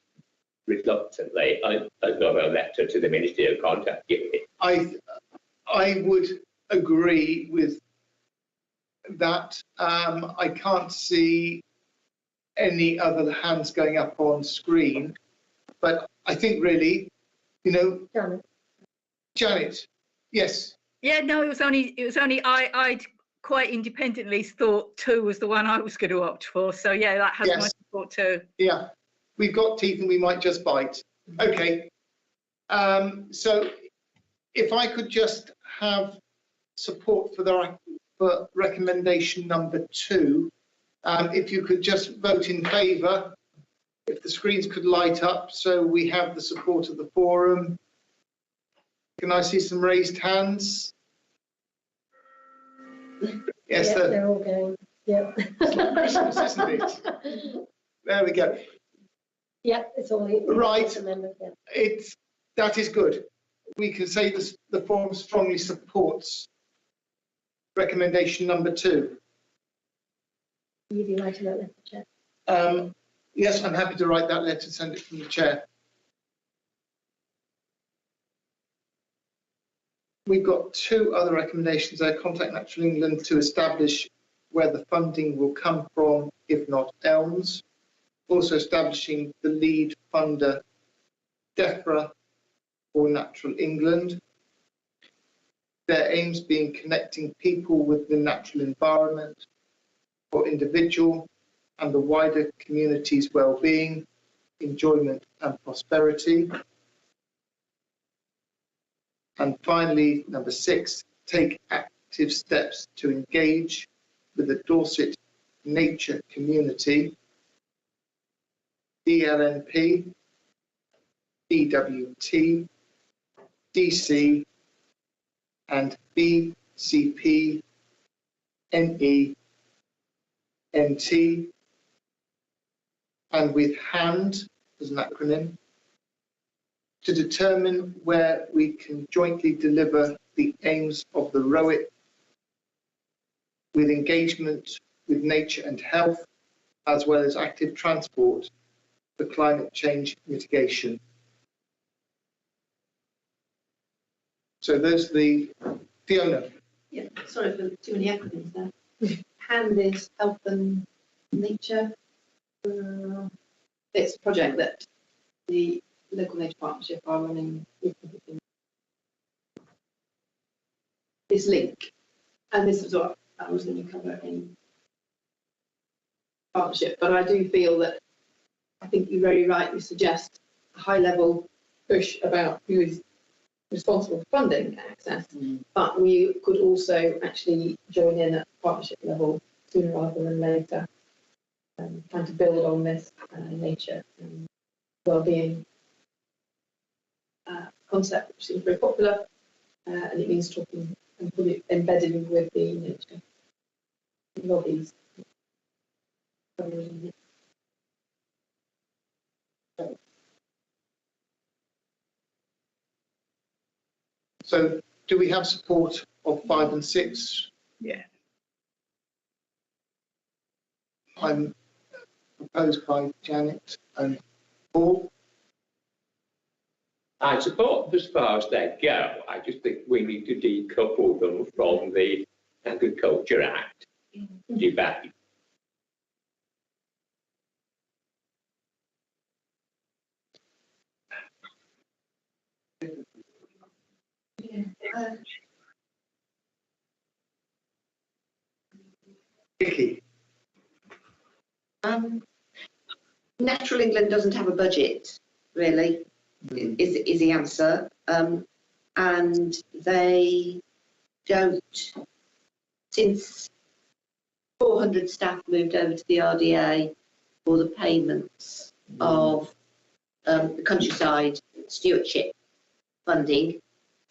reluctantly another letter to the Ministerial Contact Unit. I would agree with that. I can't see any other hands going up on screen, but I think really, Janet, yes. Yeah, no, it was only I'd quite independently thought 2 was the one I was going to opt for. So yeah, that has my support too. Yeah, we've got teeth and we might just bite. Okay. So if I could just have support for recommendation number 2, if you could just vote in favour, if the screens could light up so we have the support of the forum. Can I see some raised hands? Yes, they're all going. Yeah. Christmas, isn't it? There we go. Yeah, it's all right. Yeah. That is good. We can say the forum strongly supports recommendation number 2. Will you be writing that letter, Chair? Yes, I'm happy to write that letter and send it from the chair. We've got 2 other recommendations there. Contact Natural England to establish where the funding will come from, if not ELMS. Also establishing the lead funder, DEFRA, or Natural England. Their aims being connecting people with the natural environment for individual and the wider community's well-being, enjoyment and prosperity. And finally, number 6, take active steps to engage with the Dorset nature community, DLNP, DWT, DC, and BCP, NE, NT, and with HAND as an acronym, to determine where we can jointly deliver the aims of the ROIT with engagement with nature and health, as well as active transport for climate change mitigation. So those are the, Fiona. Yeah, sorry for too many acronyms there. HAND is Health and Nature. It's a project that the Local Nature Partnership are running with this link. And this is what I was going to cover in partnership. But I do feel that I think you very rightly suggest a high level push about who is responsible for funding access, but we could also actually join in at partnership level sooner rather than later, trying to build on this nature and well-being concept, which seems very popular, and it means talking and put it embedded with the nature lobbies. So do we have support of 5 and 6? Yeah. I'm proposed by Janet and Paul. I support them as far as they go. I just think we need to decouple them from the Agriculture Act debate. Vicky. Natural England doesn't have a budget, really, is the answer. And they don't, since 400 staff moved over to the RDA for the payments of the countryside stewardship funding.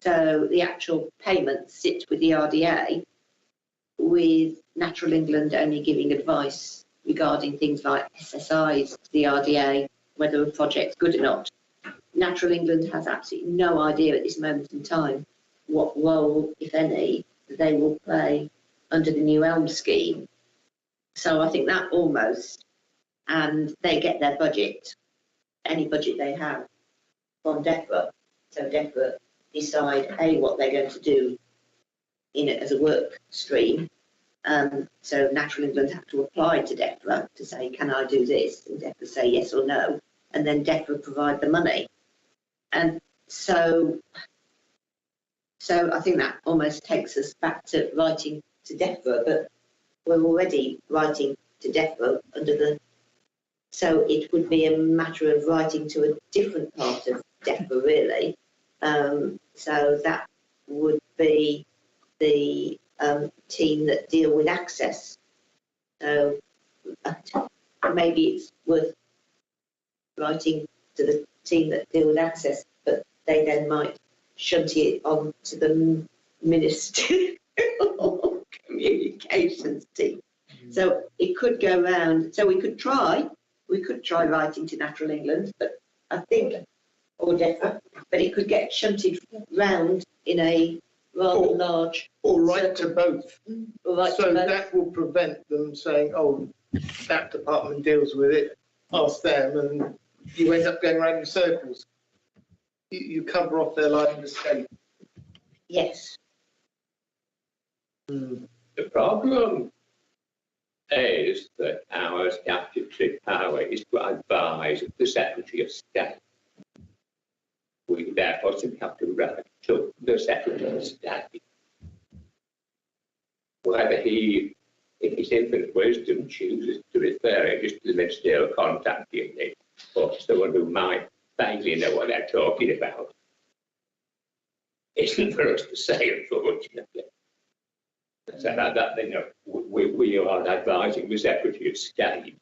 So the actual payments sit with the RDA, with Natural England only giving advice regarding things like SSIs to the RDA, whether a project's good or not. Natural England has absolutely no idea at this moment in time what role, if any, they will play under the new ELM scheme. So I think that almost, and they get their budget, any budget they have, from DEFRA. So DEFRA decide, A, what they're going to do in it as a work stream. So Natural England have to apply to DEFRA to say, can I do this? And DEFRA say yes or no. And then DEFRA provide the money. And so I think that almost takes us back to writing to DEFRA, but we're already writing to DEFRA under the, so it would be a matter of writing to a different part of DEFRA, really. So that would be the team that deal with access. So maybe it's worth writing to the team that deal with access, but they then might shunt it on to the Ministerial Communications team. So it could go round. So we could try writing to Natural England, but I think, or DEFRA, but it could get shunted round in a rather large. Or right to both. Right so to both. That will prevent them saying, oh, that department deals with it, ask them, and you end up going around in circles. You cover off their line of escape. Yes. The problem is that our statutory power is to advise the Secretary of State. we therefore simply have to write to the Secretary's Daddy. Whether he, in his infinite wisdom, chooses to refer it just to the Ministerial Contact Unit, or someone who might vaguely know what they're talking about, isn't for us to say, unfortunately. So that you know, we are advising the Secretary of State.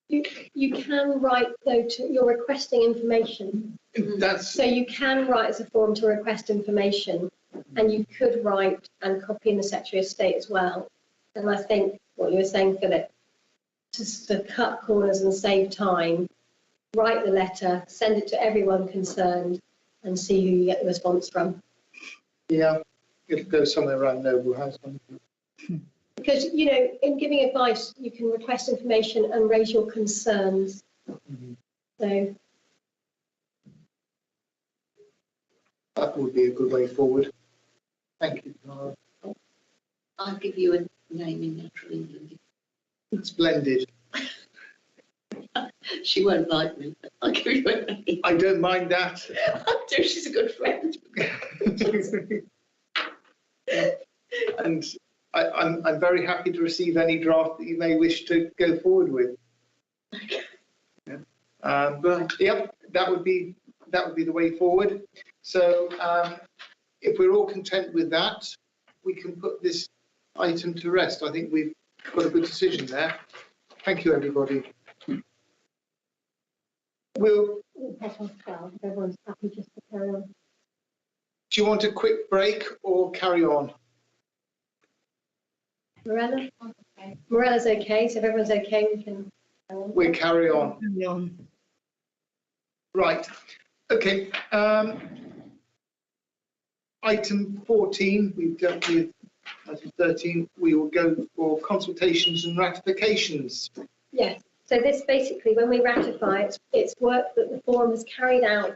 You can write, though, you're requesting information. So you can write as a form to request information, and you could write and copy in the Secretary of State as well. And I think what you were saying, Philip, to cut corners and save time, write the letter, send it to everyone concerned, and see who you get the response from. Yeah, it'll go somewhere around Noble House. Because, you know, in giving advice, you can request information and raise your concerns. So that would be a good way forward. Thank you, Tara. I'll give you a name in Natural England. Splendid. She won't like me, but I'll give you a name. I don't mind that. I do, she's a good friend. And I'm very happy to receive any draft that you may wish to go forward with. Yep, that would be the way forward. So if we're all content with that, we can put this item to rest. I think we've got a good decision there. Thank you, everybody. We'll. Everyone's happy just to carry on. Do you want a quick break or carry on? Morella? Okay. Morella's okay, so if everyone's okay, we can carry on. We'll carry on. Right. Okay. Item 14, we've dealt with. Item 13, we will go for consultations and ratifications. Yes. So this basically, when we ratify, it's work that the forum has carried out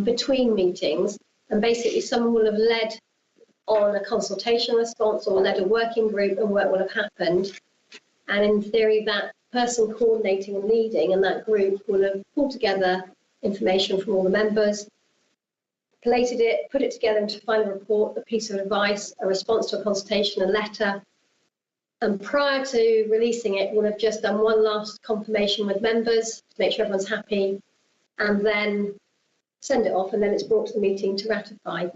between meetings, and basically someone will have led on a consultation response or led a working group, and work will have happened. And in theory, that person coordinating and leading and that group will have pulled together information from all the members, collated it, put it together into a final report, a piece of advice, a response to a consultation, a letter. And prior to releasing it, we'll have just done one last confirmation with members to make sure everyone's happy, and then send it off, and then it's brought to the meeting to ratify.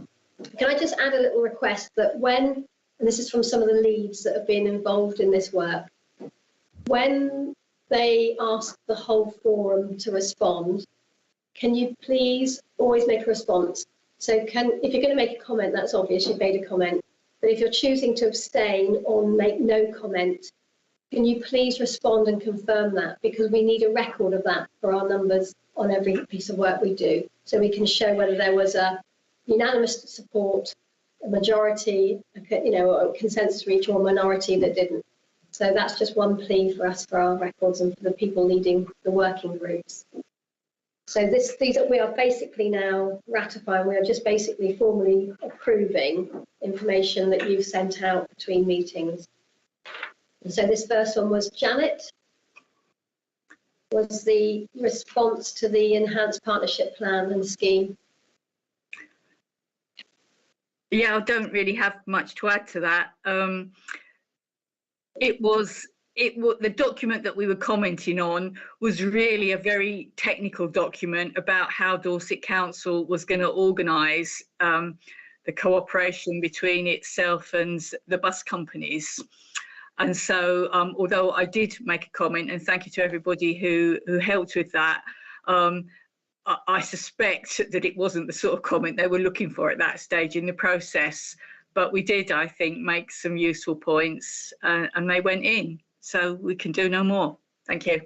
Can I just add a little request that when, and this is from some of the leads that have been involved in this work, when they ask the whole forum to respond, can you please always make a response? So if you're going to make a comment, that's obvious, you've made a comment. But if you're choosing to abstain or make no comment, can you please respond and confirm that? Because we need a record of that for our numbers on every piece of work we do, so we can show whether there was a unanimous support, a majority, you know, a consensus reach, or a minority that didn't. So that's just one plea for us, for our records, and for the people leading the working groups. So we are basically now ratifying, we are just basically formally approving information that you've sent out between meetings. And so this first one was Janet, was the response to the enhanced partnership plan and scheme. Yeah, I don't really have much to add to that. The document that we were commenting on was really a very technical document about how Dorset Council was going to organise the cooperation between itself and the bus companies. And so, although I did make a comment, and thank you to everybody who helped with that, I suspect that it wasn't the sort of comment they were looking for at that stage in the process. But we did, I think, make some useful points, and they went in. So we can do no more. Thank you.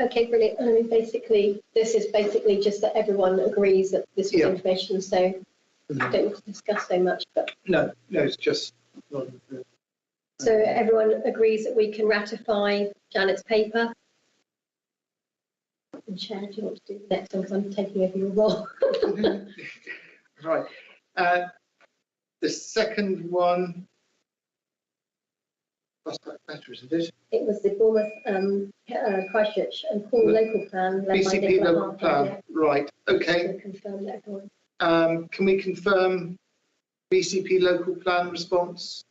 Okay, brilliant. I mean, basically, this is basically just that everyone agrees that this was information, so I don't need to discuss so much. But no, it's just. So everyone agrees that we can ratify Janet's paper. And Chair, do you want to do the next one, because I'm taking over your role? Right. The second one That's better, isn't it? It was the Bournemouth, Christchurch and Poole local plan led by BCP Nicola local Harper. plan, Yeah, right, okay. so confirmed that one. Can we confirm BCP local plan response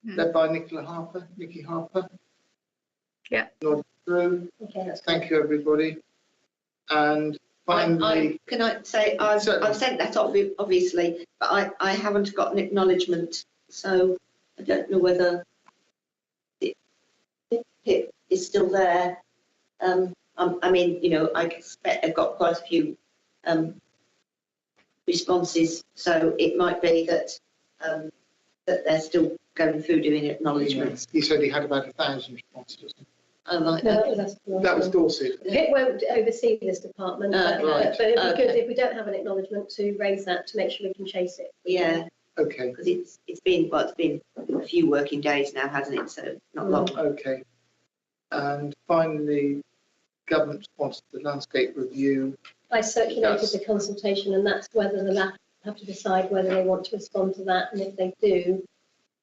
led by Nicola Harper, Nikki Harper? Yeah. Nod through. Okay, that's Thank you, everybody. And finally, Can I say, I've sent that off, obviously, but I haven't got an acknowledgement, so I don't know whether it is still there. I mean, you know, I expect I've got quite a few responses, so it might be that that they're still going through doing acknowledgements. he said he had about 1,000 responses. Oh, right. No, That was Dorset. Pip won't oversee this department, but it'd be good if we don't have an acknowledgement to raise that to make sure we can chase it. Yeah. Okay. Because it's been a few working days now, hasn't it? So not long. Okay. And finally, government response to the landscape review. I circulated the consultation, and that's whether the LAF have to decide whether they want to respond to that, and if they do,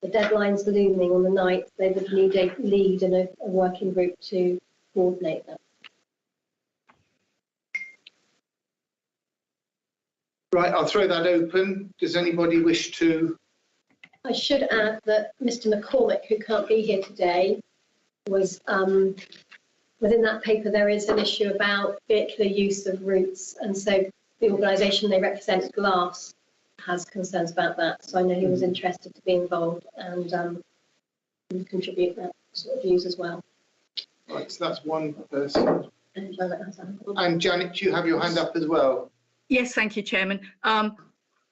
the deadline's looming on the 9th. They would need a lead and a working group to coordinate that. Right, I'll throw that open. Does anybody wish to? I should add that Mr. McCormick, who can't be here today, was within that paper. There is an issue about vehicular use of routes, and so the organisation they represent, Glass, has concerns about that. So I know he was interested to be involved and contribute that sort of views as well. Right, so that's one person. And Janet has a hand up. And Janet, you have your hand up as well. Yes, thank you, Chairman.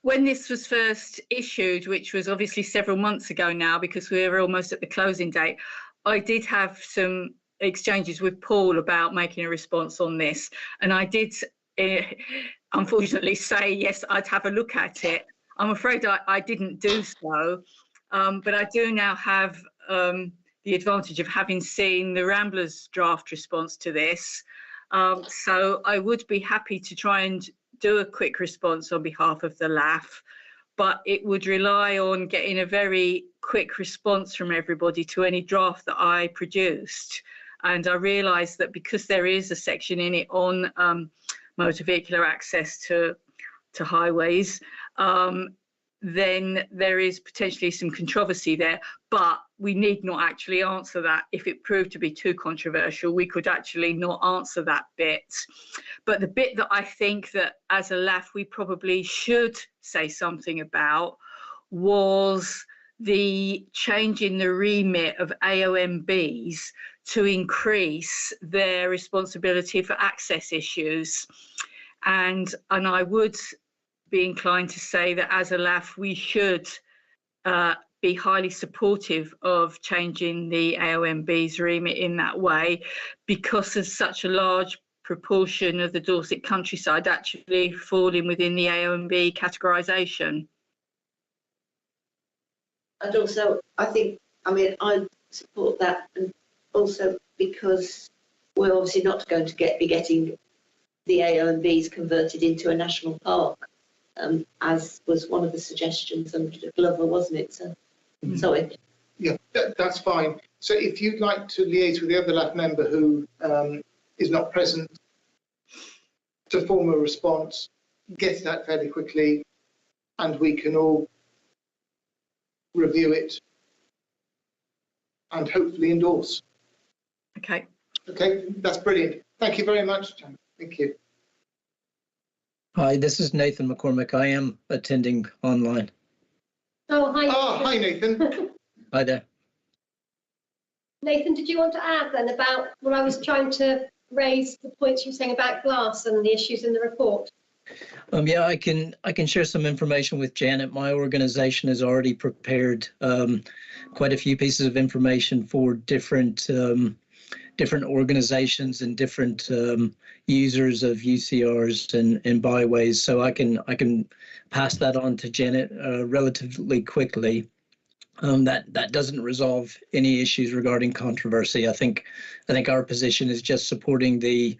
When this was first issued, which was obviously several months ago now, because we're almost at the closing date, I did have some exchanges with Paul about making a response on this. And I did, unfortunately, say, yes, I'd have a look at it. I'm afraid I didn't do so, but I do now have the advantage of having seen the Ramblers draft response to this. So I would be happy to try and do a quick response on behalf of the LAF, but it would rely on getting a very quick response from everybody to any draft that I produced. And I realised that because there is a section in it on motor vehicular access to highways, then there is potentially some controversy there, but we need not actually answer that. If it proved to be too controversial, we could actually not answer that bit. But the bit that I think that as a LAF we probably should say something about was the change in the remit of AOMBs to increase their responsibility for access issues. And I would be inclined to say that as a LAF we should be highly supportive of changing the AOMB's remit in that way, because there's such a large proportion of the Dorset countryside actually falling within the AOMB categorisation. And also, I support that, and also because we're obviously not going to be getting the AOMBs converted into a national park, as was one of the suggestions under Glover, wasn't it? So, sorry. Yeah, that's fine. So if you'd like to liaise with the other LAF member who is not present to form a response, get that fairly quickly, and we can all review it and hopefully endorse. Okay. Okay, that's brilliant. Thank you very much, Jan. Thank you. Hi, this is Nathan McCormick. I am attending online. Oh, hi. Oh, hi, Nathan. Hi there. Nathan, did you want to add then about what I was trying to raise, the points you were saying about Glass and the issues in the report? Yeah, I can share some information with Janet. My organisation has already prepared quite a few pieces of information for different organisations and different users of UCRs and byways. So I can pass that on to Janet relatively quickly. That doesn't resolve any issues regarding controversy. I think our position is just supporting the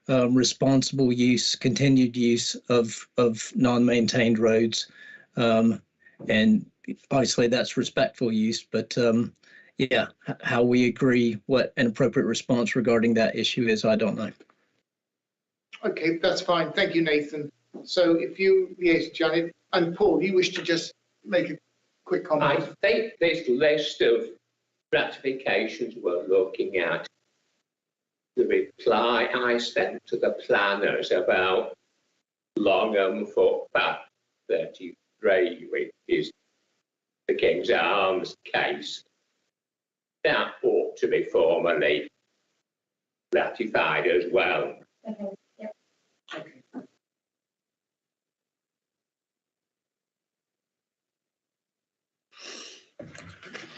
responsible use, continued use of non-maintained roads, and obviously that's respectful use. But yeah, how we agree what an appropriate response regarding that issue is, I don't know. Okay, that's fine. Thank you, Nathan. So if you liaise, Janet, and Paul, you wish to just make a quick I comment? think this list of ratifications we're looking at, the reply I sent to the planners about Longham Footpath 33, which is the King's Arms case, that ought to be formally ratified as well. Okay, yeah. Okay.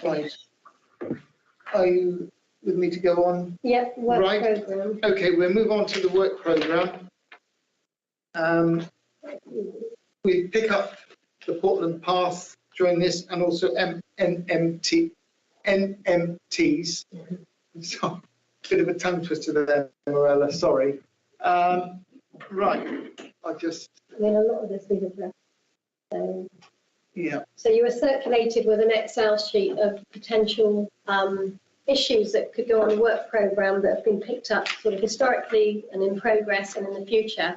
Right. Are you with me to go on? Yeah, work Right. programme. Okay, we'll move on to the work programme. We pick up the Portland Path during this, and also NMTs. So, bit of a tongue twister there, Morella, sorry. Right, I mean, a lot of this we've addressed. So, yeah. so you were circulated with an Excel sheet of potential issues that could go on the work programme that have been picked up sort of historically and in progress and in the future.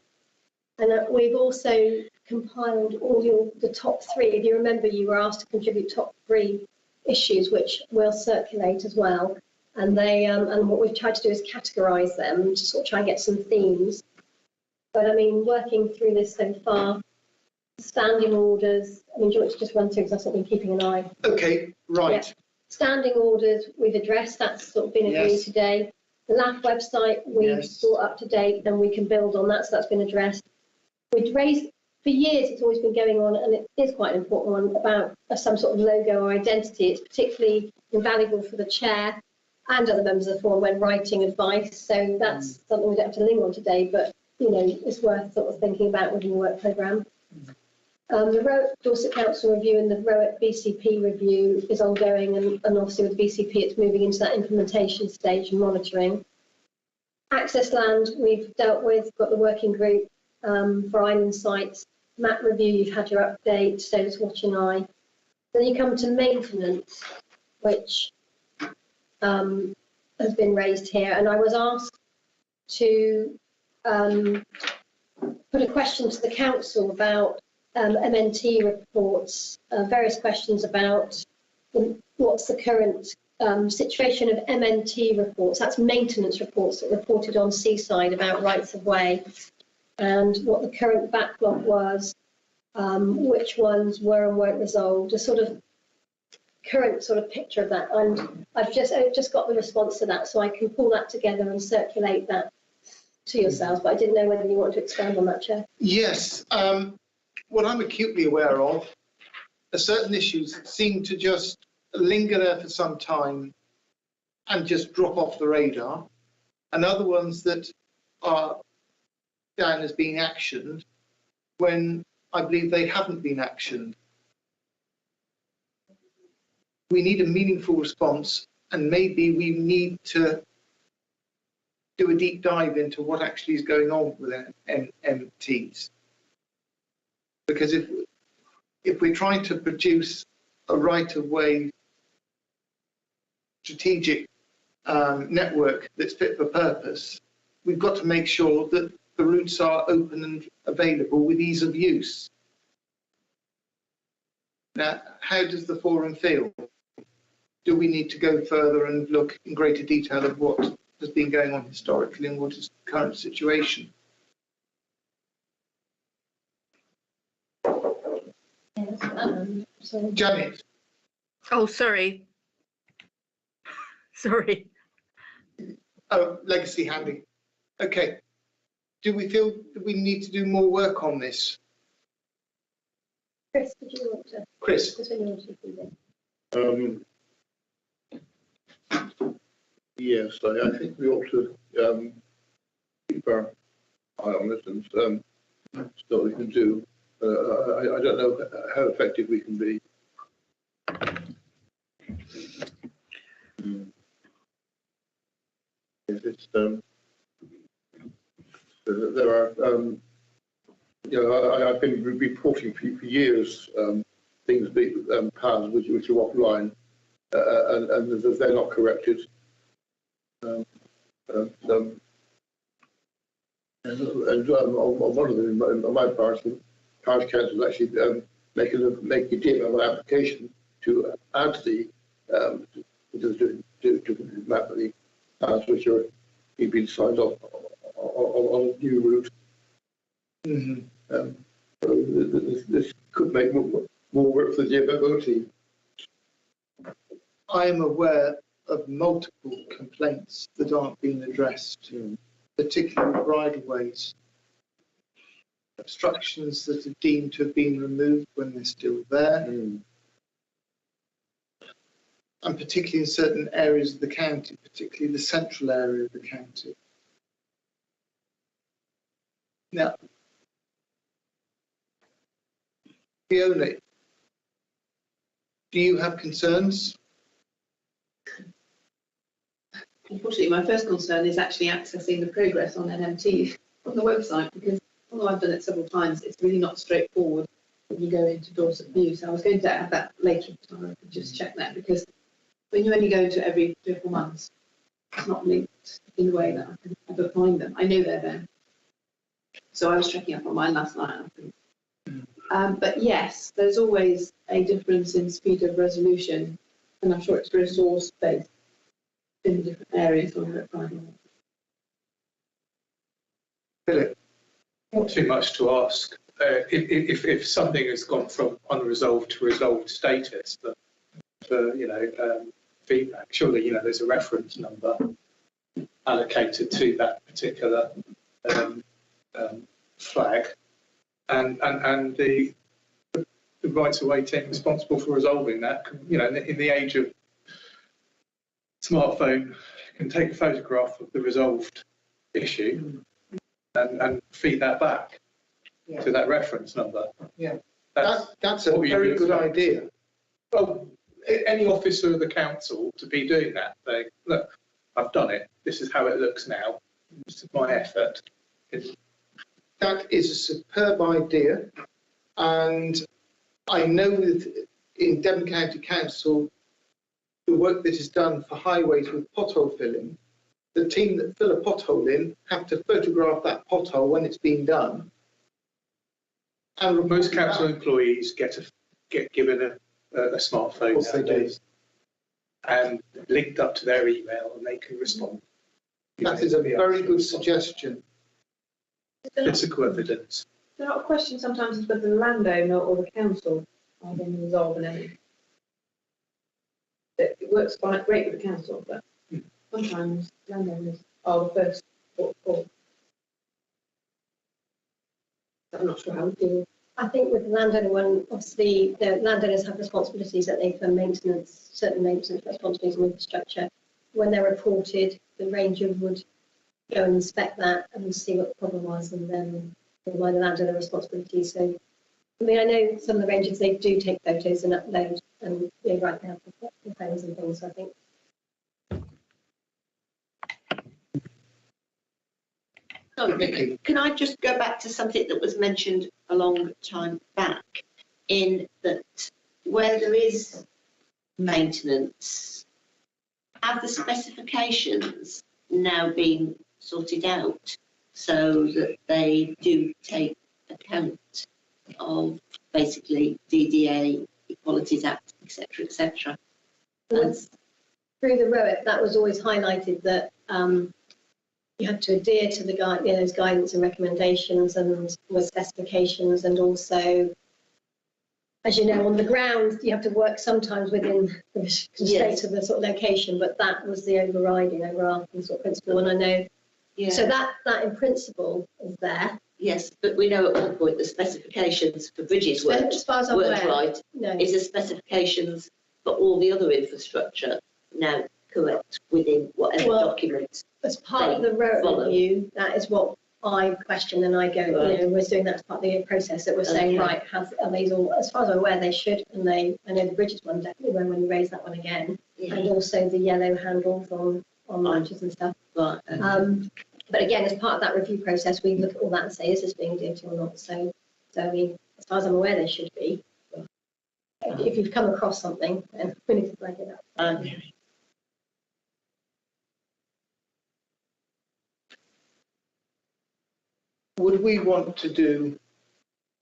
And we've also compiled all the top 3. If you remember, you were asked to contribute top 3 issues, which we'll circulate as well. And they and what we've tried to do is categorise them to sort of try and get some themes. But I mean, working through this so far, standing orders. I mean, do you want to just run through, because I've sort of been keeping an eye. Okay, right. Yeah. Standing orders we've addressed. That's sort of been agreed Yes. today. The LAF website we've Yes. brought up to date, and we can build on that. So that's been addressed. We've raised, for years it's always been going on, and it is quite an important one, about some sort of logo or identity. It's particularly invaluable for the chair and other members of the forum when writing advice. So that's something we don't have to linger on today, but you know, it's worth sort of thinking about within the work programme. The Dorset Council review and the ROET BCP review is ongoing, and obviously with the BCP it's moving into that implementation stage and monitoring. Access land we've dealt with, got the working group for island sites. Map review, you've had your update, so just watch an eye. Then you come to maintenance, which has been raised here, and I was asked to put a question to the council about MNT reports, various questions about what's the current situation of MNT reports. That's maintenance reports that reported on Seaside about rights of way, and what the current backlog was, which ones were and weren't resolved, a sort of current sort of picture of that. And I've just got the response to that, so I can pull that together and circulate that to yourselves, but I didn't know whether you want to expand on that, Chair. Yes. What I'm acutely aware of are certain issues that seem to just linger there for some time and just drop off the radar, and other ones that are down as being actioned when I believe they haven't been actioned. We need a meaningful response, and maybe we need to do a deep dive into what actually is going on with MTs. Because if we're trying to produce a right-of-way strategic network that's fit for purpose, we've got to make sure that the routes are open and available with ease of use. Now, how does the forum feel? Do we need to go further and look in greater detail at what has been going on historically and what is the current situation? Yes, Janet? Oh, sorry. Sorry. Oh, legacy handing. Okay. Do we feel that we need to do more work on this? Chris, did you want to? Chris? Yes, I think we ought to keep our eye on it and see what we can do. I don't know how effective we can be. It's there are I've been reporting for years things being paths which are offline, and if they're not corrected. And on one of them, on my part, the parish council actually make a DMO application to add the to map the paths which are being signed off on a new route. So this could make more work for the DMO team. I am aware of multiple complaints that aren't being addressed, particularly bridleways. Obstructions that are deemed to have been removed when they're still there. And particularly in certain areas of the county, particularly the central area of the county. Now, Fiona, do you have concerns? Unfortunately, my first concern is actually accessing the progress on NMT on the website, because although I've done it several times, it's really not straightforward when you go into Dorset View. So I was going to add that later, so I could just check that, because when you only go to every 3 or 4 months, it's not linked in a way that I can ever find them. I know they're there. So I was checking up on mine last night. But yes, there's always a difference in speed of resolution, and I'm sure it's resource-based in the different areas on the Friday. Philip? Not too much to ask. If something has gone from unresolved to resolved status, for feedback, surely there's a reference number allocated to that particular flag, and the rights away team responsible for resolving that, in the age of smartphone, can take a photograph of the resolved issue and feed that back to that reference number. Yeah, that's a very good idea. Well, any officer of the council to be doing that, they look, I've done it. This is how it looks now. This is my effort. That is a superb idea, and I know that in Devon County Council, the work that is done for highways with pothole filling, the team that fill a pothole in have to photograph that pothole when it's been done. And most council employees get given a smartphone nowadays, and linked up to their email, and they can respond. That is a very good suggestion. Physical evidence. There are questions sometimes as whether the landowner or the council are going to resolve an issue. It works quite great with the council, but sometimes landowners are the first port of call. I'm not sure how we deal. I think with the landowner one, obviously the landowners have responsibilities that they for maintenance, certain maintenance responsibilities and infrastructure. When they're reported, the ranger would go and inspect that and see what the problem was, and then remind the landowner responsibilities. So, I mean, I know some of the rangers, they do take photos and upload and write down the phones and things. So I think. Sorry, can I just go back to something that was mentioned a long time back, in that where there is maintenance, have the specifications now been sorted out so that they do take account of basically DDA, Equalities Act, etc., etc. Through the ROIC, that was always highlighted that you have to adhere to the those guidance and recommendations and with specifications, and also, as you know, on the ground you have to work sometimes within the constraints of the sort of location, but that was the overarching sort of principle, and I know. Yeah. So that in principle is there. Yes, but we know at one point the specifications for bridges weren't right. No. Is the specifications for all the other infrastructure now correct within whatever documents? As part of the road review, that is what I question, and I go, we're doing that as part of the process, that we're saying, right, are these all, as far as I'm aware, they should, and I know the bridges one definitely when you raise that one again, and also the yellow handles on launches and stuff. Right. But again, as part of that review process, we look at all that and say, is this being adhered to or not? So I mean, as far as I'm aware, they should be. if you've come across something, then we need to flag it up. Would we want to do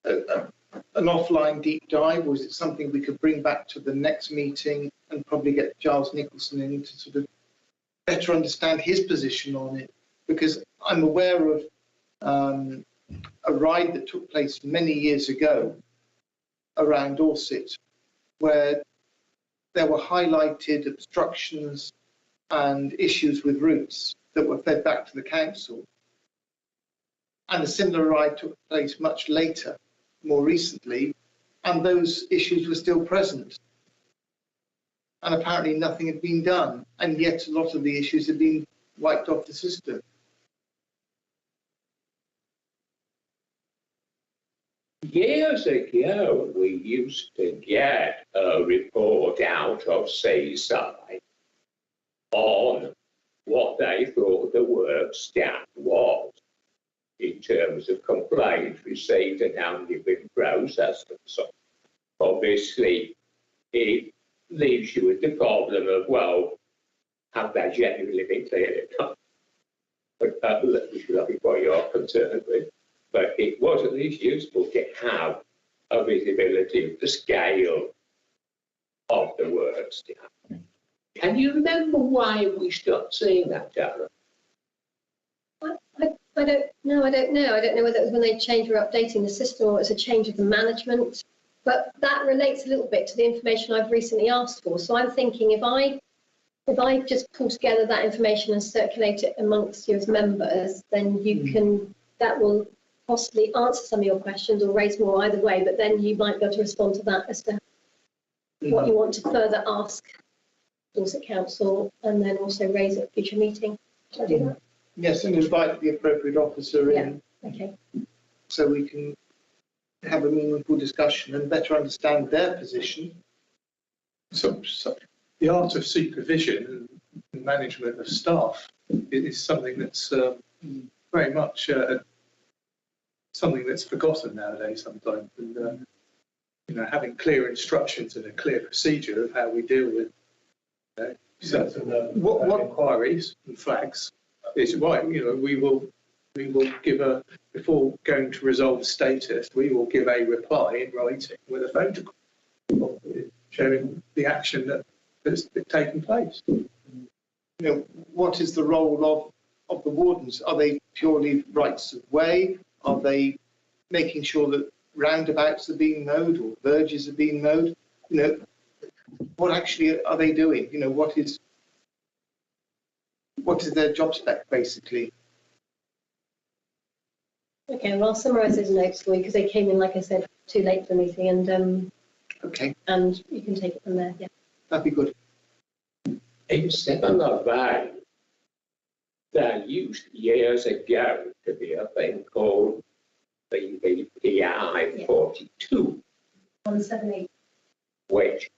an offline deep dive, or is it something we could bring back to the next meeting and probably get Giles Nicholson in to sort of better understand his position on it? Because I'm aware of a ride that took place many years ago around Dorset, where there were highlighted obstructions and issues with routes that were fed back to the council. And a similar ride took place much later, more recently, and those issues were still present. And apparently nothing had been done, and yet a lot of the issues had been wiped off the system. Years ago, we used to get a report out of Seaside on what they thought the work stat was in terms of complaints received and how they've been processed and so on. Obviously, it leaves you with the problem of, well, have they genuinely been cleared enough? But that be what you're concerned with. But it was at least useful to have a visibility of the scale of the works. Can you remember why we stopped seeing that, Darren? I don't know. I don't know whether it was when they changed or updating the system or it's a change of the management. But that relates a little bit to the information I've recently asked for. So I'm thinking if I just pull together that information and circulate it amongst you as members, then you can, that will possibly answer some of your questions or raise more either way, but then you might be able to respond to that as to what you want to further ask Dorset Council and then also raise at a future meeting. Shall I do that? Yes, and invite the appropriate officer in. Okay. So we can have a meaningful discussion and better understand their position. So the art of supervision and management of staff is something that's very much something that's forgotten nowadays sometimes. And having clear instructions and a clear procedure of how we deal with what inquiries and flags is right. We will give before going to resolve status, we will give a reply in writing with a photograph showing the action that's taken place. What is the role of the wardens? Are they purely rights of way? Are they making sure that roundabouts are being mowed or verges are being mowed? What actually are they doing? What is their job spec basically? Okay, well, I'll summarise those notes for you because they came in, like I said, too late for the meeting, and okay, and you can take it from there. Yeah, that'd be good. In similar vein, there used years ago to be a thing called BBPI 42, 178, which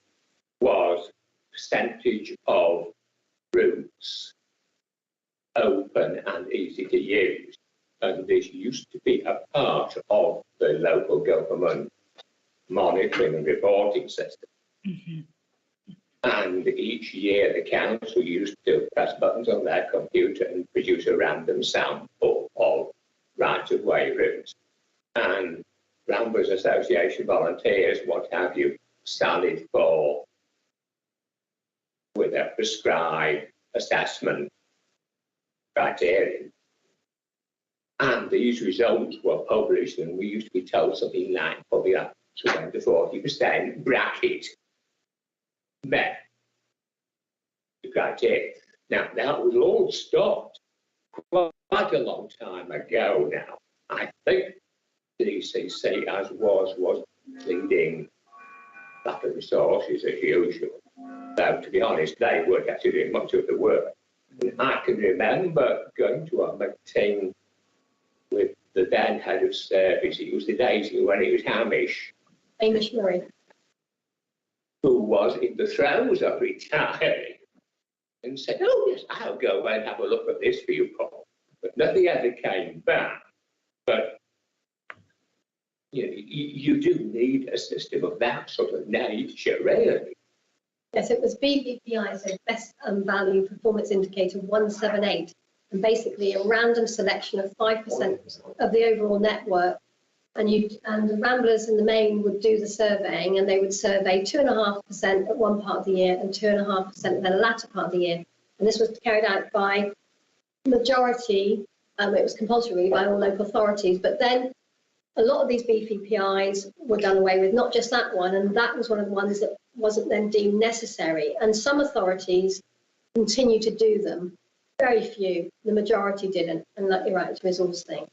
was percentage of routes open and easy to use. And this used to be a part of the local government monitoring and reporting system. Mm-hmm. And each year the council used to press buttons on their computer and produce a random sample of right-of-way routes. And Ramblers Association volunteers, what have you, sallied for with a prescribed assessment criterion. And these results were published, and we used to be told something like probably like 20 to 40% bracket met the criteria. Now, that was all stopped quite a long time ago now. I think the DCC, as was pleading lack of resources as usual. Though, to be honest, they weren't actually doing much of the work. And I can remember going to a meeting with the then head of service. It was the days when it was Hamish Murray, who was in the throes of retiring, and said, "Oh yes, I'll go away and have a look at this for you, Paul." But nothing ever came back. But you do need a system of that sort of nature, really. Yes, it was BPPI, so Best Value Performance Indicator 178, and basically a random selection of 5% of the overall network. And the Ramblers in the main would do the surveying, and they would survey 2.5% at one part of the year and 2.5% at the latter part of the year. And this was carried out by majority, it was compulsory by all local authorities, but then a lot of these BPPIs were done away with, not just that one, and that was one of the ones that wasn't then deemed necessary. And some authorities continue to do them, very few, the majority didn't, and like you're right, it's a resource thing.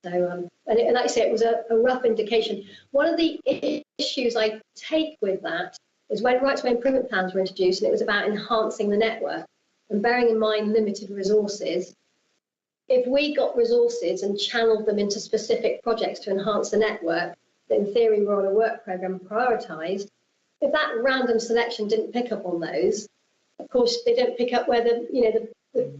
So, and like I say, it was a rough indication. One of the issues I take with that is when rights of way improvement plans were introduced, and it was about enhancing the network, and bearing in mind limited resources. If we got resources and channeled them into specific projects to enhance the network, that in theory were on a work programme prioritised, if that random selection didn't pick up on those, of course they don't pick up where the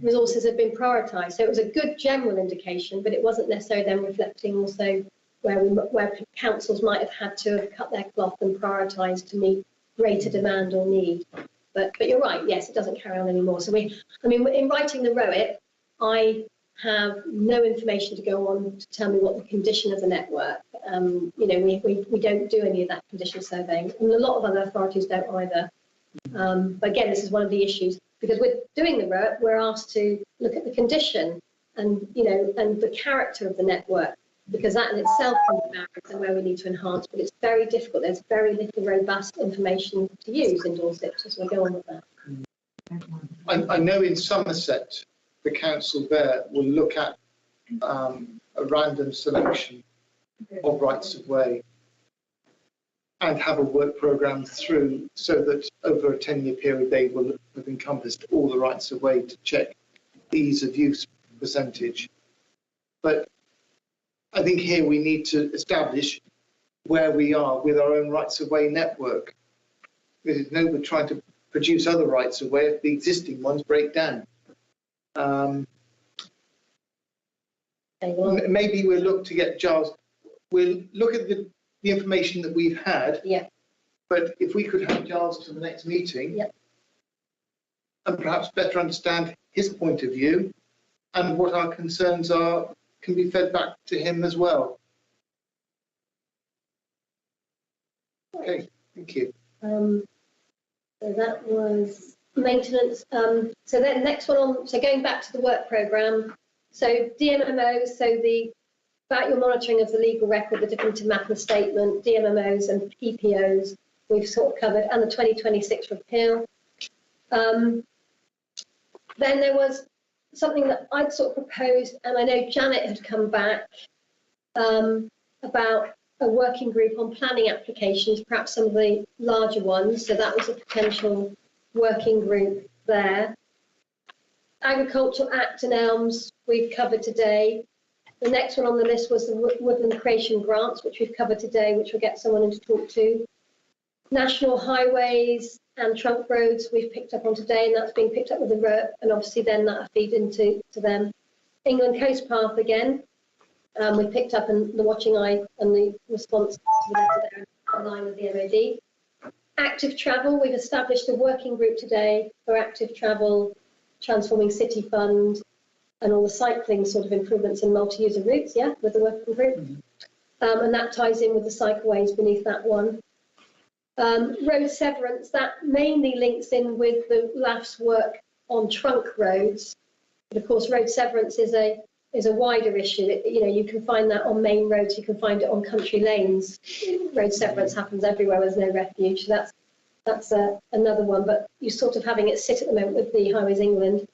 resources have been prioritised. So it was a good general indication, but it wasn't necessarily then reflecting also where councils might have had to have cut their cloth and prioritised to meet greater demand or need. But you're right, yes, it doesn't carry on anymore. So in writing the ROIT, I have no information to go on to tell me what the condition of the network. We don't do any of that condition surveying, and a lot of other authorities don't either. But again, this is one of the issues, because we're doing the ROIT, we're asked to look at the condition and the character of the network, because that in itself can be barriers and where we need to enhance. But it's very difficult. There's very little robust information to use in Dorset as we go on with that. I know in Somerset, the council there will look at a random selection of rights of way and have a work programme through, so that over a 10-year period they will have encompassed all the rights of way to check the ease of use percentage. But I think here we need to establish where we are with our own rights of way network. There's no good trying to produce other rights of way if the existing ones break down. Maybe we'll look to get Giles. We'll look at the information that we've had. Yeah. But if we could have Giles to the next meeting, and perhaps better understand his point of view and what our concerns are, can be fed back to him as well. Okay, thank you. So that was maintenance. So then next one on, so going back to the work programme, so DMMOs, so about your monitoring of the legal record, the definitive matter statement, DMMOs and PPOs, we've sort of covered, and the 2026 repeal. Then there was something that I'd sort of proposed, and I know Janet had come back about a working group on planning applications, perhaps some of the larger ones. So that was a potential working group there. Agricultural Act and Elms we've covered today. The next one on the list was the Woodland Creation Grants, which we've covered today, which we'll get someone in to talk to. National Highways and Trunk Roads we've picked up on today, and that's being picked up with the ROIT, and obviously then that'll feed into them. England Coast Path again, we picked up in the watching eye and the response to the letter there in line with the MOD. Active travel, we've established a working group today for active travel, transforming city fund, and all the cycling sort of improvements in multi-user routes, with the working group. And that ties in with the cycleways beneath that one. Road severance, that mainly links in with the LAF's work on trunk roads. But of course, road severance is a wider issue. You can find that on main roads, you can find it on country lanes. Road severance happens everywhere, there's no refuge. So that's another one, but you're sort of having it sit at the moment with the Highways England.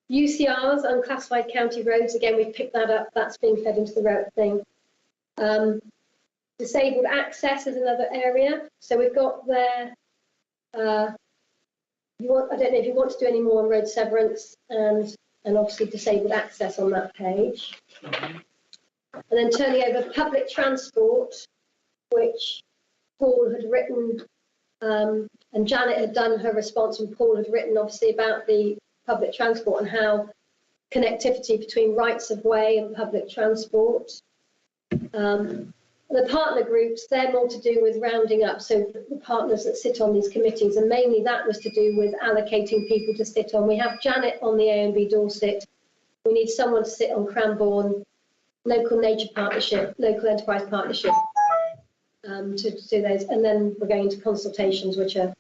UCRs, unclassified county roads, again, we've picked that up. That's being fed into the road thing. Disabled access is another area. So we've got there, I don't know if you want to do any more on road severance and obviously disabled access on that page. And then turning over public transport, which Paul had written, and Janet had done her response, and Paul had written obviously about the public transport and how connectivity between rights of way and public transport. The partner groups, they're more to do with rounding up. So the partners that sit on these committees, and mainly that was to do with allocating people to sit on. We have Janet on the A&B Dorset. We need someone to sit on Cranbourne, Local Nature Partnership, Local Enterprise Partnership, to do those. And then we're going into consultations, which are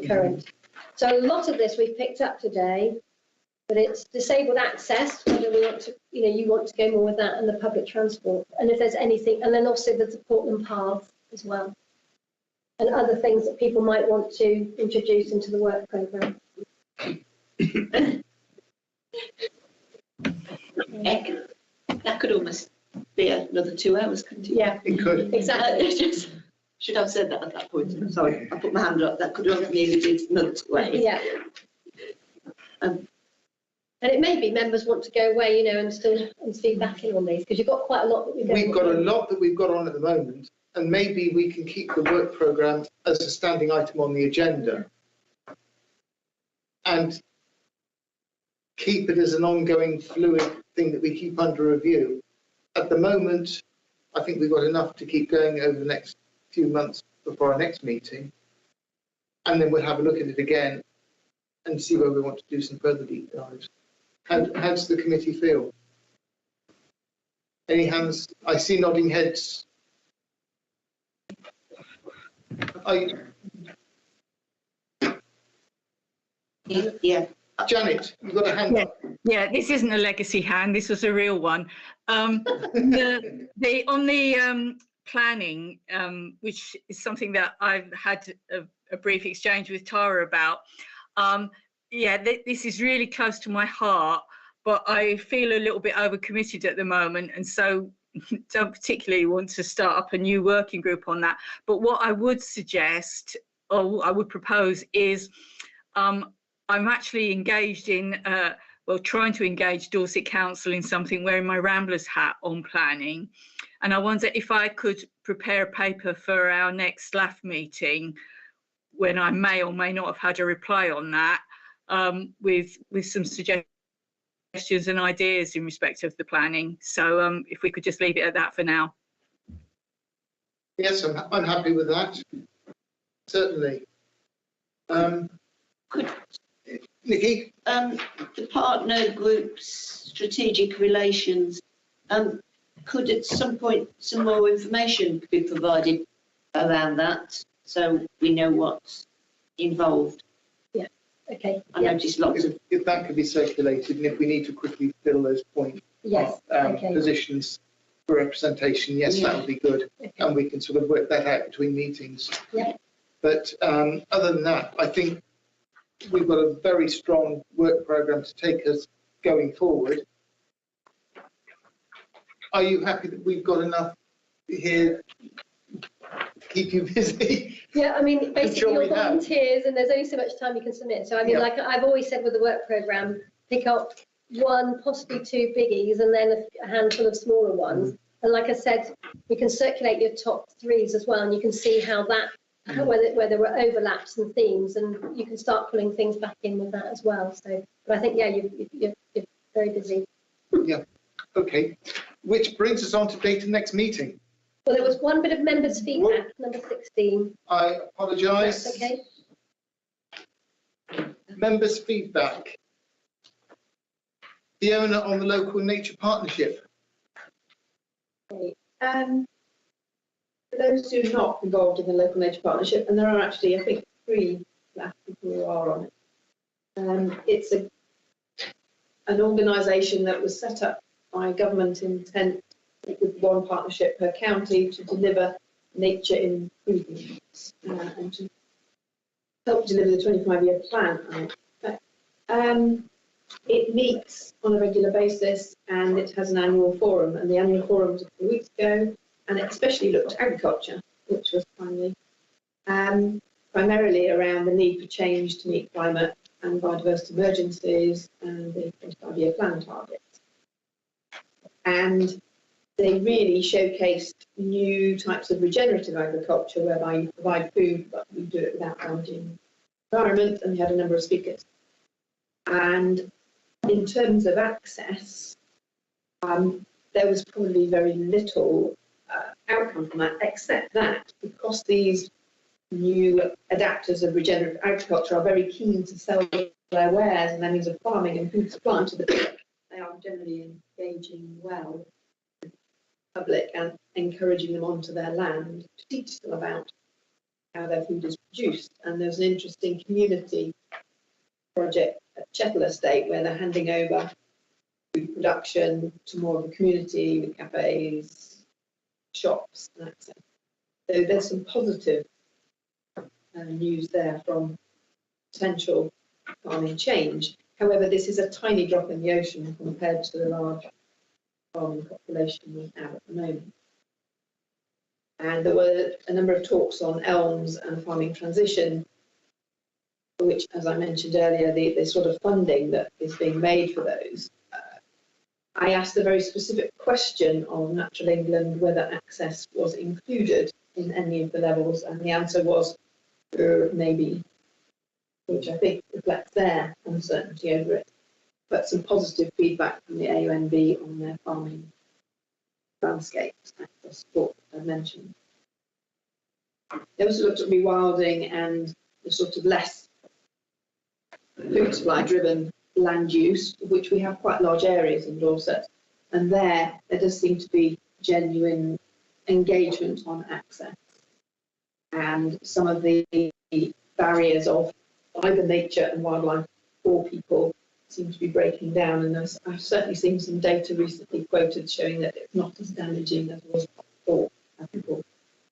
current. So a lot of this we've picked up today, but it's disabled access, whether we want to, you want to go more with that, and the public transport. And if there's anything, and then also the Portland Path as well, and other things that people might want to introduce into the work programme. That could almost be another 2 hours, couldn't it? Yeah, it could. Exactly. Should have said that at that point. Sorry, I put my hand up. That could have nearly been another 2 hours. Yeah. And it may be members want to go away, and still feedback in on these, because you've got quite a lot that we've got a lot that we've got on at the moment, and maybe we can keep the work programme as a standing item on the agenda and keep it as an ongoing fluid thing that we keep under review. At the moment, I think we've got enough to keep going over the next few months before our next meeting, and then we'll have a look at it again and see where we want to do some further deep dives. How does the committee feel? Any hands? I see nodding heads. Yeah. Janet, you've got a hand up. Yeah, this isn't a legacy hand. This was a real one. On the planning, which is something that I've had a brief exchange with Tara about. This is really close to my heart, but I feel a little bit overcommitted at the moment, and so don't particularly want to start up a new working group on that. But what I would suggest, or I would propose, is I'm actually engaged in, trying to engage Dorset Council in something, wearing my Ramblers hat on planning. And I wonder if I could prepare a paper for our next LAF meeting, when I may or may not have had a reply on that, with some suggestions and ideas in respect of the planning. So if we could just leave it at that for now. Yes, I'm happy with that. Certainly. Nikki? The partner group's strategic relations, could at some point some more information be provided around that, so we know what's involved? Yeah, okay. I noticed lots of... If that could be circulated, and if we need to quickly fill those points, yes, positions for representation, yes, that would be good. Okay. And we can sort of work that out between meetings. Yeah. But other than that, I think we've got a very strong work programme to take us going forward. Are you happy that we've got enough here to keep you busy? Yeah, I mean, basically you're volunteers and there's only so much time you can submit. So I mean, like I've always said with the work programme, pick up 1, possibly 2 biggies and then a handful of smaller ones. And like I said, we can circulate your top 3s as well, and you can see how that, where there were overlaps and themes, and you can start pulling things back in with that as well. So, but I think, yeah, you're very busy. Yeah, okay. Which brings us on to date of next meeting. Well, there was one bit of members' feedback, number 16. I apologise. That's okay. Members' feedback. The owner on the local nature partnership. For those who are not involved in the local nature partnership, and there are actually, I think, 3 people who are on it. It's an organisation that was set up by government intent with 1 partnership per county to deliver nature improvements and to help deliver the 25-year plan. It meets on a regular basis and it has an annual forum, and the annual forum was a few weeks ago, and it especially looked at agriculture, which was timely, primarily around the need for change to meet climate and biodiversity emergencies and the 25-year plan targets. And they really showcased new types of regenerative agriculture, whereby you provide food, but you do it without damaging the environment, and they had a number of speakers. And in terms of access, there was probably very little outcome from that, except that because these new adapters of regenerative agriculture are very keen to sell their wares and their means of farming and food supply to the public, they are generally engaging well with the public and encouraging them onto their land to teach them about how their food is produced. And there's an interesting community project at Chettle Estate where they're handing over food production to more of the community with cafes, shops and access. So there's some positive news there from potential farming change. However, this is a tiny drop in the ocean compared to the large farming population we have at the moment. And there were a number of talks on elms and farming transition, which, as I mentioned earlier, the sort of funding that is being made for those. I asked a very specific question of Natural England whether access was included in any of the levels, and the answer was maybe, which I think reflects their uncertainty over it, but some positive feedback from the AUNB on their farming landscapes access support I mentioned. They also looked at rewilding and the sort of less food supply driven land use, of which we have quite large areas in Dorset, and there does seem to be genuine engagement on access. And some of the barriers of either nature and wildlife for people seem to be breaking down. And I've certainly seen some data recently quoted showing that it's not as damaging as was thought by people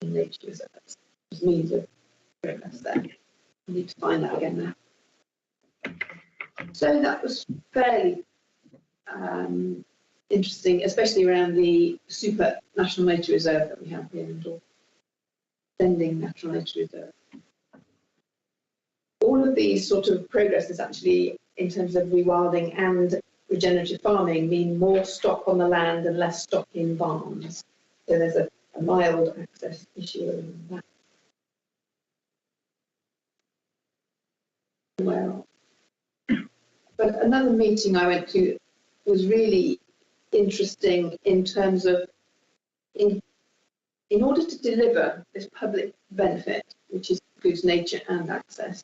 in nature reserves. There's means of progress there. We need to find that again now. So that was fairly interesting, especially around the super national nature reserve that we have here in Dorset. Extending natural nature reserve. All of these sort of progresses actually in terms of rewilding and regenerative farming mean more stock on the land and less stock in barns. So there's a mild access issue around that. Well, but another meeting I went to was really interesting in terms of in order to deliver this public benefit, which includes nature and access,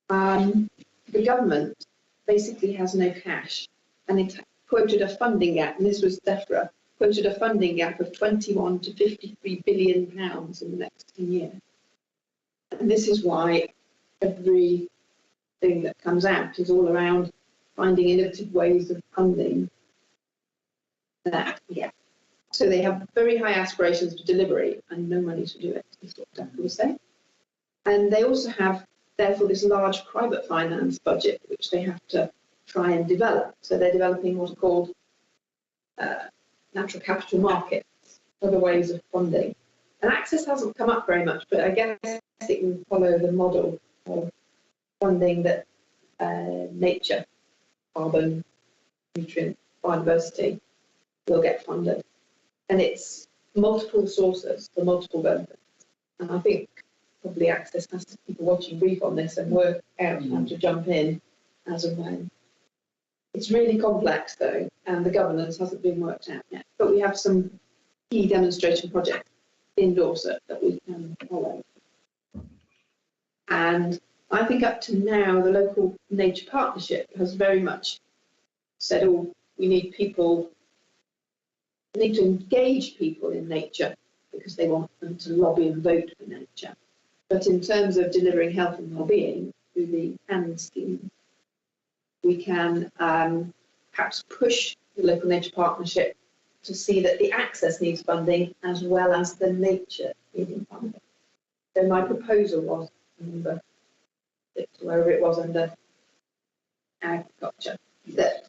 the government basically has no cash, and it quoted a funding gap, and this was DEFRA, quoted a funding gap of 21 to 53 billion pounds in the next 10 years. And this is why everything that comes out is all around finding innovative ways of funding that gap. So they have very high aspirations for delivery and no money to do it, is what DEFRA was saying. And they also have, therefore, this large private finance budget, which they have to try and develop. So they're developing what are called natural capital markets, other ways of funding. And access hasn't come up very much, but I guess it will follow the model of funding that nature, carbon, nutrient, biodiversity will get funded. And it's multiple sources for multiple benefits. And I think probably access has to keep a watching brief on this and work out how to jump in as and when. It's really complex though, and the governance hasn't been worked out yet. But we have some key demonstration projects in Dorset that we can follow. And I think up to now, the local nature partnership has very much said, oh, we need people, we need to engage people in nature because they want them to lobby and vote for nature. But in terms of delivering health and well-being through the AND scheme, we can perhaps push the local nature partnership to see that the access needs funding as well as the nature needing funding. So my proposal was, number 6, wherever it was under agriculture, that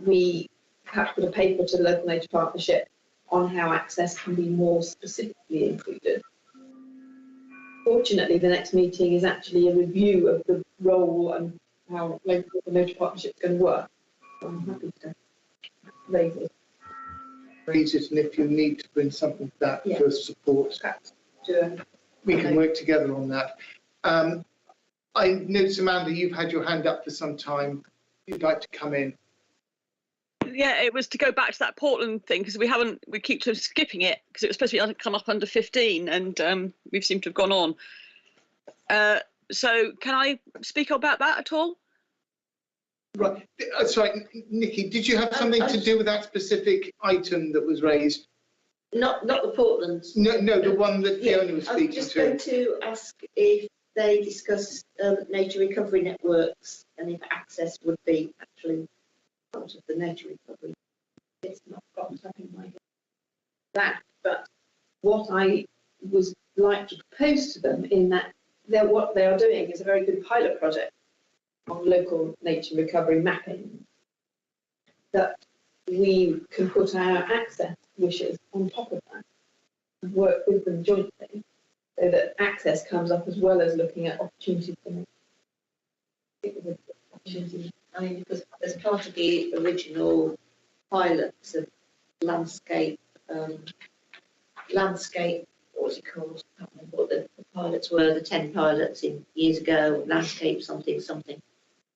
we perhaps put a paper to the local nature partnership on how access can be more specifically included. Fortunately, the next meeting is actually a review of the role and how local nature partnership is going to work. So I'm happy to raise it. Raise it, and if you need to bring something back for support, we can work together on that. I notice, Amanda, you've had your hand up for some time. You'd like to come in. Yeah, it was to go back to that Portland thing because we keep sort of skipping it because it was supposed to be come up under 15 and we seem to have gone on. So can I speak about that at all? Right. Sorry, Nikki, did you have something to do with that specific item that was raised? Not the Portland. No, the one that Fiona was speaking to. I was just going to ask if they discussed nature recovery networks and if access would be actually part of the nature recovery. It's not got up in my head that, but what I would like to propose to them in that what they are doing is a very good pilot project on local nature recovery mapping, that we can put our access wishes on top of that and work with them jointly so that access comes up as well as looking at opportunities for opportunities. I mean, because as part of the original pilots of landscape, what was it called? I can't remember what the pilots were, the 10 pilots years ago, landscape something.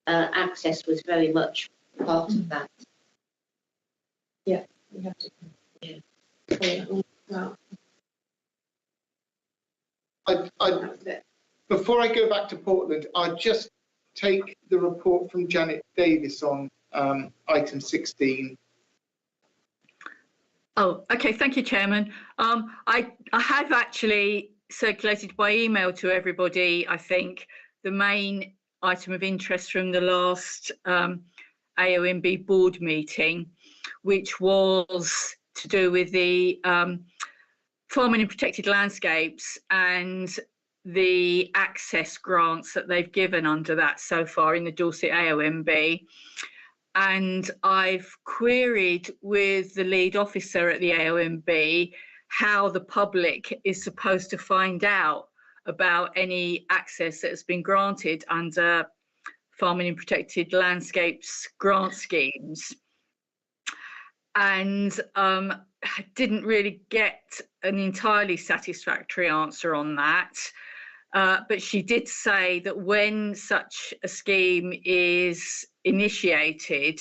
Access was very much part of that. Yeah, we have to. Yeah. Before I go back to Portland, I'd just take the report from Janet Davis on item 16. Oh, okay. Thank you, Chairman. I have actually circulated by email to everybody, I think, the main item of interest from the last AONB board meeting, which was to do with the farming in protected landscapes and the access grants that they've given under that so far in the Dorset AONB. And I've queried with the lead officer at the AONB how the public is supposed to find out about any access that has been granted under farming in protected landscapes grant schemes. And I didn't really get an entirely satisfactory answer on that. But she did say that when such a scheme is initiated,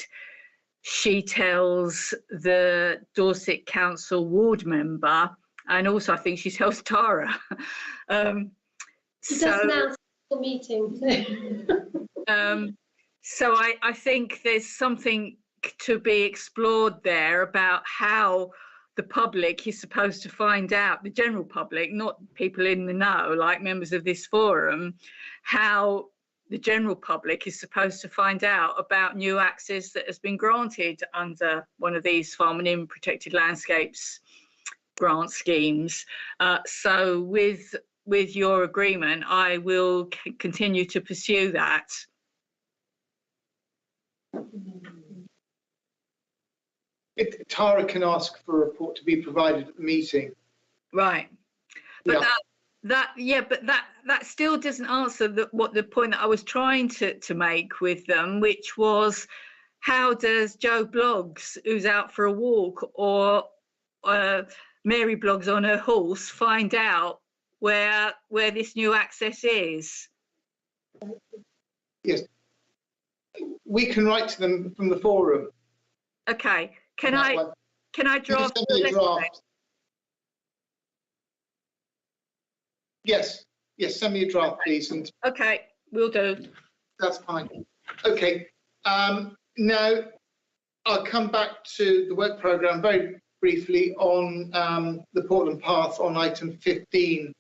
she tells the Dorset Council ward member, and also I think she tells Tara. She does now for meetings. So I think there's something to be explored there about how the public is supposed to find out, the general public, not people in the know, like members of this forum, how the general public is supposed to find out about new access that has been granted under one of these farming in protected landscapes grant schemes. So with your agreement, I will continue to pursue that. Tara can ask for a report to be provided at the meeting. Right. But yeah. that still doesn't answer the point that I was trying to make with them, which was, how does Joe Bloggs, who's out for a walk, or Mary Bloggs on her horse, find out where this new access is? Yes, we can write to them from the forum. Okay. Can I draft a draft? Yes, send me a draft, please. And okay, will do. That's fine. Okay, now I'll come back to the work programme very briefly on the Portland Path on item 15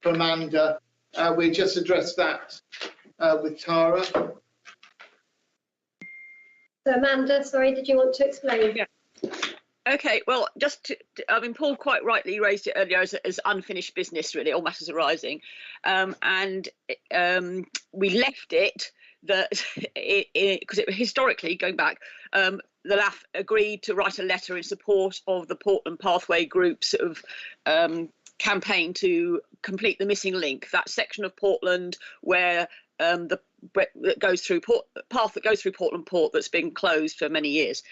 for Amanda. We just addressed that with Tara. So Amanda, sorry, did you want to explain? Yeah. Okay, well, Paul quite rightly raised it earlier as unfinished business, really, all matters arising. And we left it that, because historically, going back, the LAF agreed to write a letter in support of the Portland Pathway Group's sort of campaign to complete the missing link, that section of Portland where the path that goes through Portland Port that's been closed for many years.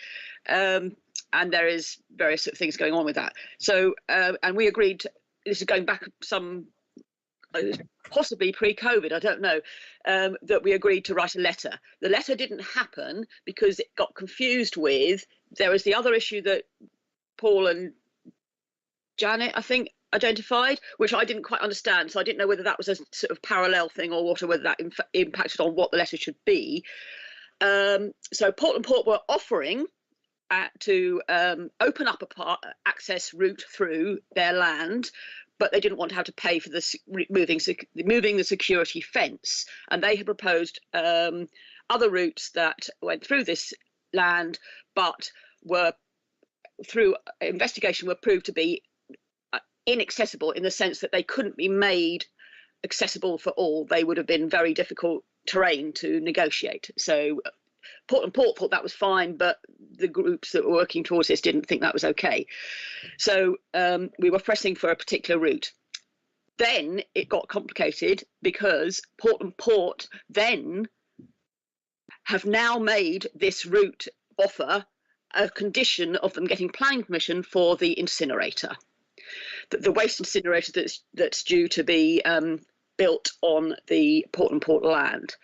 And there is various things going on with that. So, and we agreed, this is going back some possibly pre-COVID, I don't know, that we agreed to write a letter. The letter didn't happen because it got confused with, there was the other issue that Paul and Janet, I think, identified, which I didn't quite understand. So I didn't know whether that was a sort of parallel thing or what, or whether that impacted on what the letter should be. So Portland Port were offering to open up a access route through their land, but they didn't want to have to pay for this moving the security fence. And they had proposed other routes that went through this land, but were, through investigation, were proved to be inaccessible in the sense that they couldn't be made accessible for all. They would have been very difficult terrain to negotiate. So Portland Port thought that was fine, but the groups that were working towards this didn't think that was okay. So we were pressing for a particular route. Then it got complicated because Portland Port then have now made this route offer a condition of them getting planning permission for the incinerator. The waste incinerator that's due to be built on the Portland Port land.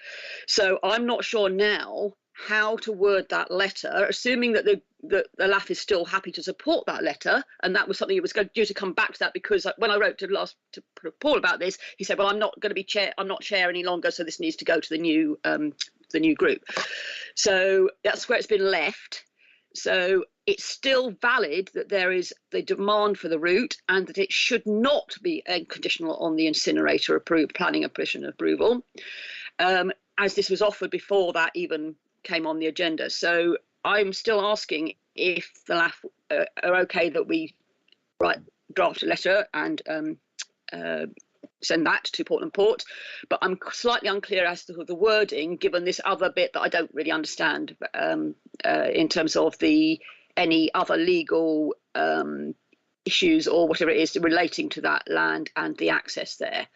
So I'm not sure now how to word that letter, assuming that the LAF is still happy to support that letter, and that was something that was due to come back to that, because when I wrote to Paul about this, he said, well, I'm not going to be chair, I'm not chair any longer, so this needs to go to the new group. So that's where it's been left. So it's still valid that there is the demand for the route, and that it should not be conditional on the incinerator planning and permission approval, as this was offered before that even came on the agenda. So I'm still asking if the LAF are okay that we draft a letter and send that to Portland Port, but I'm slightly unclear as to the wording, given this other bit that I don't really understand in terms of any other legal issues or whatever it is relating to that land and the access there.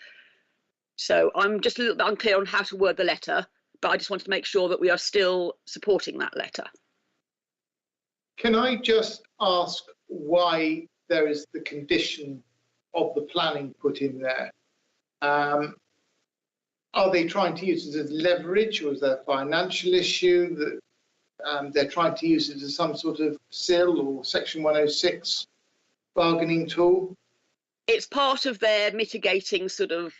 So I'm just a little bit unclear on how to word the letter, but I just wanted to make sure that we are still supporting that letter. Can I just ask why there is the condition of the planning put in there? Are they trying to use it as leverage, or is there a financial issue that they're trying to use it as some sort of SIL or Section 106 bargaining tool? It's part of their mitigating sort of,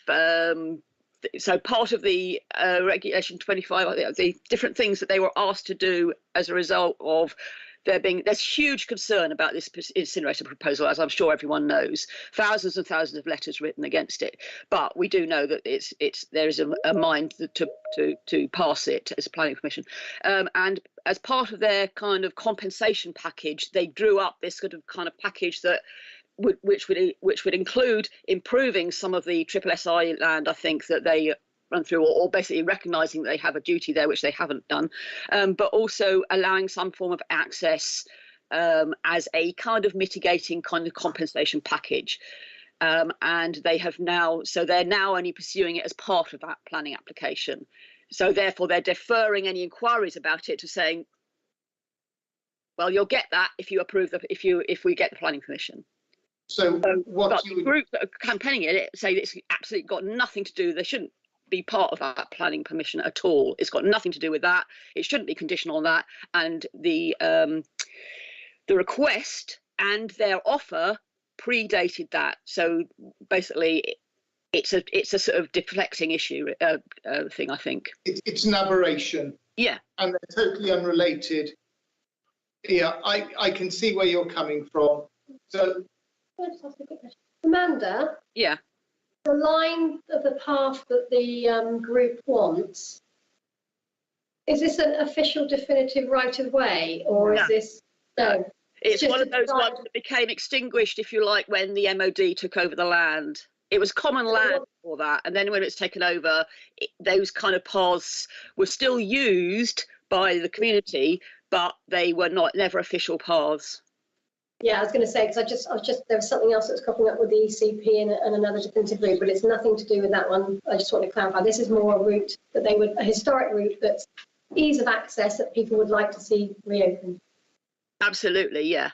so part of the Regulation 25, the different things that they were asked to do as a result of there's huge concern about this incinerator proposal, as I'm sure everyone knows. Thousands and thousands of letters written against it, but we do know that there is a mind to pass it as planning permission. And as part of their kind of compensation package, they drew up this sort of kind of package that which would include improving some of the SSI land, I think, that they run through, or basically recognising that they have a duty there, which they haven't done, but also allowing some form of access as a kind of mitigating kind of compensation package. And they have now, so they're now only pursuing it as part of that planning application. So therefore they're deferring any inquiries about it to saying, well, you'll get that if you approve if we get the planning permission. So but the group that are campaigning it say it's absolutely got nothing to do, they shouldn't be part of that planning permission at all. It's got nothing to do with that. It shouldn't be conditional on that. And the request and their offer predated that. So basically, it's a sort of deflecting issue thing, I think. It's an aberration. Yeah. And they're totally unrelated. Yeah, I can see where you're coming from. So, can I just ask a quick question? Amanda? Yeah. The line of the path that the group wants, is this an official definitive right of way, or is this no? It's one of those ones that became extinguished, if you like, when the MOD took over the land. It was common land for that, and then when it's taken over, those kind of paths were still used by the community, but they were never official paths. Yeah, I was going to say, because I was just there was something else that was cropping up with the ECP and another definitive route, but it's nothing to do with that one. I just want to clarify. This is more a route that a historic route that's ease of access that people would like to see reopened. Absolutely, yeah.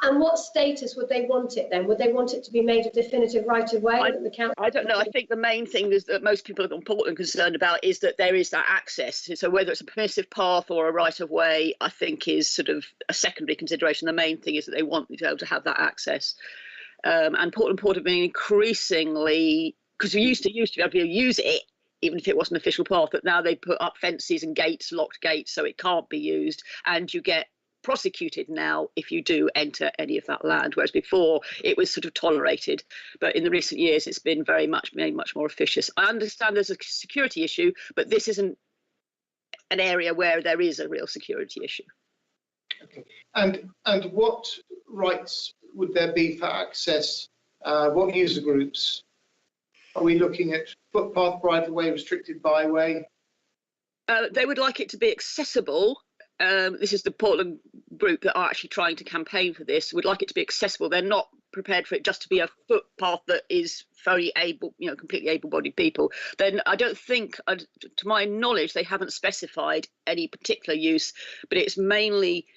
And what status would they want it then? Would they want it to be made a definitive right of way that the council? I don't know. I think the main thing is that most people are important and concerned about is that there is that access. So whether it's a permissive path or a right of way, I think is sort of a secondary consideration. The main thing is that they want to be able to have that access. And Portland Port have been increasingly, because we used to be able to use it, even if it wasn't an official path, but now they put up fences and gates, locked gates, so it can't be used, and you get prosecuted now if you do enter any of that land, whereas before it was sort of tolerated. But in the recent years it's been made much more officious. I understand there's a security issue, but this isn't an area where there is a real security issue. Okay. And what rights would there be for access? What user groups? Are we looking at footpath, bridleway, restricted byway? They would like it to be accessible. This is the Portland group that are actually trying to campaign for this, would like it to be accessible. They're not prepared for it just to be a footpath that is very able, completely able-bodied people. Then I don't think, to my knowledge, they haven't specified any particular use, but it's mainly,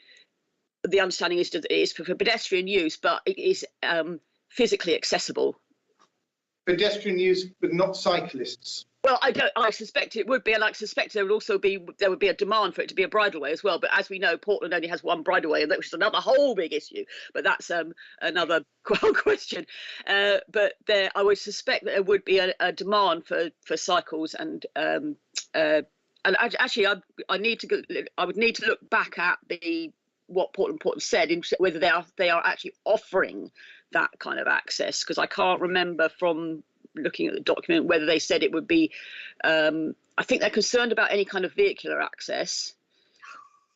the understanding is that it is for pedestrian use, but it is physically accessible. Pedestrian use, but not cyclists. Well, I suspect it would be, and I suspect there would be a demand for it to be a bridleway as well. But as we know, Portland only has one bridleway, which is another whole big issue. But that's another question. But I would suspect that there would be a demand for cycles, and actually, I would need to look back at what Portland Port have said, in whether they are actually offering that kind of access, because I can't remember from looking at the document whether they said it would be. I think they're concerned about any kind of vehicular access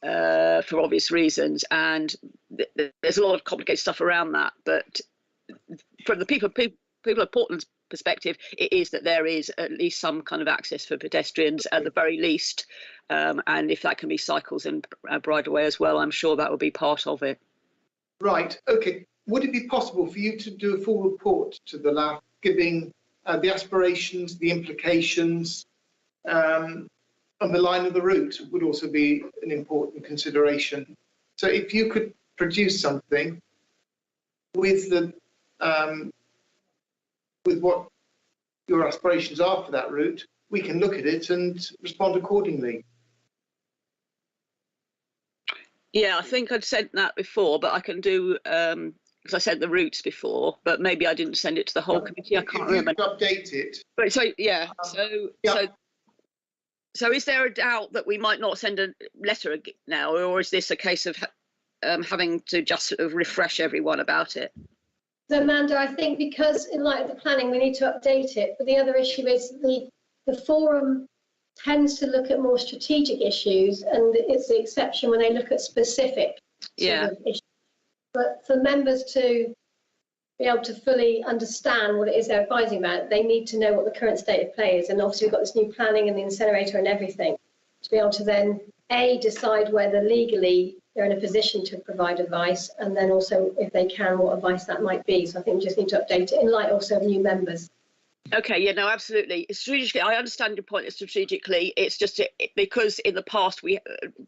for obvious reasons, and there's a lot of complicated stuff around that. But from the people of Portland's perspective, it is that there is at least some kind of access for pedestrians at the very least, and if that can be cycles and bridleway as well, I'm sure that will be part of it. Right. Okay. Would it be possible for you to do a full report to the LAF, giving the aspirations, the implications, and the line of the route would also be an important consideration. So if you could produce something with with what your aspirations are for that route, we can look at it and respond accordingly. Yeah, I think I'd sent that before, but I can do, because I sent the routes before, but maybe I didn't send it to the whole committee. I can't remember. Update it. But so yeah, so is there a doubt that we might not send a letter now, or is this a case of having to just sort of refresh everyone about it? So Amanda, I think because in light of the planning, we need to update it. But the other issue is the forum tends to look at more strategic issues, and it's the exception when they look at specific sort of issues. But for members to be able to fully understand what it is they're advising about, they need to know what the current state of play is. And obviously we've got this new planning and the incinerator and everything to be able to then decide whether legally they're in a position to provide advice, and then also if they can, what advice that might be. So I think we just need to update it in light also of new members. Okay, yeah, no, absolutely. Strategically, I understand your point. Strategically, it's just because in the past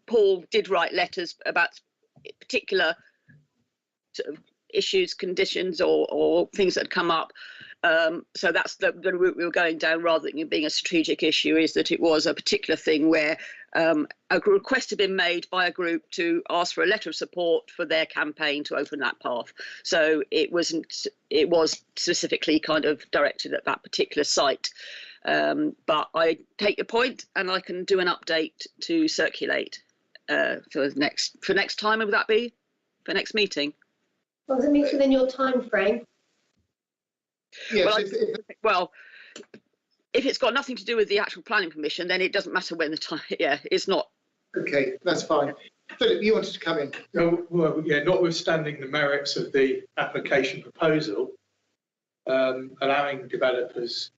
Paul did write letters about particular sort of issues, conditions, or things that had come up. So that's the route we were going down, rather than it being a strategic issue, is that it was a particular thing where a request had been made by a group to ask for a letter of support for their campaign to open that path. So it was specifically kind of directed at that particular site. But I take your point, and I can do an update to circulate for next time. Would that be for next meeting? Well, does it mean within your time frame? Yes, well, if it's got nothing to do with the actual planning permission, then it doesn't matter when the time. Yeah, it's not. Okay, that's fine. Philip, you wanted to come in. Well, yeah, notwithstanding the merits of the application proposal, allowing developers,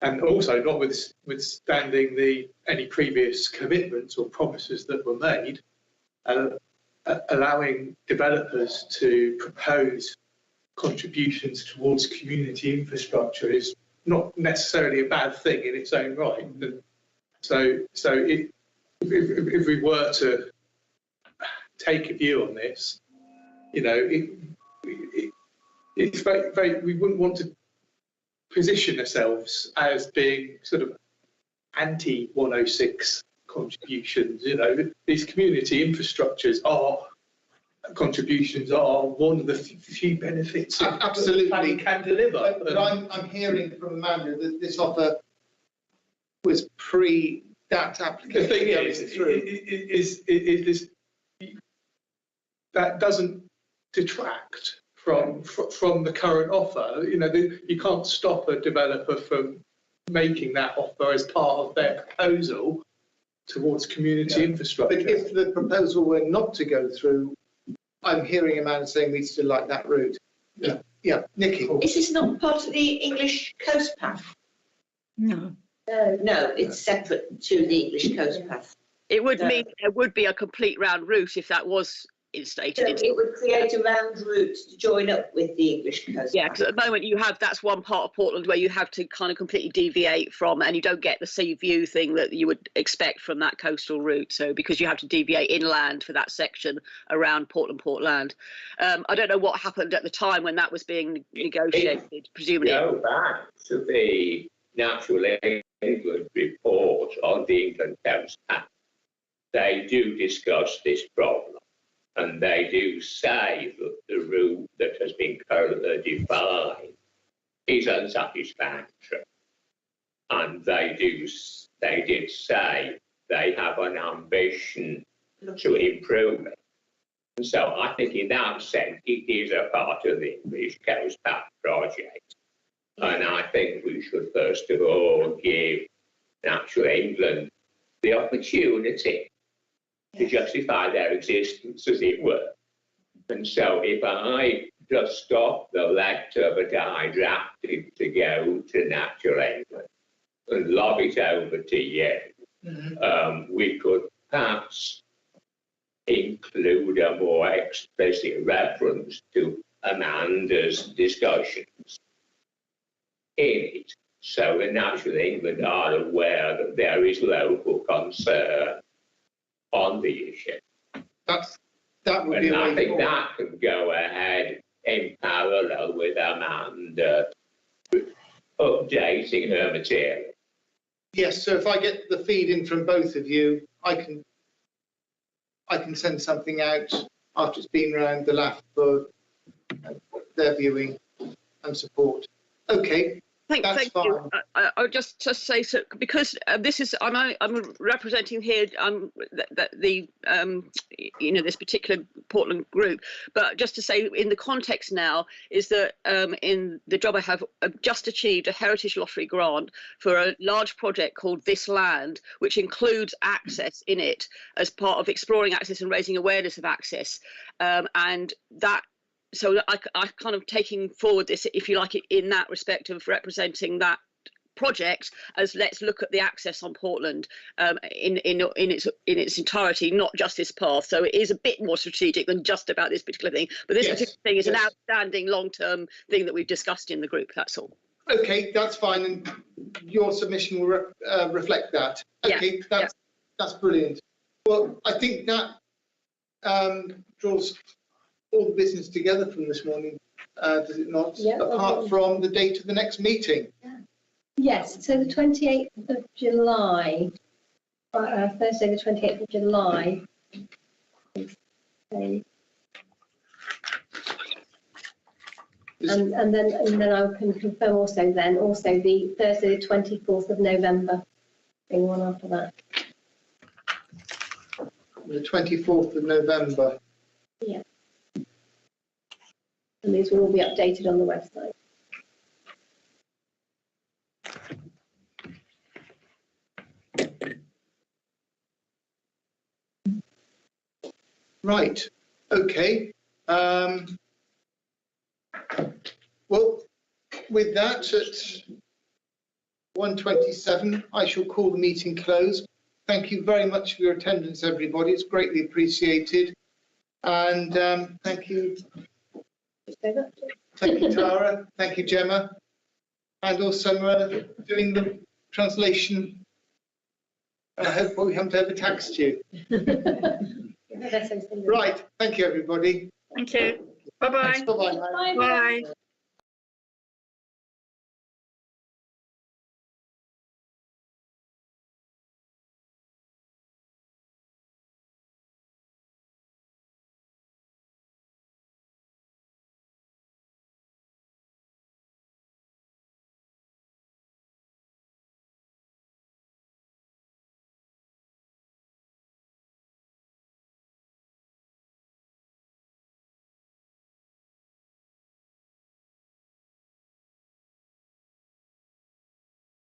and also notwithstanding any previous commitments or promises that were made, allowing developers to propose contributions towards community infrastructure is not necessarily a bad thing in its own right. So if we were to take a view on this, You know, it's very, we wouldn't want to position ourselves as being sort of anti 106 contributions. You know, these community infrastructures contributions are one of the few benefits absolutely planning can deliver. But I'm hearing from Amanda that this offer was pre that application. The thing is that doesn't detract from the current offer. You know, you can't stop a developer from making that offer as part of their proposal towards community infrastructure. But if the proposal were not to go through, I'm hearing Amanda saying we still like that route. Yeah, Nikki. Is this not part of the English coast path? No. No, it's separate to the English coast path. It would mean there would be a complete round route if that was instated. So it would create a round route to join up with the English coast. Yeah, because at the moment that's one part of Portland where you have to kind of completely deviate from, and you don't get the sea view thing that you would expect from that coastal route. So because you have to deviate inland for that section around Portland. I don't know what happened at the time when that was being negotiated, presumably. Go back to the Natural England report on the England Coast Path. They do discuss this problem. And they do say that the route that has been currently defined is unsatisfactory. And they did say they have an ambition to improve it. And so I think in that sense, it is a part of the English Coast Path project. And I think we should first of all give Natural England the opportunity to justify their existence, as it were. And so if I just stop the letter that I drafted to go to Natural England and lob it over to you, we could perhaps include a more explicit reference to Amanda's discussions in it, so the Natural England are aware that there is local concern on the issue. That would be and a I way think forward. that can go ahead in parallel with Amanda updating her material. Yes, so if I get the feed in from both of you, I can send something out after it's been round the LAF for their viewing and support. Okay. Thank you. I'll just say, so because this is I'm representing here the this particular Portland group, but just to say in the context now is that in the job I have just achieved a Heritage Lottery grant for a large project called This Land, which includes access in it as part of exploring access and raising awareness of access, and that. So I kind of taking forward this, if you like, in that respect of representing that project as let's look at the access on Portland in its entirety, not just this path. So it is a bit more strategic than just about this particular thing. But this particular thing is an outstanding long-term thing that we've discussed in the group. That's all. Okay, that's fine, and your submission will reflect that. Okay, that's brilliant. Well, I think that draws all the business together from this morning, does it not? Yeah, apart from the date of the next meeting. Yes, so the 28th of July, Thursday the 28th of July. Okay. And then I can confirm also the Thursday the 24th of November, being one after that. The 24th of November. Yeah. And these will all be updated on the website. Right, okay. Well, with that, at 1:27, I shall call the meeting closed. Thank you very much for your attendance, everybody. It's greatly appreciated. And thank you. Thank you, Tara. Thank you, Gemma. And also doing the translation. And I hope we haven't overtaxed you. Right, thank you, everybody. Thank you. Bye-bye. Bye-bye. Bye.